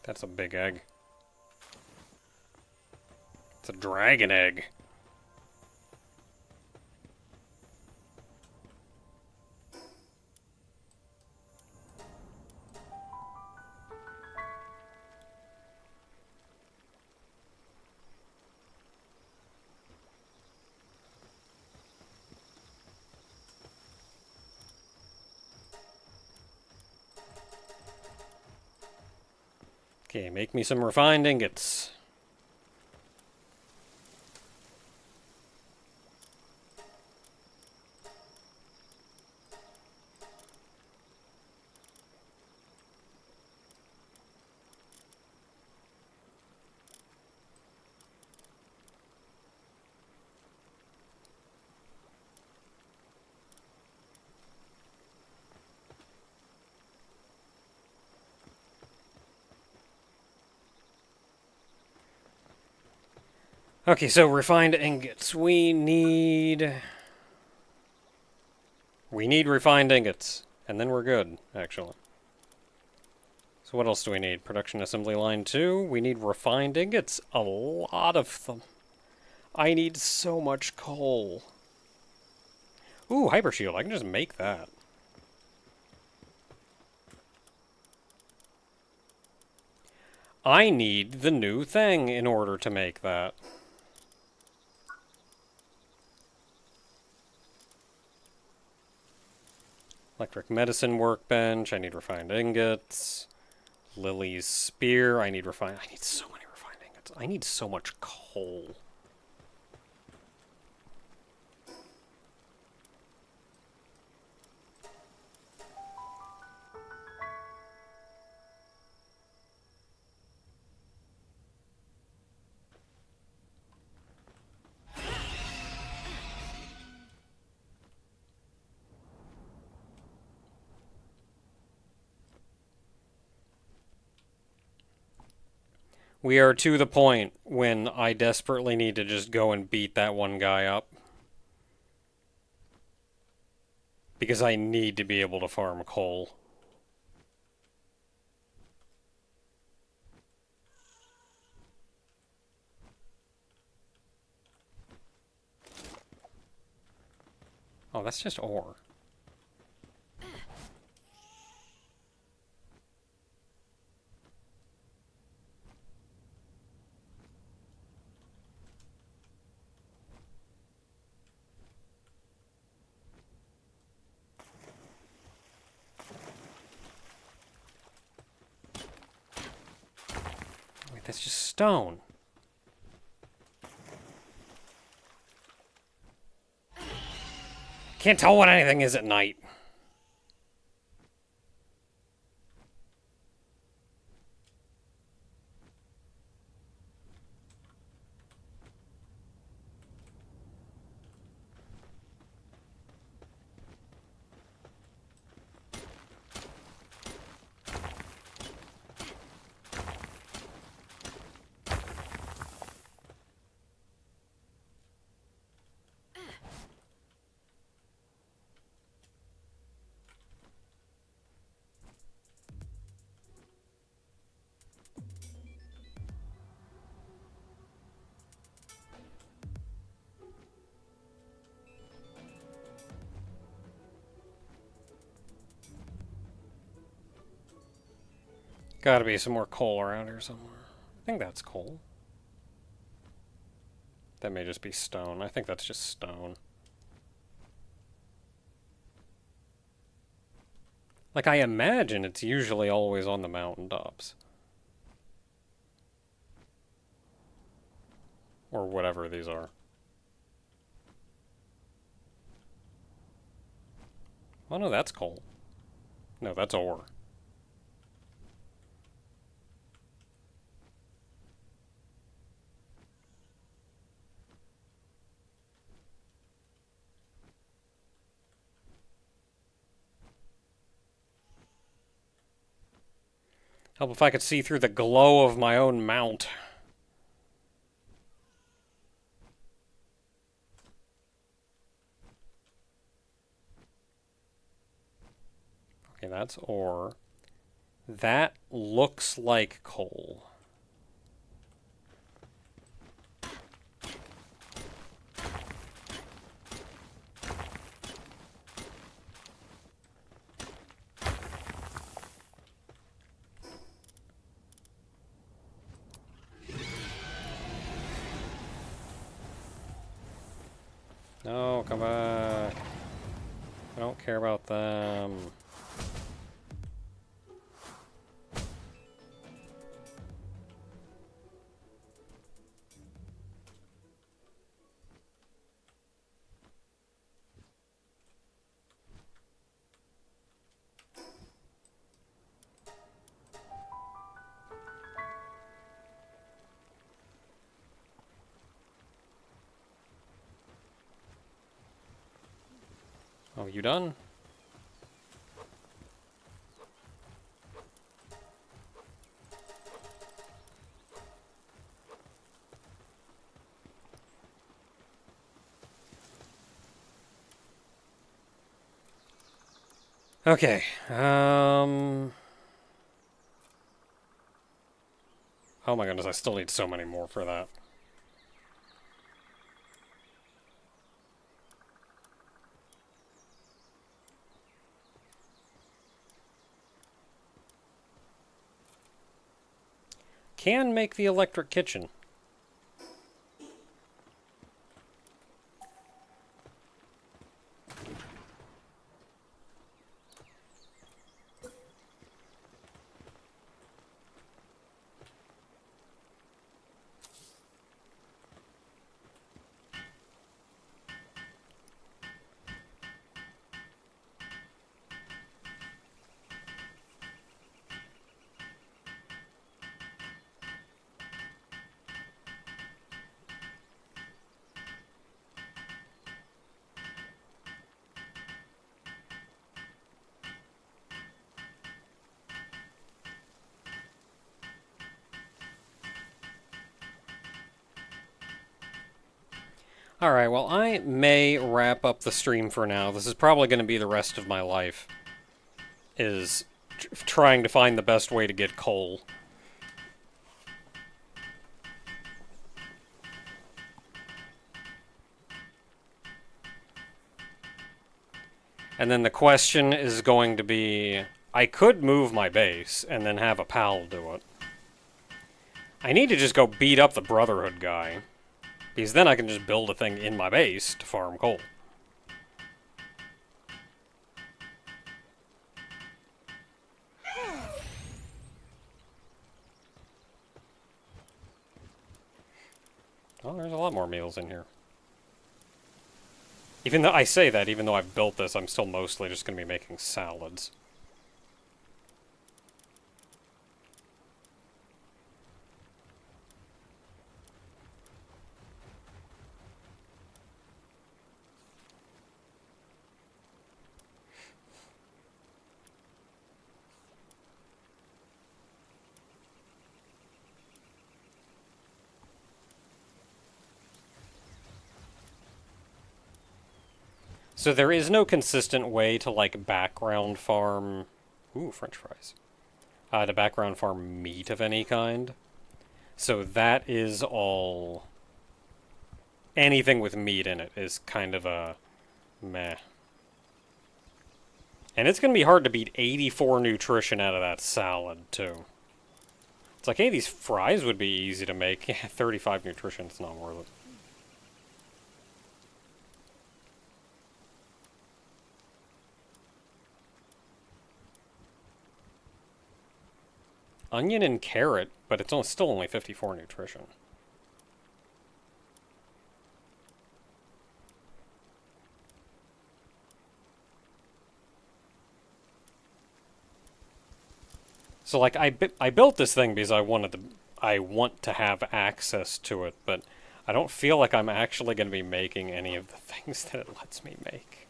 That's a big egg. It's a dragon egg. Okay, make me some refined ingots. Okay, so refined ingots. We need refined ingots. And then we're good, actually. So what else do we need? Production assembly line 2. We need refined ingots. A lot of them. I need so much coal. Ooh, hyper shield. I can just make that. I need the new thing in order to make that. Electric medicine workbench. I need refined ingots. Lily's spear. I need so many refined ingots. I need so much coal. We are to the point when I desperately need to just go and beat that one guy up. Because I need to be able to farm coal. Oh, that's just ore. Wait, that's just stone. Can't tell what anything is at night. Gotta be some more coal around here somewhere. I think that's coal. That may just be stone. I think that's just stone. Like, I imagine it's usually always on the mountaintops. Or whatever these are. Oh no, that's coal. No, that's ore. Help if I could see through the glow of my own mount. Okay, that's ore. That looks like coal. No, come back. I don't care about them. Oh, you done? Okay, oh my goodness, I still need so many more for that. Can make the electric kitchen. Alright, well, I may wrap up the stream for now. This is probably going to be the rest of my life, is trying to find the best way to get coal. And then the question is going to be, I could move my base and then have a pal do it. I need to just go beat up the Brotherhood guy, because then I can just build a thing in my base to farm coal. Oh, there's a lot more meals in here. Even though I say that, even though I've built this, I'm still mostly just going to be making salads. So there is no consistent way to, like, background farm... Ooh, french fries. To background farm meat of any kind. So that is all... Anything with meat in it is kind of a... meh. And it's going to be hard to beat 84 nutrition out of that salad, too. It's like, hey, these fries would be easy to make. Yeah, 35 nutrition, it's not worth it. Onion and carrot, but it's still only 54 nutrition. So, like, I built this thing because I want to have access to it, but I don't feel like I'm actually going to be making any of the things that it lets me make.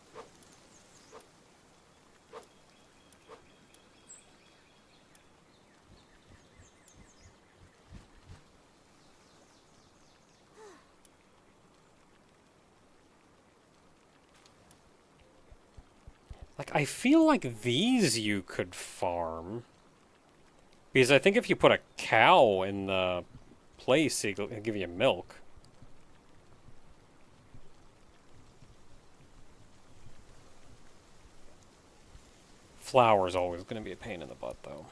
Like, I feel like these you could farm. Because I think if you put a cow in the place, it'll give you milk. Flour's always going to be a pain in the butt, though.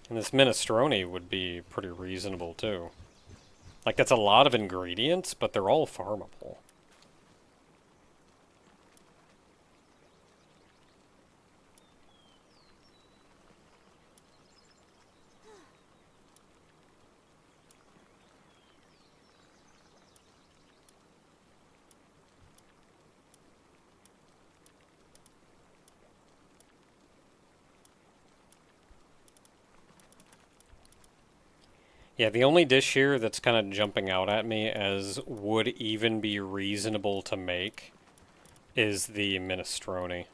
And this minestrone would be pretty reasonable, too. Like, that's a lot of ingredients, but they're all farmable. Yeah, the only dish here that's kind of jumping out at me as would even be reasonable to make is the minestrone.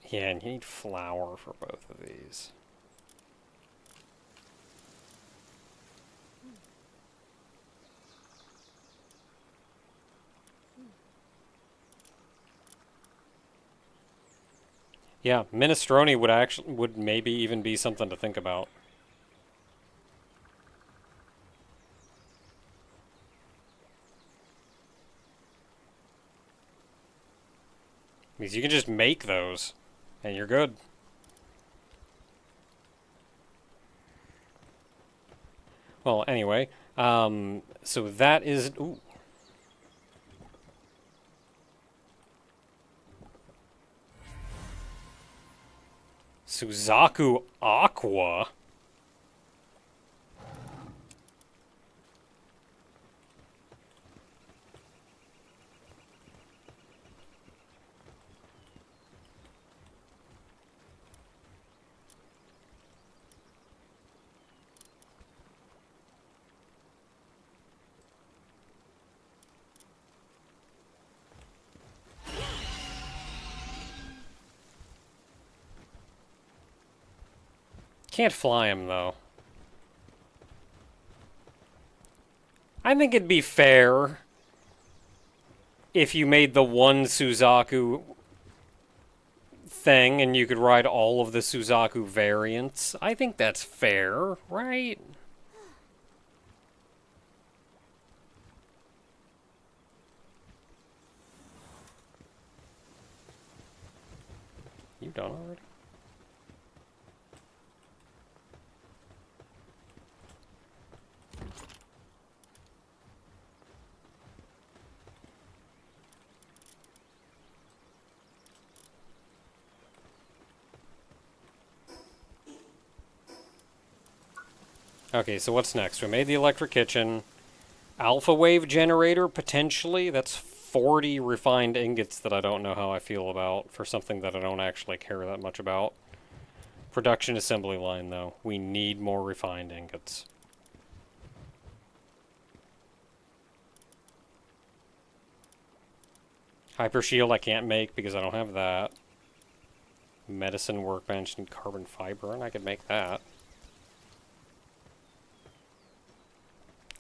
Yeah, and you need flour for both of these. Yeah, minestrone would maybe even be something to think about. Because you can just make those, and you're good. Well, anyway, so that is... Ooh. Suzaku Aqua? Can't fly him, though. I think it'd be fair if you made the one Suzaku thing and you could ride all of the Suzaku variants. I think that's fair, right? You done already? Okay, so what's next? We made the electric kitchen. Alpha wave generator, potentially. That's 40 refined ingots that I don't know how I feel about for something that I don't actually care that much about. Production assembly line, though. We need more refined ingots. Hyper shield I can't make because I don't have that. Medicine workbench and carbon fiber, and I could make that.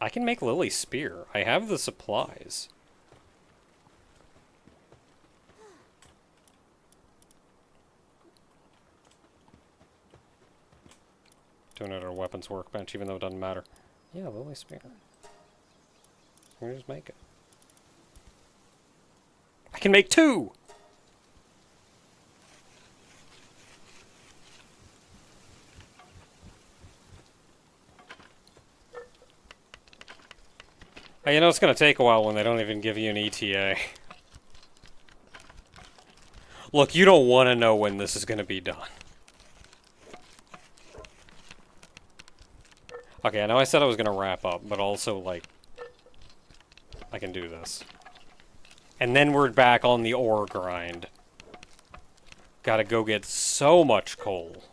I can make Lily's spear. I have the supplies. Doing it at a weapons workbench, even though it doesn't matter. Yeah, Lily's spear. I'm gonna just make it. I can make 2! You know, it's going to take a while when they don't even give you an ETA. Look, you don't want to know when this is going to be done. Okay, I know I said I was going to wrap up, but also, like, I can do this. And then we're back on the ore grind. Gotta go get so much coal.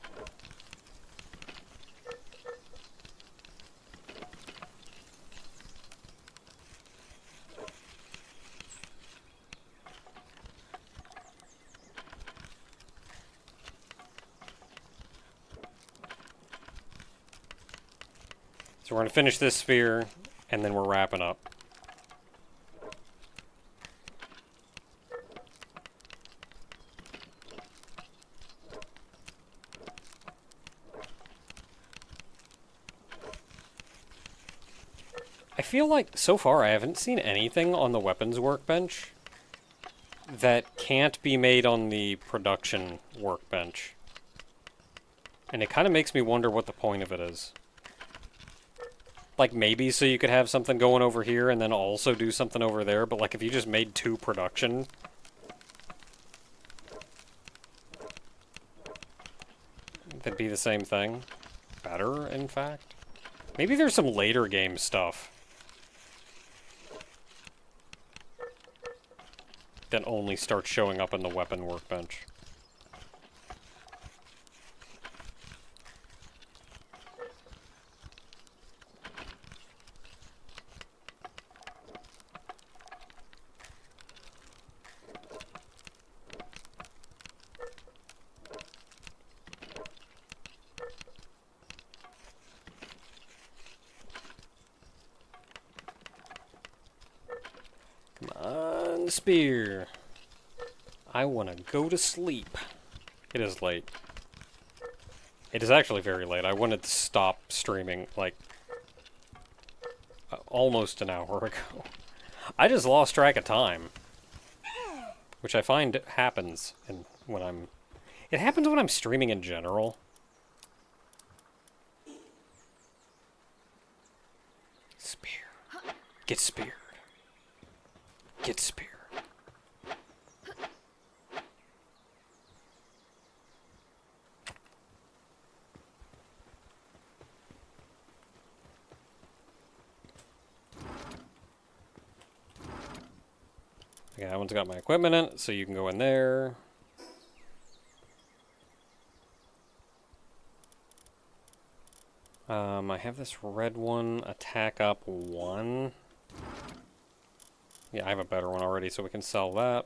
So we're going to finish this sphere, and then we're wrapping up. I feel like, so far, I haven't seen anything on the weapons workbench that can't be made on the production workbench. And it kind of makes me wonder what the point of it is. Like, maybe so you could have something going over here and then also do something over there, but like if you just made 2 production... that'd be the same thing. Better, in fact. Maybe there's some later game stuff that only starts showing up in the weapon workbench. Spear. I want to go to sleep. It is late. It is actually very late. I wanted to stop streaming, like, almost an hour ago. I just lost track of time. Which I find happens when I'm... It happens when I'm streaming in general. Spear. Get speared. Get speared. Okay, that one's got my equipment in it, so you can go in there. I have this red one, attack up 1. Yeah, I have a better one already, so we can sell that.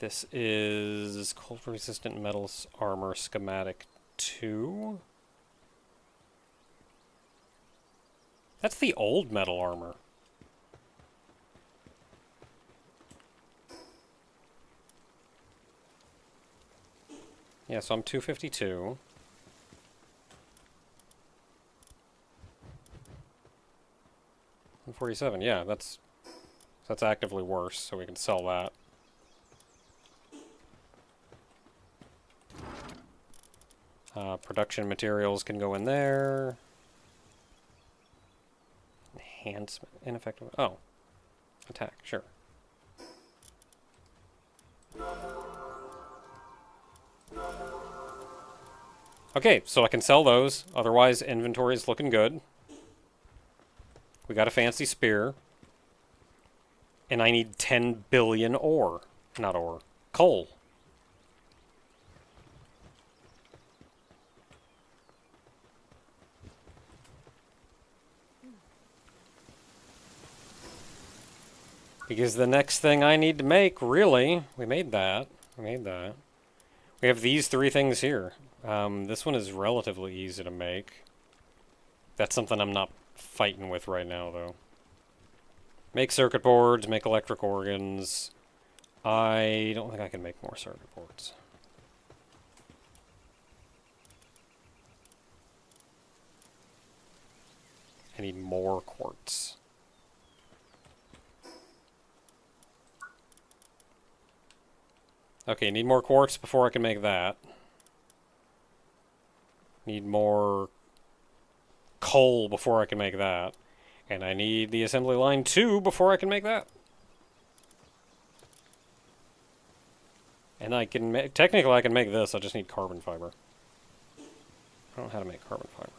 This is cold-resistant metals armor schematic 2. That's the old metal armor. Yeah, so I'm 252. $147, yeah, that's actively worse, so we can sell that. Production materials can go in there. Enhancement, ineffective. Oh, attack, sure. Okay, so I can sell those. Otherwise, inventory is looking good. We got a fancy spear. And I need 10 billion ore. Not ore. Coal. Because the next thing I need to make, really, we made that. We have these 3 things here. This one is relatively easy to make. That's something I'm not fighting with right now, though. Make circuit boards, make electric organs. I don't think I can make more circuit boards. I need more quartz. Okay, need more quartz before I can make that. Need more coal before I can make that. And I need the assembly line 2 before I can make that. And I can make, technically I can make this, I just need carbon fiber. I don't know how to make carbon fiber.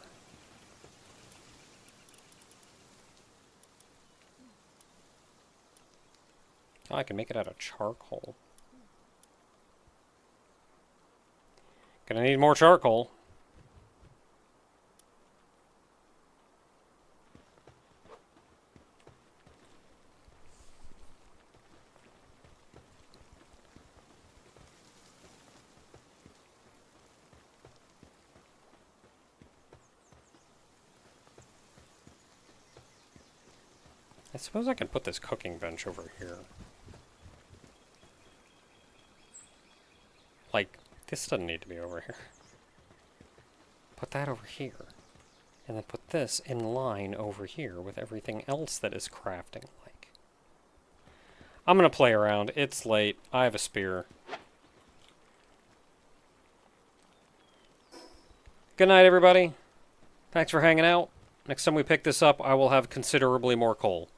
Oh, I can make it out of charcoal. Gonna need more charcoal. I suppose I can put this cooking bench over here. Like, this doesn't need to be over here. Put that over here. And then put this in line over here with everything else that is crafting like. I'm gonna play around. It's late. I have a spear. Good night, everybody. Thanks for hanging out. Next time we pick this up, I will have considerably more coal.